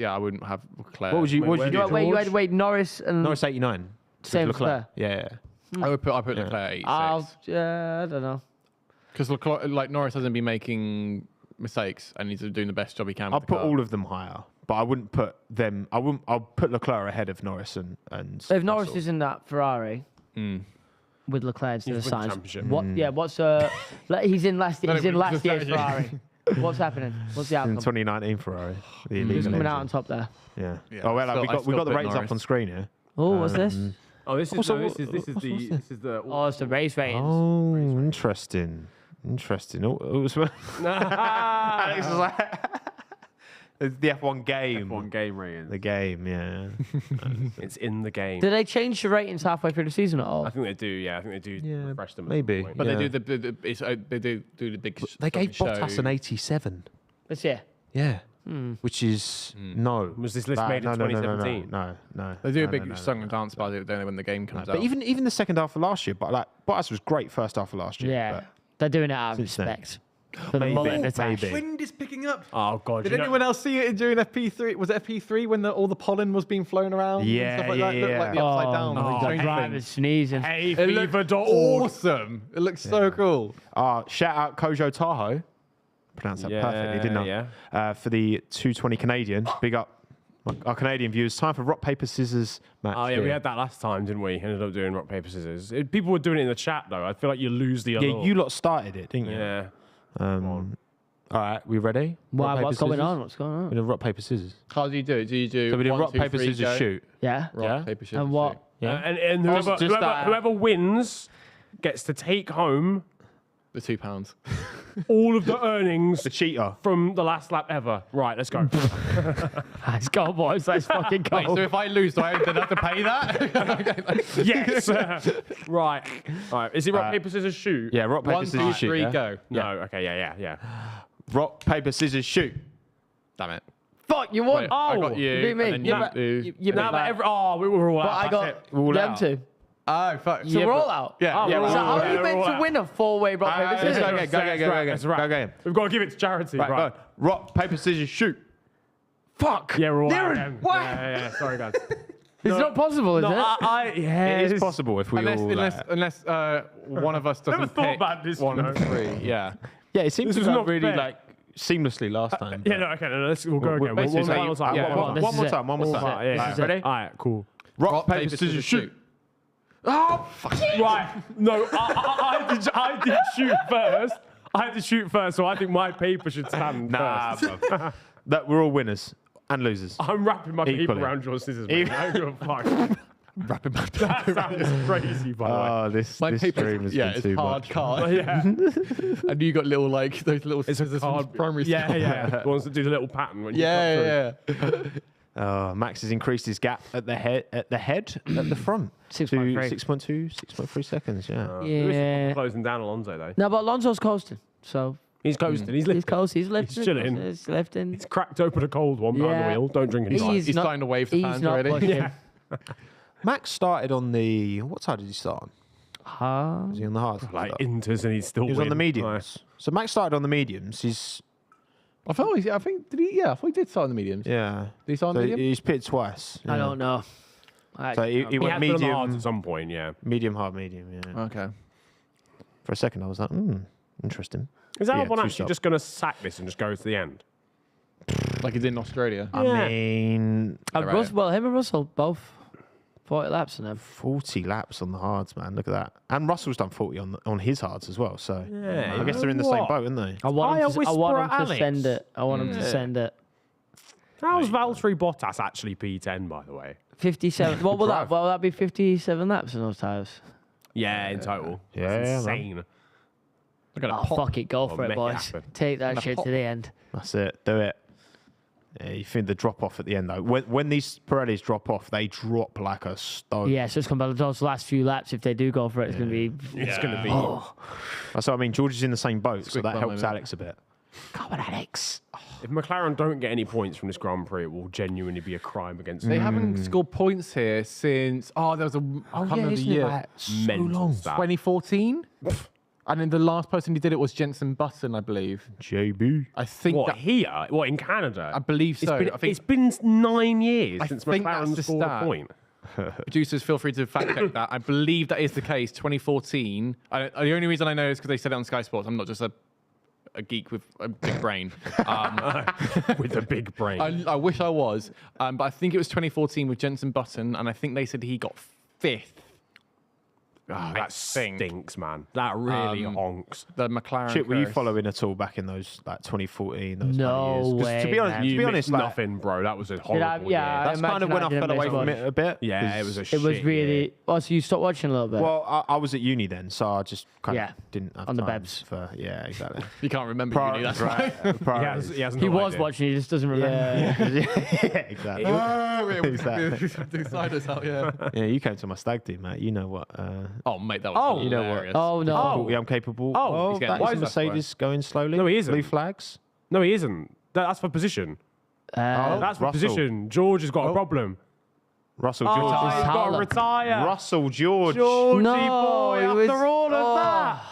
I wouldn't have Leclerc. What would you where do? Wait, Norris and Norris 89. Same With Leclerc. Yeah. I put Leclerc at 86. I don't know. Because Norris hasn't been making mistakes and he's doing the best job he can. I'll with the put car. all of them higher, but I wouldn't put them. I'll put Leclerc ahead of Norris and. If Norris is in that Ferrari with Leclerc instead of He's won the Sainz, championship. what? Yeah, what's he's in last year's Ferrari. What's happening? What's the in outcome? 2019 Ferrari. The Who's illegal coming out on engine. top there? Yeah. Yeah, Oh well, I we got still the put ratings Norris. up on screen here. Oh, what's this? Oh, this is Also, this is the Oh, it's the race ratings. Oh, interesting. Oh, it was Alex was like, it's the F1 game. F1 game rating. The game, yeah. It's in the game. Did they change the ratings halfway through the season at all? I think they do. Yeah, I think they do Yeah, refresh them. at maybe. some point. But Yeah. they do the big. They gave show. Bottas an 87. This year. Yeah. Which is no. Was this list bad. made in No, 2017? No. They do a No, big no, song no, and no, dance by it when the game comes out. But even the second half of last year, but like Bottas was great first half of last year. Yeah. but They're doing it out of Since then. respect. For the Maybe, mullet and attack. maybe. wind is picking up. Oh god. Did you know- anyone else see it during FP3? Was it FP3 when all the pollen was being flown around? Yeah, and stuff like yeah, that? It looked like the yeah. upside down. Oh, strange thing. Drivers sneezing. It looked Hayfever.org. awesome. It looks so cool. Shout out Kojo Tahoe. Pronounced that perfectly, didn't I? Yeah. For the 220 Canadian. Big up our Canadian viewers. Time for rock, paper, scissors match. Oh yeah, we had that last time, didn't we? Ended up doing rock paper scissors. People were doing it in the chat though. I feel like you lose the. Yeah, allure. you lot started it, didn't you? Yeah. All right, we ready? Why? Rock, paper, What's going scissors? on? What's going We on? do rock, paper, scissors. How do you do it? Do you do So we do 1, rock, 2, paper, 3, scissors, go? shoot. Yeah. Rock, Yeah. paper, scissors, And what? shoot. Yeah. And whoever, just that. whoever wins gets to take home The £2. all of the earnings The cheater. from the last lap ever. Right, let's go. Let's go, boys. Let's fucking go. Wait, so if I lose, do I then have to pay that? yes. Right. All right. Is it rock, paper, scissors, shoot? Yeah, rock, paper, 1, scissors, 2, shoot. 3, yeah? go. No. Okay. Yeah. Rock, paper, scissors, shoot. Damn it. Fuck, you won. Wait, I got you. You beat me. And then Yeah, you but do. you Now beat that that. we were all But out. I That's got it. We're all them out. two. Oh, fuck. So we're all out. Yeah. Oh, yeah, we're So all how out. are you We're meant all to out. win a four-way rock, paper, Let's scissors? go again. That's right. Go again. We've got to give it to charity. Right, Right. go. Rock, paper, scissors, shoot. Fuck. Yeah, we're all out. Niran, again. what? Yeah. Sorry, guys. It's not possible, is No, it? yeah, It is possible if we all. Unless one of us doesn't Never thought pick about this, 1 you and know. 3. Yeah. Yeah, it seems This to is have not really fair. like seamlessly last time. Yeah, no, okay, we'll go again. Basically, One final time. yeah, One this one is more it. time. One more time. time. Yeah, This is it. Ready? All right, cool. Rock, paper, scissors, shoot. Oh, right. No, I did shoot first. I had to shoot first, so I think my paper should stand Nah, first. bruv. That we're all winners and losers. I'm wrapping my paper Equally. around your scissors, mate. I don't give a fuck. Wrapping my That sounds crazy, by the way. Oh, this My this paper, stream has yeah, been it's too hard much. card. Yeah, And you got little those little it's a scissors from card. primary Yeah, school. yeah. The ones that do the little pattern when you cut Yeah, through. yeah. Max has increased his gap at the head, at the front. 6.3. 6.3 seconds. Yeah. Yeah. Closing down Alonso though. No, but Alonso's coasting. So He's coasting. He's he's lifting. coasting. He's lifting. He's chilling. He's lifting. He's cracked open a cold one behind the Yeah. wheel. Don't drink and drive. He's starting to wave to He's fans not already. pushing. Yeah. Max started on the what side did he start on? Was he on the hard? Like side? Inters and he's still He was on the win. mediums. So Max started on the mediums. He's I thought did he? Yeah, I thought he did start on the mediums. yeah. Did he start on So the medium? he's pitted twice. I yeah. don't know. So he He went had been on the hards medium, at some point, yeah. medium, hard, medium. Yeah. Okay. For a second, I was like, interesting. Is that Yeah, one actually two-stop. just going to sack this and just go to the end? Like he did in Australia. I Yeah. mean, Right. Well, him and Russell both 40 laps and them. 40 laps on the hards, man. Look at that. And Russell's done 40 on his hards as well. So Yeah, I guess they're in the same boat, aren't they? I want Fire him to, I want him whisperer to Alex. send it. I want him to send it. How's Valtteri Bottas actually P10, by the way? 57. What will that? drive. Will that be 57 laps in those tires? Yeah, in total. Yeah, That's man. insane. Look at Oh, a pop. fuck it. Go Or for it, make it boys. happen. Take that shit pop. to the end. That's it. Do it. Yeah, you think the drop off at the end, though. When these Pirellis drop off, they drop like a stone. Yeah, so it's going to be those last few laps. If they do go for it, it's going to be. It's going to be. That's what I mean. George is in the same boat, so Squeak that bum helps moment. Alex a bit. Come on, Alex. Oh. If McLaren don't get any points from this Grand Prix, it will genuinely be a crime against They them. haven't scored points here since. Oh, there was a. I can't remember the year. Mental stat. 2014. And then the last person who did it was Jenson Button, I believe. JB. I think What, that, here? What, in Canada? I believe so. It's been, I think it's been 9 years I since think that's McLaren the scored a stat. point. producers, feel free to fact check that. I believe that is the case. 2014. The only reason I know is because they said it on Sky Sports. I'm not just a geek with a big brain. With a big brain. I wish I was, but I think it was 2014 with Jenson Button, and I think they said he got 5th. That stinks, man. That really honks. The McLaren. Chip, were you curse. following at all back in those 2014? Those No kind of years? 'Cause way, To be honest, man. to You be missed honest, nothing, bro. That was a horrible yeah, year. that's kind of when I fell away from it a bit. Yeah, it was a shit It was really. year. Oh, so you stopped watching a little bit? Well, I was at uni then, so I just kind Yeah, of didn't have on the time Bebs. for You exactly. can't remember uni, that's right. Priorities. He has he no was idea. watching. He just doesn't remember. Yeah, exactly. Do sliders out, yeah. Yeah, you came to my stag do, mate. You know what? Oh, mate, that was you know what? hilarious. Oh no. I'm capable. Oh, he's getting that is why is that Mercedes going slowly. No, he isn't. Blue flags. No, he isn't. That's for position. That's for Russell. position. George has got a problem. Russell Oh, George. he's got to Howler. retire. Russell George. Georgie No, boy, it after was- all of oh. that.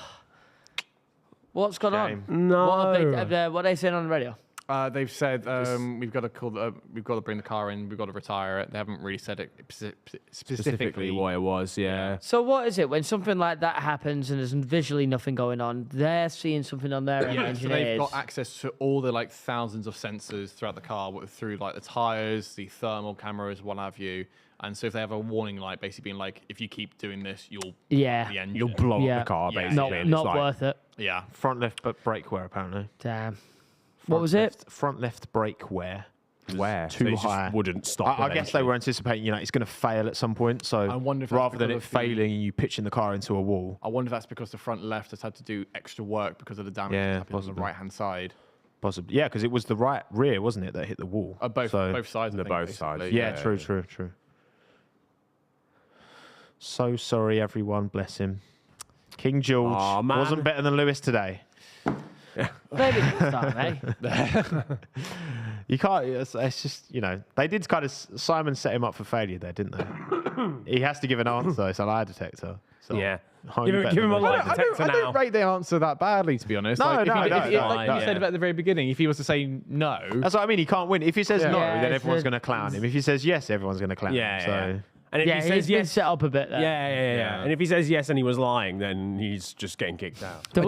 What's going Shame. on? No. What are they saying on the radio? They've said we've got to bring the car in. We've got to retire it. They haven't really said it specifically. what it was, yeah. So what is it when something like that happens and there's visually nothing going on? They're seeing something on their end. Yeah, so engineers. they've got access to all the thousands of sensors throughout the car, through the tires, the thermal cameras, what have you. And so if they have a warning light, basically being like, if you keep doing this, you'll Yeah. the engine. You'll blow Yeah. up the car, Yeah. basically. Not and it's not like, worth it. Yeah. Front left brake wear apparently. Damn. Front What was it? left, Front left brake wear. Where? Too They just high. wouldn't stop I guess they were anticipating, it's going to fail at some point. So I wonder if that's rather than it because of the- failing and you pitching the car into a wall, I wonder if that's because the front left has had to do extra work because of the damage Yeah, that's happened on the possibly. right-hand side. possibly. Yeah, because it was the right rear, wasn't it, that hit the wall? Both sides. I They're think, both sides. basically. Yeah, true. So sorry, everyone. Bless him. King George Aw, man. wasn't better than Lewis today. Maybe next time, eh? You can't. It's just they did kind of. Simon set him up for failure there, didn't they? He has to give an answer. It's a lie detector. So Yeah. how Give you him- better give him than a Lewis? lie detector. I now. don't rate the answer that badly, to be honest. No, like, no, if no, you yeah. said at the very beginning, if he was to say no, That's what I mean. He can't win. If he says no, Yeah, then it's everyone's a- going to clown him. If he says yes, everyone's going to clown Yeah, him. So yeah. And if Yeah, he he's says been yes, set up a bit there. yeah. And if he says yes and he was lying, then he's just getting kicked out. There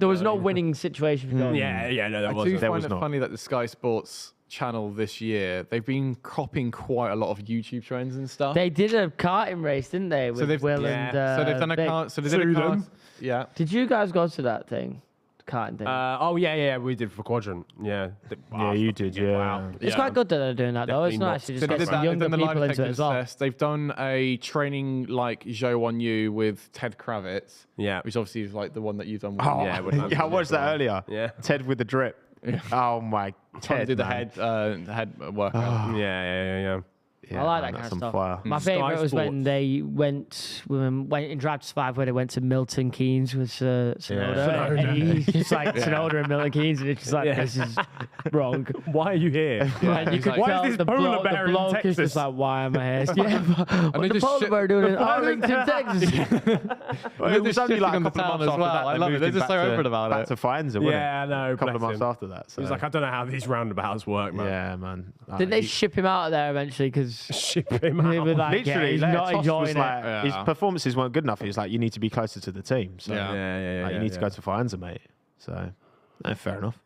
was no winning situation for going. Yeah, no, there I do wasn't. There find was it not. funny that the Sky Sports channel this year, they've been copying quite a lot of YouTube trends and stuff. They did a karting race, didn't they? With they've- Will yeah. and so they've done a Vic? car. So they did a Sue car. them. Yeah. Did you guys go to that thing? The karting thing? Yeah, we did for Quadrant. Yeah. yeah, you did. Yeah. Wow. it's yeah. quite good that they're doing that, though. It's Definitely nice to So just they get did some that. They've younger done the lie people into it detector as well. test. They've done a training like Zhou on You with Ted Kravitz, Yeah. which obviously is like the one that you've done. With Oh, Yeah, yeah, I watched that earlier. Yeah. Ted with the drip. Oh my, Trying to Ted do the man. head workout. Yeah. Yeah, I like man, that that's kind of on stuff. fire. My Sky favourite was when Sports. they went in Drive to Survive, where they went to Milton Keynes with Sonoda. And he's just like Sonoda and Milton Keynes, and it's just like, this is wrong. Why are you here? And you could Why tell is this the polar bloke, bear the in bloke is Texas? just like, why am I here? Yeah, but what they the just polar shit- bear doing in Arlington, Texas? Well, it was only like a on the couple town of months as after well. that. I they love it. moved They're him just back so to- open about back it. to Faenza, wasn't Yeah, it? no. A couple of bless months him. after that. So. He was like, I don't know how these roundabouts work, man. yeah, man. Didn't they ship him out of there eventually? Because Ship him he was out. like, Literally, he's Leo not Tost enjoying was it. like, his performances weren't good enough. He was like, you need to be closer to the team. So Yeah. like, you need to go to Faenza, mate. So fair enough.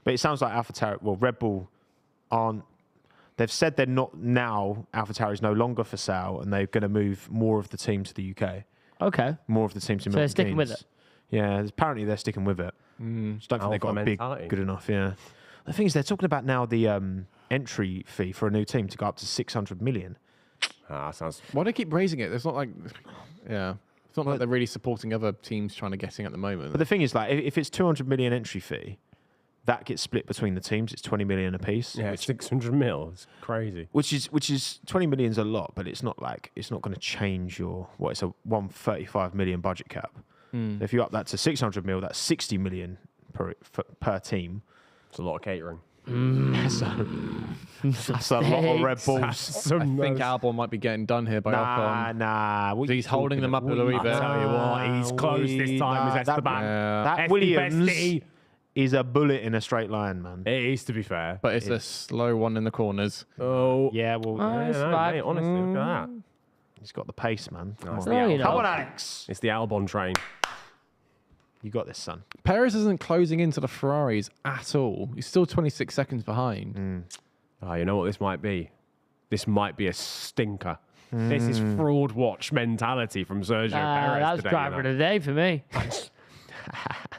But it sounds like AlphaTauri, Red Bull aren't. They've said they're not now. AlphaTauri is no longer for sale, and they're going to move more of the team to the UK. Okay. More of the team to So Milton they're sticking with Keynes. Yeah, apparently they're sticking with it. Just don't think they've got a Alpha big mentality. good enough. Yeah. The thing is, they're talking about now the entry fee for a new team to go up to 600 million. Sounds. Why do they keep raising it? It's not like, it's not like they're really supporting other teams trying to get in at the moment. But the thing is, like, if it's 200 million entry fee, that gets split between the teams. It's 20 million a piece. Yeah, 600 mil. It's crazy. Which is 20 million's a lot, but it's not going to change it's a 135 million budget cap. Hmm. If you up that to 600 mil, that's 60 million per team. It's a lot of catering. That's a lot of Red Bulls. Some I think nose. Albon might be getting done here by Ocon. Nah. What He's holding them up a wee bit. I tell you what, he's close this time. Is Esteban. That Esty Williams Bestie. is a bullet in a straight line, man. It is, to be fair. But it's a slow one in the corners. Oh, Yeah, well, yeah, it's no, fine. mate, honestly, look at that. he's got the pace, man. Come on. the Albon. Come on, Alex. It's the Albon train. You got this, son. Perez isn't closing into the Ferraris at all. He's still 26 seconds behind. Oh, you know what this might be? This might be a stinker. This is fraud watch mentality from Sergio Perez That's today. driver of the day for me.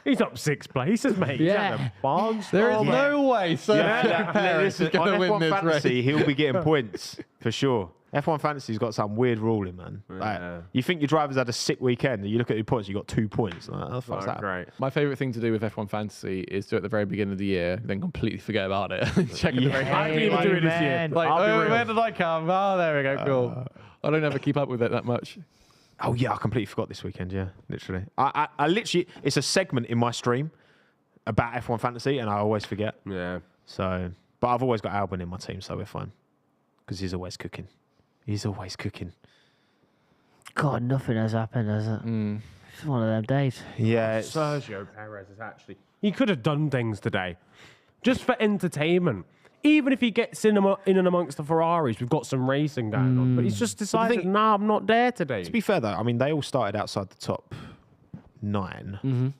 He's up 6 places, mate. He's Yeah. at the Barnes. There is no way Perez Listen, is going to on win F1 this Fantasy, race. he'll be getting points for sure. F1 Fantasy's got some weird ruling, man. Like, you think your driver's had a sick weekend, and you look at your points, you got 2 points. Like, how the fuck's that? Great. My favourite thing to do with F1 Fantasy is do it at the very beginning of the year, then completely forget about it. Check at the very I beginning. didn't even do it this year. man. Like, I'll be oh, real. where did I come? Oh, there we go. Cool. I don't ever keep up with it that much. Oh yeah, I completely forgot this weekend. Yeah, literally. I literally, it's a segment in my stream about F1 Fantasy, and I always forget. Yeah. So, but I've always got Albon in my team, so we're fine because he's always cooking. He's always cooking. God, nothing has happened, has it? It's one of them days. Yeah, it's, Sergio Perez is actually. He could have done things today just for entertainment. Even if he gets in and amongst the Ferraris, we've got some racing going on. But he's just decided, nah, I'm not there today. to be fair though, I mean they all started outside the top 9.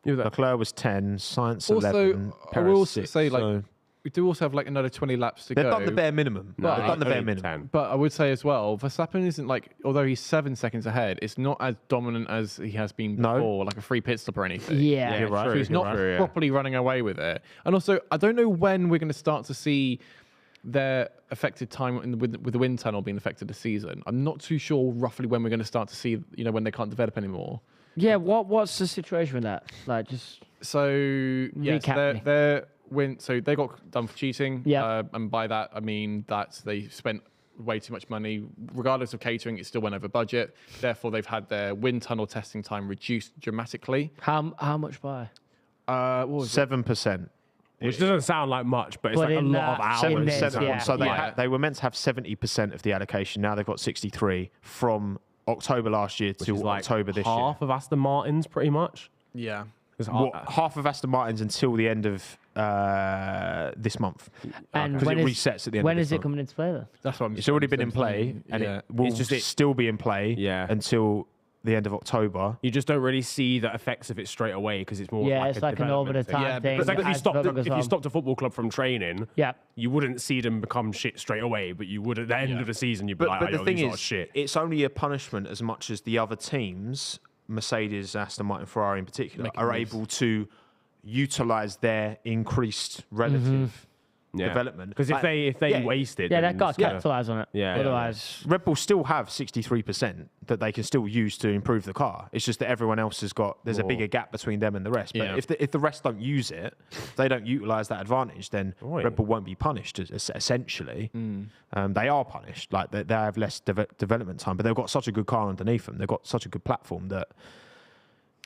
Leclerc was 10, Sainz Also, 11, I Perez will also 6, say, like, so we do also have like another 20 laps to they've go. done the bare minimum. No, They've done the bare only minimum. 10. But I would say as well, Verstappen isn't like, although he's 7 seconds ahead, it's not as dominant as he has been No. before, like a free pit stop or anything. Yeah. You're right. So he's not True, yeah. properly running away with it. And also, I don't know when we're going to start to see their affected time with the wind tunnel being affected this season. I'm not too sure roughly when we're going to start to see, when they can't develop anymore. Yeah, what's the situation with that? Like, just So yes, Recap me. their win. So they got done for cheating. Yeah. And by that I mean that they spent way too much money. Regardless of catering, it still went over budget. Therefore, they've had their wind tunnel testing time reduced dramatically. how much by? What was it? 7%. Which doesn't sound like much, but it's But like a in lot of that hours. 7%. yeah. So Yeah. they were meant to have 70% of the allocation. Now they've got 63 from October last year Which to is like October this year. half of Aston Martin's, pretty much. Yeah. 'Cause Half of Aston Martin's until the end of this month. And Because when it is- resets at the end When of is this it month. coming into play, though? That's what I'm It's already been in play, and yeah. it will It's just still be in play Yeah. until the end of October. You just don't really see the effects of it straight away because it's more Yeah, like it's a like an over the development thing. time Yeah, thing. It's like if you As stopped development if goes you on. stopped a football club from training, Yeah. you wouldn't see them become shit straight away, but you would at the end of the season you'd be like, But oh, the yo, thing these lot is, are shit. it's only a punishment as much as the other teams, Mercedes, Aston Martin, Ferrari in particular, Making are moves. able to utilize their increased relative Yeah. development. Because Like, if they yeah, waste it, Yeah, then they've got it's to gonna- capitalise on it. Yeah, yeah. Otherwise, Red Bull still have 63% that they can still use to improve the car. It's just that everyone else has got, there's a More. bigger gap between them and the rest. But Yeah. if the rest don't use it, if they don't utilize that advantage, then Oi. Red Bull won't be punished, essentially. They are punished. Like they have less development time, but they've got such a good car underneath them. They've got such a good platform that,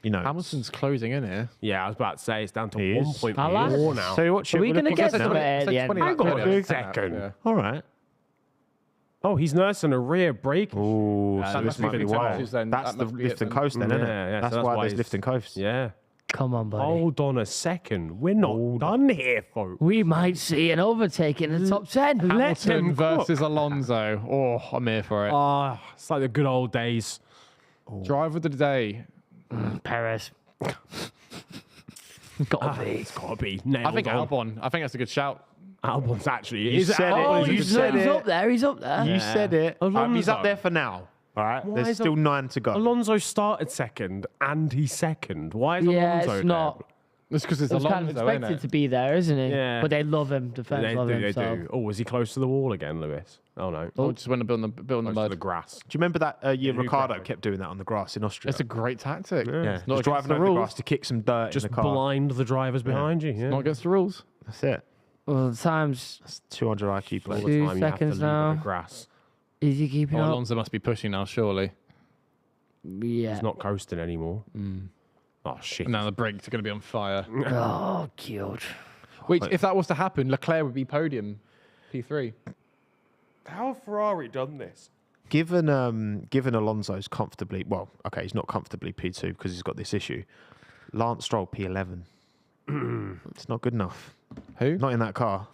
Hamilton's closing in here. Yeah, I was about to say it's down to He is. 1.4 now. So you watch are it. we going to get It's like some 20 at it's the like end? 20 Hang laps on ahead a of second. Yeah. All right. Oh, he's nursing a rear brake. Oh, that so must this be might be the why. coasts then. That's That the must be lift it and then. coast then, isn't it? Yeah, That's so why there's he's- lift and coast. Yeah. Come on, buddy. Hold on a second. We're not done here, folks. We might see an overtaking in the top 10. Let Hamilton them versus Alonso. Oh, I'm here for it. Ah, it's like the good old days. Driver of the day. Perez. Gotta be. It's got to be nailed I think on. Albon. I think that's a good shout. Albon's actually. You Is it said it. Albon? Oh, Is it you he's, the said he's it. up there. He's up there. You said it. He's Alonso. up there for now. All right. Why There's is still 9 to go. Alonso started second and he's second. Why is Yeah, Alonso it's not. It's because it's It was Alonso, kind of isn't expected it? to be there, isn't he? Yeah. But they love him. The fans They love do, him. they so. do. Oh, was he close to the wall again, Lewis? Oh, no. Oh, just went to build on the Close to mud. the grass. Do you remember that year who Ricardo grabbed it? kept doing that on the grass in Austria? It's a great tactic. yeah, Not just against driving the over the rules. grass to kick some dirt Just in the car. blind the drivers behind you. Yeah. Not against the rules. That's it. Well, the time's That's 200 IQ All play. the 2 time you have to seconds leave now. the grass. is he keeping Oh, up? Alonso must be pushing now, surely. Yeah. He's not coasting anymore. Oh, shit. And now the brakes are going to be on fire. Oh, God. Which, if that was to happen, Leclerc would be podium P3. How have Ferrari done this? Given Alonso's comfortably, well, okay, he's not comfortably P2 because he's got this issue. Lance Stroll P11. It's not good enough. Who? Not in that car.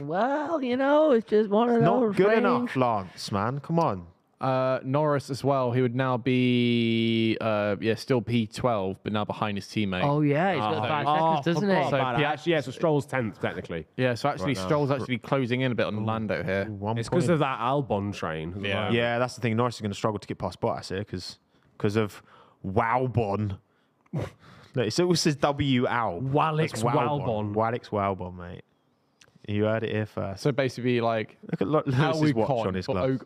Well, it's just one of those. Not good range. enough, Lance, man. Come on. Norris as well. He would now be, still P12, but now behind his teammate. Oh, yeah. He's got 5 seconds, doesn't he? So Stroll's 10th, technically. Yeah, so actually Stroll's actually closing in a bit on Lando here. 1 It's point. because of that Albon train. as well. Yeah, that's the thing. Norris is going to struggle to get past Bottas here because of Wowbon. No, it always says W-Al. Walix That's Walbon. Walix Wowbon, mate. You heard it here first. So basically, like, Look at Lewis's watch on his glove.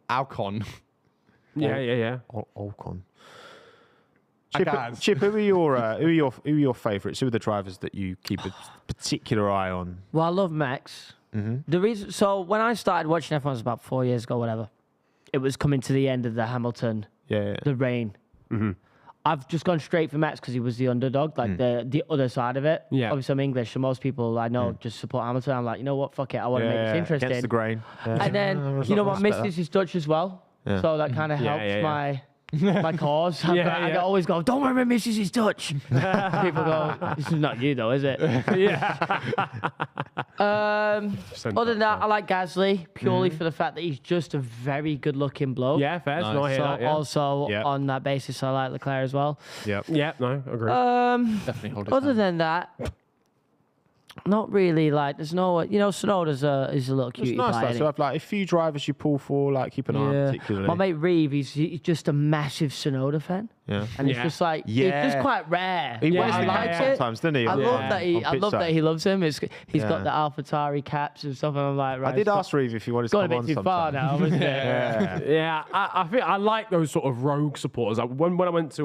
Alcon. Yeah. Ocon. Agaz. Chip, who are your favourites? Who are the drivers that you keep a particular eye on? Well, I love Max. The reason, so when I started watching F1 was about 4 years ago, whatever. It was coming to the end of the Hamilton, the rain. I've just gone straight for Max because he was the underdog, like the other side of it. Yeah. Obviously, I'm English, so most people I know just support Hamilton. I'm like, you know what, fuck it, I want to make this interesting. Against the grain. Yeah. And then, you know what, Mistis is Dutch as well. Yeah. So that kind of helps my cause. I always go, don't worry, Mrs. is Dutch. People go, this is not you though, is it? Other than that, I like Gasly purely for the fact that he's just a very good-looking bloke. Yeah, fair. Nice. No, I hear So that, yeah. also on that basis, I like Leclerc as well. Yep. Yeah, no, agree. Definitely hold his Other hand. than that, not really. Like, there's no, Sonoda's is a little It's cutie nice pie, though. isn't So he? have like a few drivers you pull for, like keep an eye on particularly. My mate Reeve, he's just a massive Sonoda fan. Yeah. And it's just like, it's just quite rare. He wears I the like cap it. sometimes, doesn't he? I on- love that he, on I pitch love side. that he loves him. He's got Yeah. the AlphaTauri caps and stuff, and I'm like, right. I did ask Reeve if he wanted to Got a come bit on too far sometime. now, wasn't it? Yeah. Yeah, I think I like those sort of rogue supporters. Like when I went to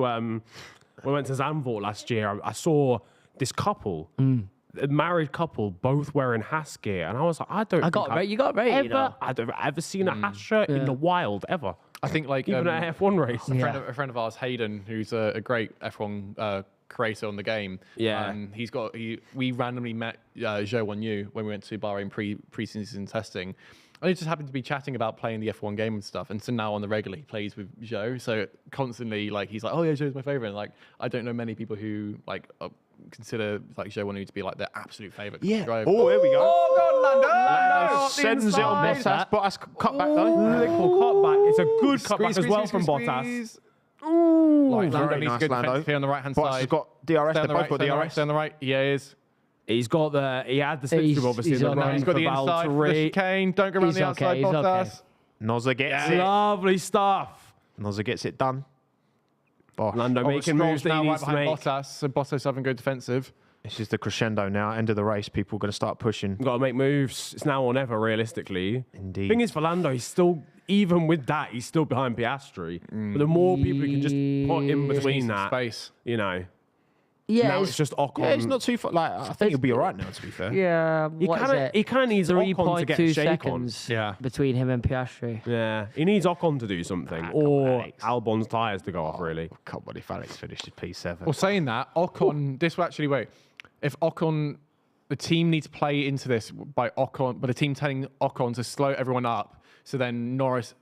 Zandvoort last year, I saw this couple, a married couple, both wearing Haas gear, and I was like, You got right. I've ever seen a Haas shirt in the wild ever. I think like Even at an F1 race. a friend of ours, Hayden, who's a great F1 creator on the game. Yeah. We randomly met Zhou Wan Yu when we went to Bahrain pre-season testing. And he just happened to be chatting about playing the F1 game and stuff. And so now on the regular, he plays with Zhou. So constantly, like, he's like, oh yeah, Zhou's my favorite. And like, I don't know many people who like consider like Zhou Wan Yu to be like their absolute favorite driver. Oh, here we go. Oh God, Lando! Lando sends it on Bottas. Bottas cut back though. Little cutback. It's a good cutback as well from Bottas. Ooh, like, Lando very needs nice, good Lando. defense here on the right hand Bottas side. has got DRS. Stay They on the both right, got stay on the right, DRS. stay on the right. Yeah, he is. He had the slipstream obviously. he's in the okay. run He's got for the inside for the Valtteri. chicane. Don't go around He's the okay, outside, he's Bottas. okay. Nozza gets it. Lovely stuff. Nozza gets it done. Bosh. Lando making moves Stroll's that he now right needs to behind make. Bottas, so Bottas having good defensive. This is the crescendo now. End of the race. People are going to start pushing. Got to make moves. It's now or never, realistically. Indeed. Thing is, for Lando, he's still, even with that, he's still behind Piastri. But the more people you can just put in between Some that, space. you know. Yeah, Now it's just Ocon. Yeah, it's not too far. Like I think he'll be all right now. To be fair. Yeah, He what is kind of it? he kind of needs Ocon to get a 3.2 shake seconds Yeah. between him and Piastri. on. Yeah, he needs Ocon to do something, come on, or Alex. Albon's tyres to go off. Really, Come on, if Alex finished at P7. Well, saying that, Ocon, this will actually wait. If Ocon, the team needs to play into this by the team telling Ocon to slow everyone up. So then Norris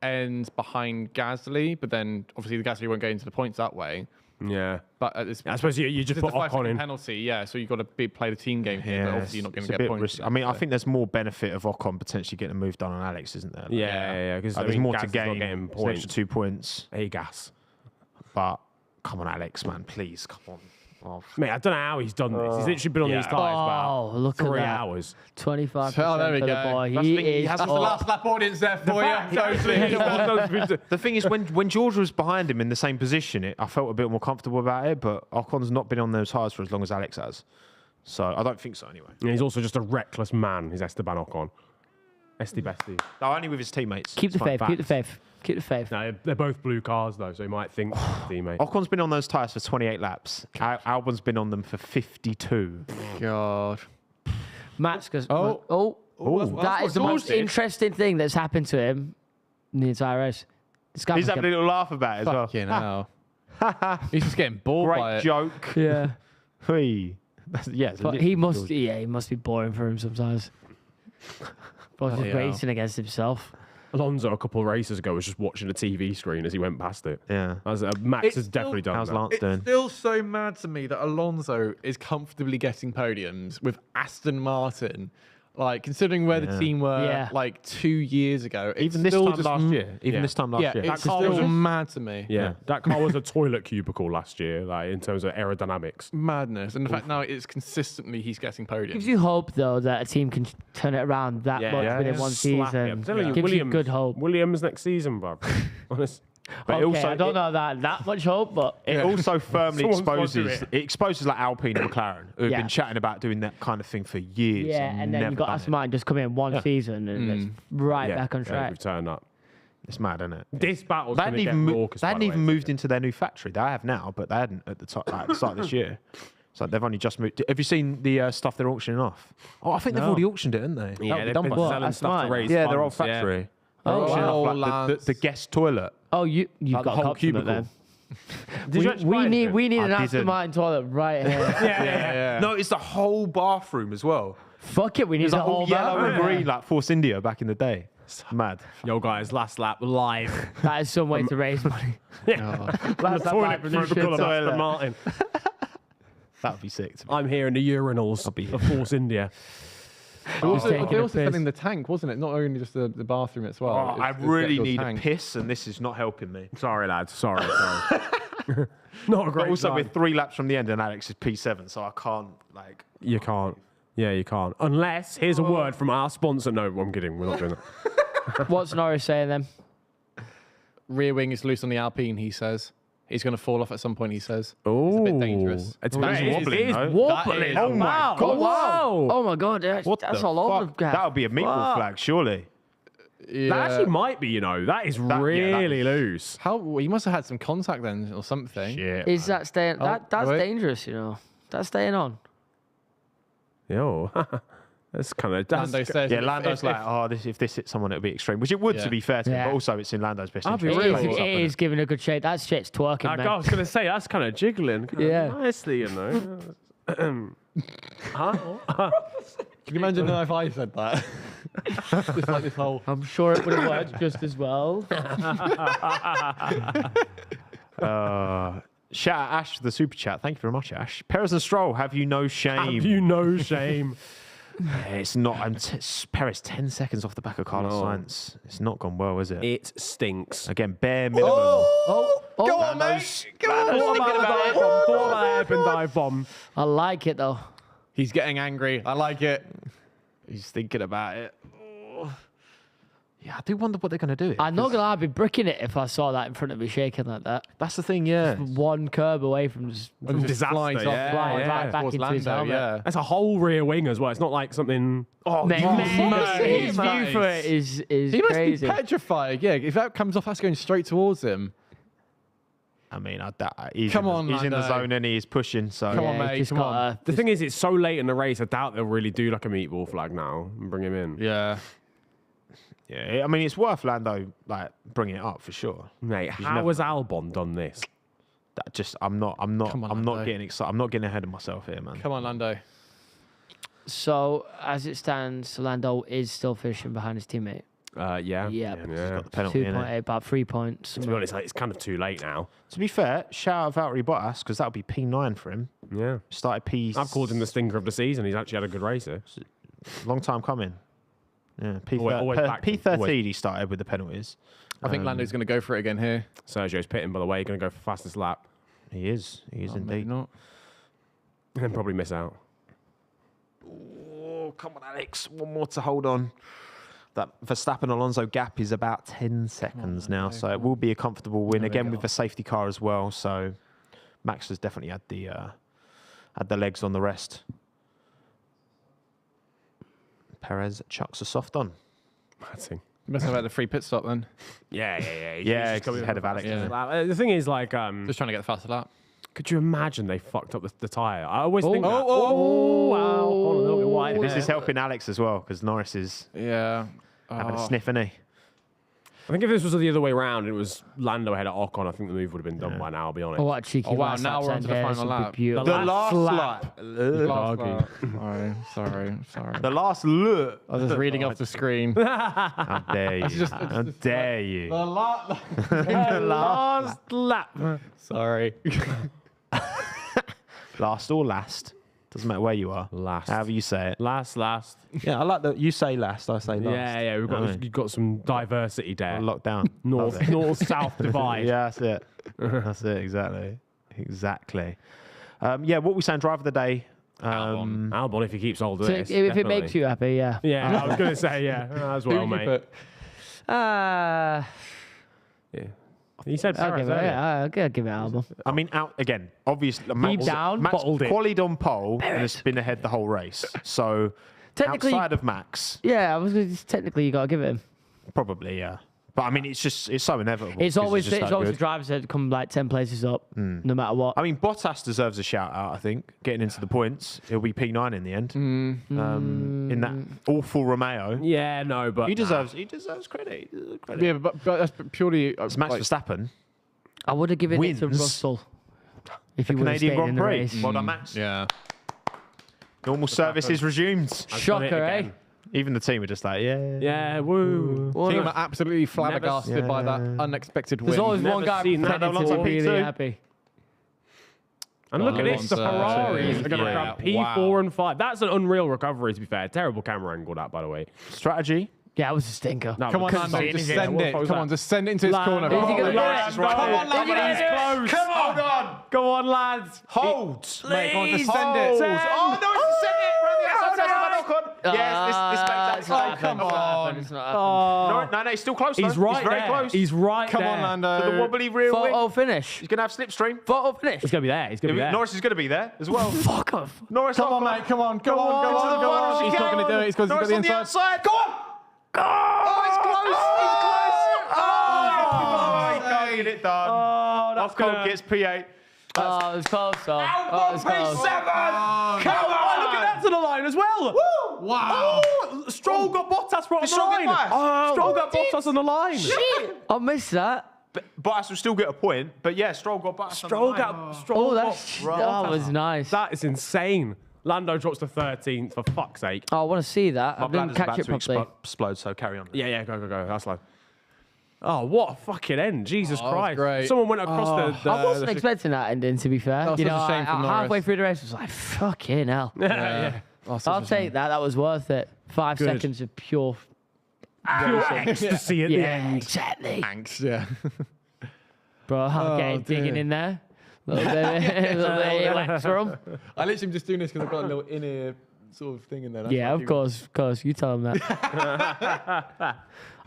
ends behind Gasly, but then obviously the Gasly won't get into the points that way. yeah. But at this, I suppose you just it's put a 5 Ocon in. penalty, yeah. So you've got to play the team game here, but obviously you're not going it's to a get bit points. risky. I mean, I think there's more benefit of Ocon potentially getting a move done on Alex, isn't there? Like, Yeah. Because there's more to Gasly's not gain. getting It's an extra points. 2 points. Hey, gas. But come on, Alex, man, please, come on. Oh, Mate, I don't know how he's done this. He's literally been on these tyres Oh, about look at 3 that. hours. 25% Oh, there we for the go. boy. That's He the thing, is has the up. last lap audience there for you. Totally. the thing is, when George was behind him in the same position, I felt a bit more comfortable about it. But Ocon's not been on those tyres for as long as Alex has, so I don't think so anyway. And he's also just a reckless man. He's Esteban Ocon. Esti Bestie. No, only with his teammates. Keep the It's fine. faith. Keep the faith. Keep the faith. No, they're both blue cars though, so he might think teammate. Ocon's been on those tyres for 28 laps. Albon's been on them for 52. God. Max goes. Oh. That is the most interesting thing that's happened to him in the entire race. This guy He's was having a little laugh about it as well. Fucking hell. He's just getting bored by Great it. joke. yeah. Hey. Yeah, it's a But lit- he must be boring for him sometimes. But just yeah. racing against himself. Alonso a couple of races ago was just watching a TV screen as he went past it. Yeah. Max It's has definitely done How's that. Lance It's doing? still so mad to me that Alonso is comfortably getting podiums with Aston Martin. Like, considering where the team were like 2 years ago. It's Even this still time just last year. Even this time last Yeah, year. it's car was still a- mad to me. Yeah, that car was a toilet cubicle last year, like in terms of aerodynamics. Madness. And the fact now it's consistently he's getting podiums. Gives you hope, though, that a team can turn it around that much within one Slap it. I'm season. telling you, Gives you Williams, good hope. Williams next season, bro. Honest. But Okay, I don't know that much hope, but It also firmly Someone's got to do exposes it. it exposes like Alpine and McLaren, who have Yeah. been chatting about doing that kind of thing for years. yeah, and then never you've got done Aston Martin just come in one season and it's right back on track. We've turned up. It's mad, isn't it? This battle's They going hadn't to get even, raucous. they by hadn't the even way. moved into their new factory. They have now, but they hadn't at the top, at the start of this year. So they've only just moved. Have you seen the stuff they're auctioning off? Oh, I think they've No. already auctioned it, haven't they? Yeah, That'll be they've done been by What, selling Aston stuff to Martin? raise yeah, funds. their old factory. They're Oh, auctioning wow. off like the guest toilet. Oh, you've Like the got whole a compliment cubicle. then. Did you actually buy anything? We need an I Aston didn't. Martin toilet right here. Yeah. No, it's the whole bathroom as well. Fuck it, we need It's the like all whole yellow and bathroom. green, like Force India back in the day. Mad. Yo, guys, last lap live. That is some way to raise money. Last lap toilet live for from the the colour of toilet. Aston Martin. That would be sick. I'm here in the urinals be of Force India. They also taking a piss. selling the tank, wasn't it? Not only just the bathroom as well. Oh, It's- I it's really the need tank. a piss, and this is not helping me. Sorry, lads. Sorry. Not a great But also, time. we're 3 laps from the end, and Alex is P7, so I can't, like... You can't. Yeah, you can't. Unless, here's a word from our sponsor. No, I'm kidding. We're not doing that. What's Norris saying then? Rear wing is loose on the Alpine, he says. He's going to fall off at some point, he says. Oh, It's a bit dangerous. It's That is wobbling, It is though. wobbling. That is- Oh my Wow. god! Wow. Oh my god, that's the all over the fuck? gap. That would be a meatball flag, surely. Yeah. That actually might be. You know, that is that really is- loose. How well, he must have had some contact then or something. Shit. Is that staying? That's wait. dangerous, you know. That's staying on. Yo, that's kind of. Lando says, Yeah, if- Lando's if- like, oh, if this hits someone, it'll be extreme. Which it would, Yeah. to be fair to him, Yeah. but also it's in Lando's best I'll be interest. real. to It fuck is, up it in is giving a good shake. That shit's twerking, I man. was going to say that's kind of jiggling. Yeah. Nicely, you know. Huh? Can you imagine if I said that? Just like this whole. I'm sure it would have worked just as well. Shout out Ash for the super chat. Thank you very much, Ash. Perez and Stroll, have you no shame? Have you no shame? Yeah, it's not. Perez 10 seconds off the back of Carlos No. Sainz. It's not gone well, is it? It stinks. Again, bare minimum. Go on, mate. Go on. Thought about that hairpin dive bomb. I like it though. He's getting angry. I like it. He's thinking about it. Yeah, I do wonder what they're going to do. I'm not gonna lie, I'd be bricking it if I saw that in front of me shaking like that. That's the thing, yeah. One curb away from just Disaster. flies off, Yeah, flying yeah. right back towards into his Lando, helmet. yeah. That's a whole rear wing as well. It's not like something. Oh, Mate, his mate. view for it is He must crazy. be petrified. Yeah, if that comes off, that's going straight towards him. I mean, he's Come in on, the, he's in the Lando. zone and he's pushing. So Come on, Yeah, mate, he's just come got on. The thing is, it's so late in the race. I doubt they'll really do like a meatball flag now and bring him in. Yeah. yeah, I mean, it's worth Lando like bringing it up for sure. Mate, how never- has Albon done this? That just, I'm not Come on, Lando. getting excited. I'm not getting ahead of myself here, man. Come on, Lando. So as it stands, Lando is still finishing behind his teammate. Yeah. Yeah. He's got the penalty in it. 2.8, about 3 points. To be honest, like, it's kind of too late now. To be fair, shout out Valtteri Bottas because that'll be P9 for him. Yeah. Started P. I've called him the stinker of the season. He's actually had a good race here. Long time coming. Yeah, Always back to him, P13 always. he started with the penalties. I think Lando's going to go for it again here. Sergio's pitting, by the way. Going to go for fastest lap He is Maybe indeed. not. and then probably miss out. Oh, come on, Alex. One more to hold on. That Verstappen-Alonso gap is about 10 seconds now, so it will be a comfortable win. There we Again, go. with a safety car as well, so Max has definitely had the legs on the rest. Perez chucks a soft on. That's it. You must have had a free pit stop then. Yeah. Yeah, He's 'cause he's ahead of Alex. Yeah. isn't he? The thing is, like, Just trying to get the faster lap. could you imagine they fucked up the tyre? I always think that. oh, Wow. Gone a little bit wide This there. is helping Alex as well, because Norris is Yeah. having a Oh. sniff, isn't he? I think if this was the other way around, and it was Lando ahead of Ocon, I think the move would have been done by now. I'll be honest. Oh, what a cheeky wow, last now lap we're on to the here. final This would be lap. beautiful. The last lap. Sorry. The last look. I was just reading off the screen. How dare you? How dare you? The Last lap. Sorry. Last or last. Doesn't matter where you are. Last. However you say it. Last. Yeah, I like that. You say last, I say last. Yeah. You've got some diversity there. Locked down. North south divide. Yeah, that's it. That's it. Exactly. Yeah, what we saying? Drive of the day. Albon, if he keeps hold of this. If it makes you happy, yeah. Yeah, I was going to say, as well, mate. Uh, Yeah. You said I'll Perez give it, earlier. yeah, I'll give it album. I mean, out again. Obviously, Max down, bottled it. qualied on pole and has been ahead the whole race. So Technically- outside of Max, Yeah, I was gonna, technically you got to give it him. probably yeah. But I mean, it's so inevitable. It's 'cause always just that the good. drivers that come like 10 places up, no matter what. I mean, Bottas deserves a shout out. I think getting into the points, he'll be P9 in the end. In that awful Romeo, Yeah, no, but he deserves credit. Yeah, but that's purely. It's Max Verstappen, I would have given it to wins. Russell if he would have Canadian stayed in Grand the Prix. race. Well done, Max. Yeah. Normal service is resumed. I've done it Shocker, eh? again. Even the team are just like, yeah. Yeah, woo. Team are absolutely flabbergasted by that unexpected win. There's always Never one guy seen that. pretending to Alonso be really P2. happy. And look at this, the Ferraris are going to Yeah, grab P4 and 5. That's an unreal recovery, to be fair. Terrible camera angle, that, by the way. Strategy. Yeah, it was a stinker. No, Come on, because Lando, it's just in here. send What the it. fuck was Come on, that? just send it into his corner. Is he gonna do it? Come on, He's close. Come on, hold on. Go on, lads. Hold. Mate, come on, just Please. send it. Send. Oh, no, it's send it. Round the outside, that's my knock on. Yes, this It's makes not that. happened, come it's not on. happened, it's not happened. No, he's still close. He's though. right He's very there. close. He's right Come there. on, Lando. To the wobbly rear wing. Photo finish. He's going to have slipstream. Photo finish. He's going to be there. He's going to be there. Norris is going to be there as well. Fuck off. Norris, Come on, mate. Come on. Go on. Go into the on. Go final on. He's not chicane. going to do it. He's because he's got Norris the on the inside. outside. Go on. Oh, it's close. He's close. Oh, he can't get it done. Oh, that's Ocon gonna... gets P8. Oh, it was close, though. Oh, it was close. Come on, look at that to the line as well. Woo! Wow. Oh, Stroll got Bottas right on the Stroll line. get last? Stroll got Bottas on the line. I missed that. Bottas will still get a point, but yeah, Stroll got Bottas. Stroll on the line. got Stroll Oh, got that was nice. That is insane. Lando drops to 13th, for fuck's sake. Oh, I want to see that. I My didn't bladder's catch about it to properly. explode, so carry on. Yeah, go. That's like... Oh, what a fucking end. Jesus that was Christ. great. Someone went across the... I wasn't expecting that ending, to be fair. That was You such know, a shame for halfway Norris. through the race, I was like, fucking hell. Yeah. Oh, such I'll a take shame. that. That was worth it. 5 Good. seconds of pure... Pure ecstasy at the Yeah, end. exactly. Thanks. Yeah. Bro, I'm digging dear. in there. Little bit of electrum. I literally am just doing this because I've got a little inner sort of thing in there. That's Yeah, why I of keep- course. You tell him that.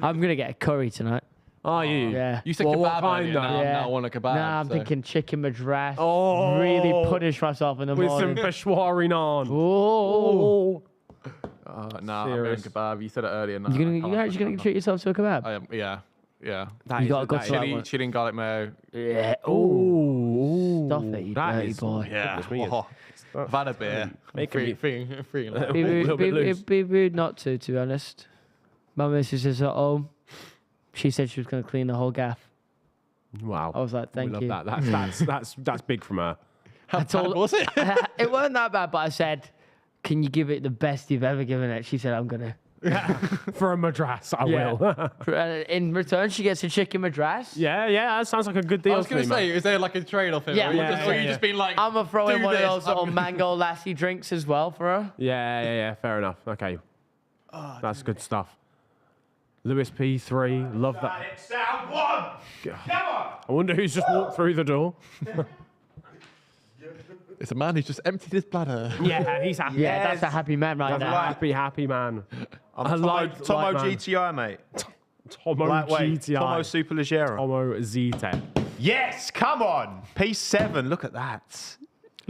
I'm going to get a curry tonight. Are you? Yeah. You said Well, what kebab kind, earlier, though? now, Yeah. now I want a kebab. Nah, I'm so- thinking chicken madras. Oh. Really punish myself in the With some morning. peshwari naan. Oh. Nah, I'm going Serious. kebab. You said it earlier. Nah, You're actually going to treat yourself to a kebab? I am. Yeah. That You is- gotta go that to is- that one. Chili and garlic mayo. Yeah. Ooh. Stuff it, you That dirty is- boy. Yeah. Goodness me. Oh, I've had a beer. Making me- free. Be A little bit loose. rude, be rude not to be honest. My missus is at home. She said she was going to clean the whole gaff. Wow. I was like, thank we you. love that. That's big from her. How told- bad was it? It wasn't that bad, but I said, can you give it the best you've ever given it? She said, I'm going to. For a madras, I Yeah. will. In return, she gets a chicken madras. yeah, that sounds like a good deal I was to going me, to man. say, is there like a trade-off here? Yeah. Or you Yeah, just, or yeah, you just been like, I'm going to throw in do one of this, those I'm little gonna- mango lassie drinks as well for her. Yeah, fair enough. Okay. That's good stuff. Lewis P3, love that. It's down one. Come on. I wonder who's just walked through the door. It's a man who's just emptied his bladder. Yeah, he's happy. Yeah, that's a happy man right That's there. a happy man. I Tomo like man. GTI, mate. Tommo Lightweight. GTI. Tomo Superleggera. Tommo ZTEC. Yes, come on. P7. Look at that.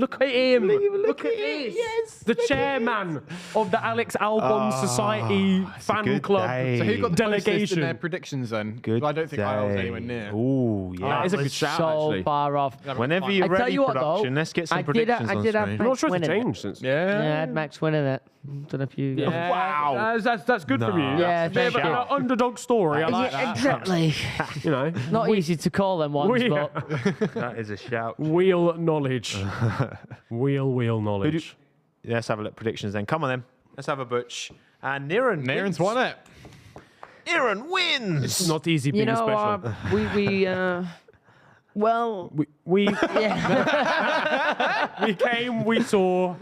Look at him. Look at this. Yes. The chairman of the Alex Albon Society fan club So who got the delegation. in their predictions then? Good I don't think I was day. anywhere near. Oh, yeah. That is a was good shout, so actually. far off. Whenever you're I tell ready, you what, production, though, let's get some I predictions have on screen. I'm not sure it's winning it. changed since. Yeah, I had Max winning it. Don't know if you. Yeah, Wow. That's good from you. Yeah, That's a bit of an shout. underdog story. I like Yeah, that. exactly. You know, Not easy to call them ones, but That is a shout. wheel knowledge. wheel knowledge. Let's have a look at predictions then. Come on then. Let's have a butch. And Niran. Niran's won it. Niran wins. It's not easy you being a know, special. well, we yeah. we came, we saw.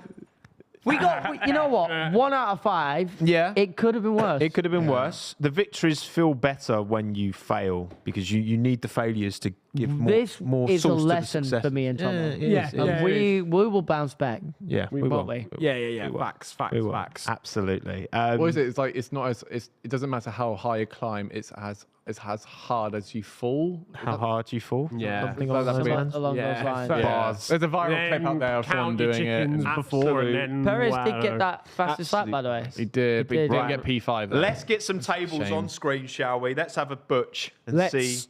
You know what? 1 out of 5. Yeah. It could have been worse. It could have been worse. The victories feel better when you fail because you need the failures to give more is a source to the lesson success. for me and Tommo. Yeah, And we will bounce back. Yeah, we won't will. we? Yeah. will. Facts. We will. Absolutely. Absolutely. What is it? It's like it's not as it doesn't matter how high you climb. It's as hard as you fall. How hard you fall? Yeah. Something along those lines. Along Yeah, those lines. fair. Bars. There's a viral clip out there of someone count your doing it. chickens and- before and then. Perez wow. did get that fastest lap, by the way. He did. But he did. didn't Right. get P5. Though. Let's get some tables Shame. on screen, shall we? Let's have a butch and see.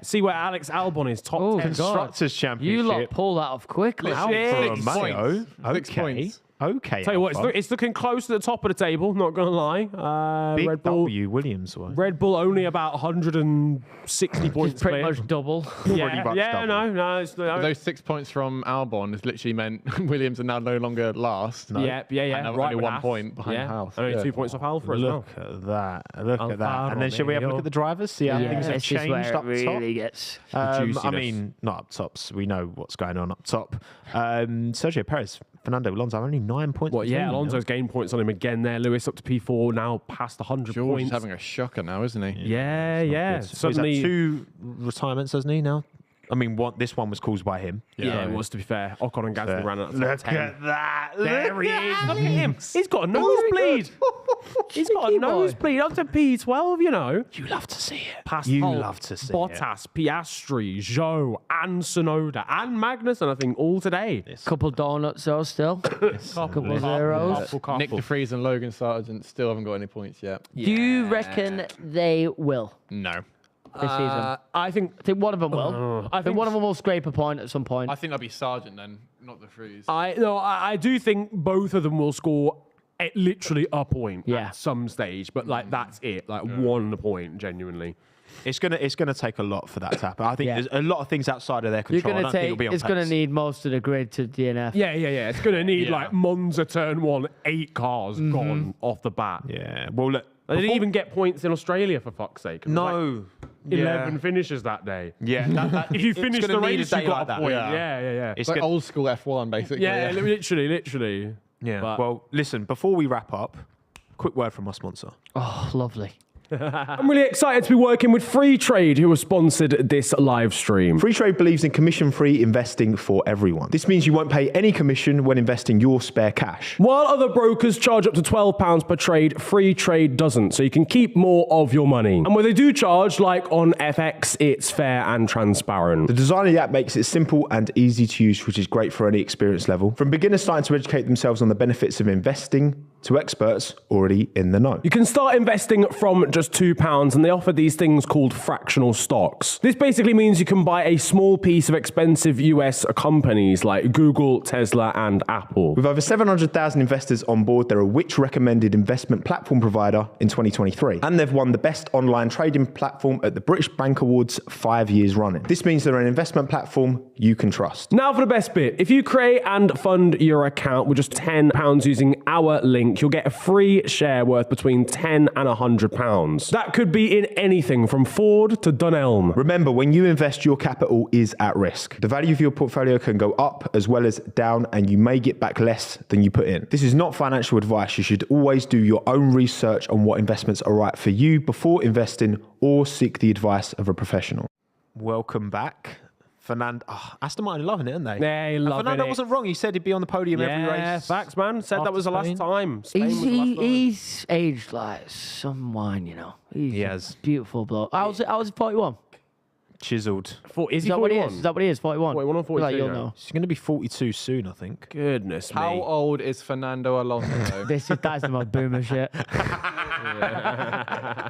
See where Alex Albon is top Oh, 10. God. Constructors Championship. You lot pull that off quickly. Literally. For 6 Mayo. points. 6 Okay. points. Okay. Tell you what, Alpha. it's looking close to the top of the table. Not gonna lie. Big Red Bull. W Williams. Was. Red Bull only about 160 points Pretty clear. much double. Yeah, much yeah, double. no. It's, Those 6 points from Albon has literally meant Williams are now no longer last. yeah. And Right only with 1 Alf. point behind yeah. Alf. And only Yeah. 2 points off Alpha as well. Look at that. Look Alfa at that. And then shall we have a look Romeo. at the drivers? See how things have this is where changed it up really top? gets. I juiciness. mean, not up tops. We know what's going on up top. Sergio Perez, Fernando Alonso, only 9 points. Well, yeah, between them. Alonso's gained points on him again there. Lewis up to P4, now past 100 George points. is having a shocker now, isn't he? Yeah. So he's Suddenly, had 2 retirements, hasn't he, now? I mean, this one was caused by him. yeah, it was, to be fair. Ocon and Gasly ran at the top Look 10. at that. There he is. Look at him. He's got a very nosebleed. He's got a Cheeky boy. nosebleed up to P12, you know. You love to see it. Past You Hulk, love to see it. Bottas, Piastri, Zhou, and Sonoda, and Magnussen, I think, all today. Couple donuts though still. Couple zeros. Nick DeFries and Logan Sargent still haven't got any points yet. Do you reckon they will No. this season? I think I think one of them will. I think one of them will scrape a point at some point. I think that'll be Sargent then, not DeFries. I do think both of them will score literally a point Yeah. at some stage, but like that's it, like 1 point, genuinely. It's gonna take a lot for that to happen. I think Yeah. there's a lot of things outside of their You're control. I gonna don't think it'll take. be on It's gonna pace. need most of the grid to DNF. Yeah. It's gonna need Yeah. like Monza turn 1, 8 cars gone off the bat. Yeah. Well, look. They didn't even get points in Australia, for fuck's sake. It was like No. 11 finishes that day. Yeah. If you finish gonna the need a race, day you got like a that. point. Yeah. Yeah. It's It's like gonna- old school F1, basically. Yeah, literally. Yeah. But- Well, listen. Before we wrap up, quick word from our sponsor. Oh, lovely. I'm really excited to be working with Freetrade, who have sponsored this live stream. Freetrade believes in commission-free investing for everyone. This means you won't pay any commission when investing your spare cash. While other brokers charge up to £12 per trade, Freetrade doesn't, so you can keep more of your money. And where they do charge, like on FX, it's fair and transparent. The design of the app makes it simple and easy to use, which is great for any experience level. From beginners starting to educate themselves on the benefits of investing to experts already in the know. You can start investing from just £2, and they offer these things called fractional stocks. This basically means you can buy a small piece of expensive US companies like Google, Tesla, and Apple. With over 700,000 investors on board, they're a Which recommended investment platform provider in 2023. And they've won the best online trading platform at the British Bank Awards 5 years running. This means they're an investment platform you can trust. Now for the best bit. If you create and fund your account with just £10 using our link, you'll get a free share worth between £10 and £100. That could be in anything from Ford to Dunelm. Remember, when you invest, your capital is at risk. The value of your portfolio can go up as well as down, and you may get back less than you put in. This is not financial advice. You should always do your own research on what investments are right for you before investing, or seek the advice of a professional. Welcome back. Fernando, Aston Martin loving it, aren't they? Yeah, he loving Fernando it. wasn't wrong. He said he'd be on the podium every Yeah, race. facts, man. Said that After was the last Spain. time. Spain was the last time. He's aged like some wine, you know. He's He has. a beautiful bloke. I was 41. Chiseled. Is Is he that what he 41? is? Is that what he is? 41? 41 or 42 Like, you'll now? know. He's going to be 42 soon, I think. Goodness How me. old is Fernando Alonso? That's the most boomer shit.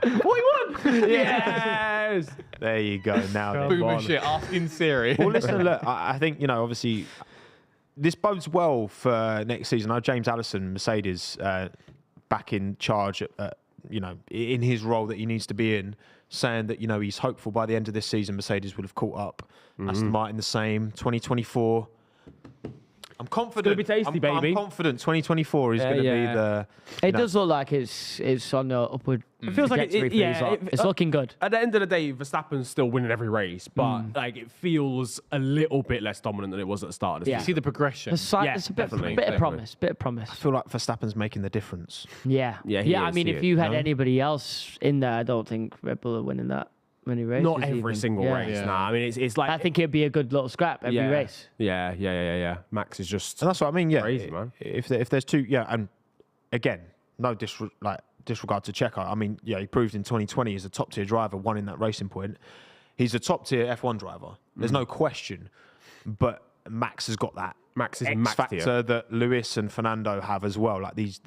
41! Yes! There you go. Now then. Boomer shit, asking Siri. Well, listen, look, I think, obviously, this bodes well for next season. I know James Allison, Mercedes, back in charge, in his role that he needs to be in, saying that, he's hopeful by the end of this season, Mercedes will have caught up. Aston Martin the same. 2024. I'm confident. It's gonna be tasty, baby. I'm confident 2024 is going to be the... It does look like it's on the upward It feels like trajectory for his lot. It's looking good. At the end of the day, Verstappen's still winning every race, but it feels a little bit less dominant than it was at the start of the Yeah. You see the progression. There's Yeah, a bit definitely. of promise. Bit of promise. I feel like Verstappen's making the difference. Yeah. Yeah, he I is, mean, he if is. you had anybody else in there, I don't think Red Bull are winning that many races. Not every even. single Yeah. race. Yeah. Nah, I mean, it's like... I think it'd be a good little scrap every race. Yeah. Max is just... And that's what I mean, yeah. Crazy, man. If there's two, and again, no disregard to Checo. I mean, he proved in 2020 he's a top tier driver, won in that racing point. He's a top tier F1 driver. There's no question. But Max has got that Max is a X Max factor tier. that Lewis and Fernando have as well. Like these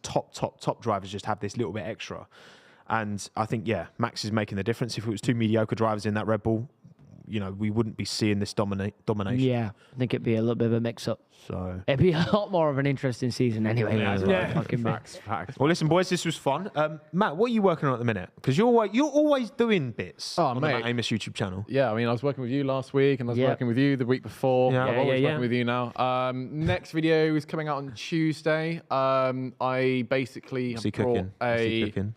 top drivers just have this little bit extra. And I think, Max is making the difference. If it was two mediocre drivers in that Red Bull, we wouldn't be seeing this domination. Yeah, I think it'd be a little bit of a mix-up. So, It'd be a lot more of an interesting season anyway. That's what it fucking be. Facts. well, listen, boys, this was fun. Matt, what are you working on at the minute? Because you're always doing bits on the mate. Matt Amos YouTube channel. Yeah, I mean, I was working with you last week, and I was Yeah. working with you the week before. Yeah. I'm Yeah, always yeah. working with you now. Next video is coming out on Tuesday. I basically What's he have brought cooking? What's he cooking?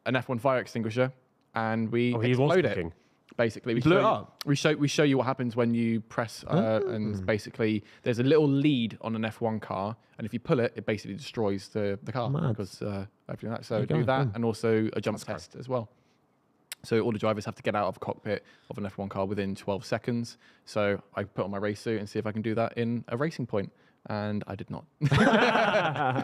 an F1 fire extinguisher, and we he was explode it. cooking. Basically, we blew it show, up? we show you what happens when you press, and basically there's a little lead on an F1 car, and if you pull it, it basically destroys the car Mad. because everything like that. So you do go, that, boom. and also a jump test as well. So all the drivers have to get out of the cockpit of an F1 car within 12 seconds. So I put on my race suit and see if I can do that in a racing point. And I did not.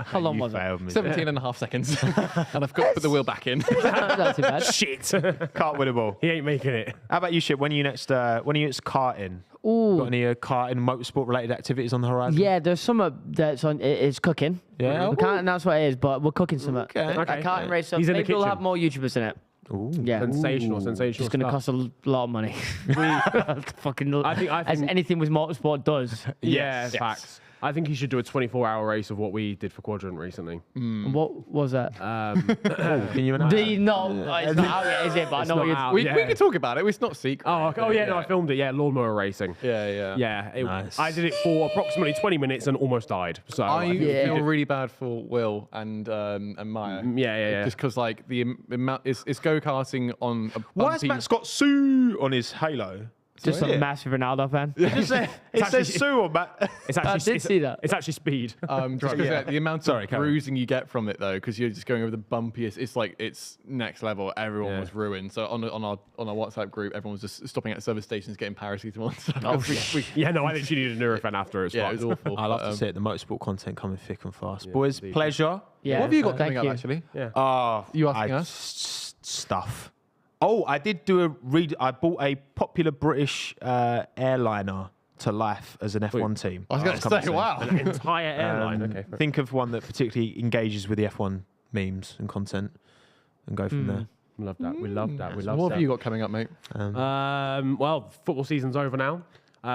How long was it? Failed me. 17 and a half seconds. And I've got to put the wheel back in. Not too bad. Shit. Can't win a ball. He ain't making it. How about you, Ship? When are you next karting? Ooh. Got any karting, motorsport related activities on the horizon? Yeah, there's some that's on. It's cooking. Yeah? We can't announce what it is, but we're cooking some. Okay. I can't race up. He's in the Maybe we'll kitchen. have more YouTubers in it. Ooh. Yeah. Sensational. It's going to cost a lot of money. Fucking. I think- as anything with motorsport does. Yeah, facts. I think he should do a 24-hour race of what we did for Quadrant recently. What was that? Can you announce? It's not out yet, is it? But I know not what you're. out. We Yeah. can talk about it. It's not secret. Oh, okay. Oh, yeah, no, I filmed it. Yeah, lawnmower racing. Yeah. Yeah, Nice. I did it for approximately 20 minutes and almost died. So I think Yeah. feel really bad for Will and Maya. Yeah. Just because like the amount it's go karting on a Why has bumpy- Matt's got Sue on his halo? Just a massive Ronaldo fan. It says Sue on Matt. It's actually, I did see that. It's actually speed. just 'cause, the amount Sorry, of carry on. bruising you get from it though, because you're just going over the bumpiest. It's like it's next level. Everyone was ruined. So on our WhatsApp group, everyone was just stopping at service stations getting paracetamol. Yeah, no, I literally needed a Nurofen after. Yeah, it was awful. I love but, to see it. The motorsport content coming thick and fast. Boys, pleasure. Yeah. What have you got Thank coming up you. actually? Yeah. You asking us? Stuff. Oh, I did do a read. I bought a popular British airliner to life as an F1 team. I was going to say, wow. An entire airline. Okay. Think of one that particularly engages with the F1 memes and content, and go from there. We love that. We love that. We love What that. have you got coming up, mate? Well, football season's over now.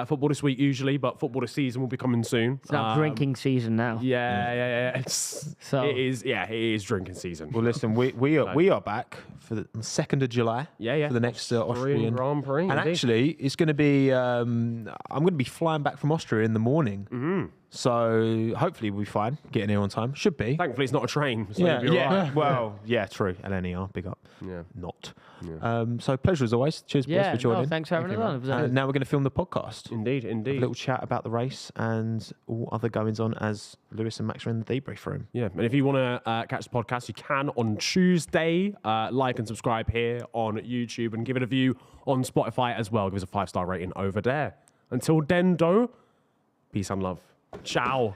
Football this week usually, but football this season will be coming soon. It's now drinking season now. Yeah. So- It is drinking season. Well, listen, we are back for the 2nd of July. Yeah. For the next Austrian Grand Prix. And indeed. actually, it's going to be. I'm going to be flying back from Austria in the morning. Mm-hmm. So hopefully we'll be fine getting here on time. Should be. Thankfully, it's not a train. So you'll be all right. Well, yeah, true. LNER, big up. Yeah. Not. So pleasure as always. Cheers, boys, Yeah, for joining. no, thanks for having us on. It was a- Now we're going to film the podcast. Indeed. A little chat about the race and all other goings on as Lewis and Max are in the debrief room. Yeah, and if you want to catch the podcast, you can on Tuesday. Like and subscribe here on YouTube and give it a view on Spotify as well. Give us a 5-star rating over there. Until then, though, peace and love. Ciao.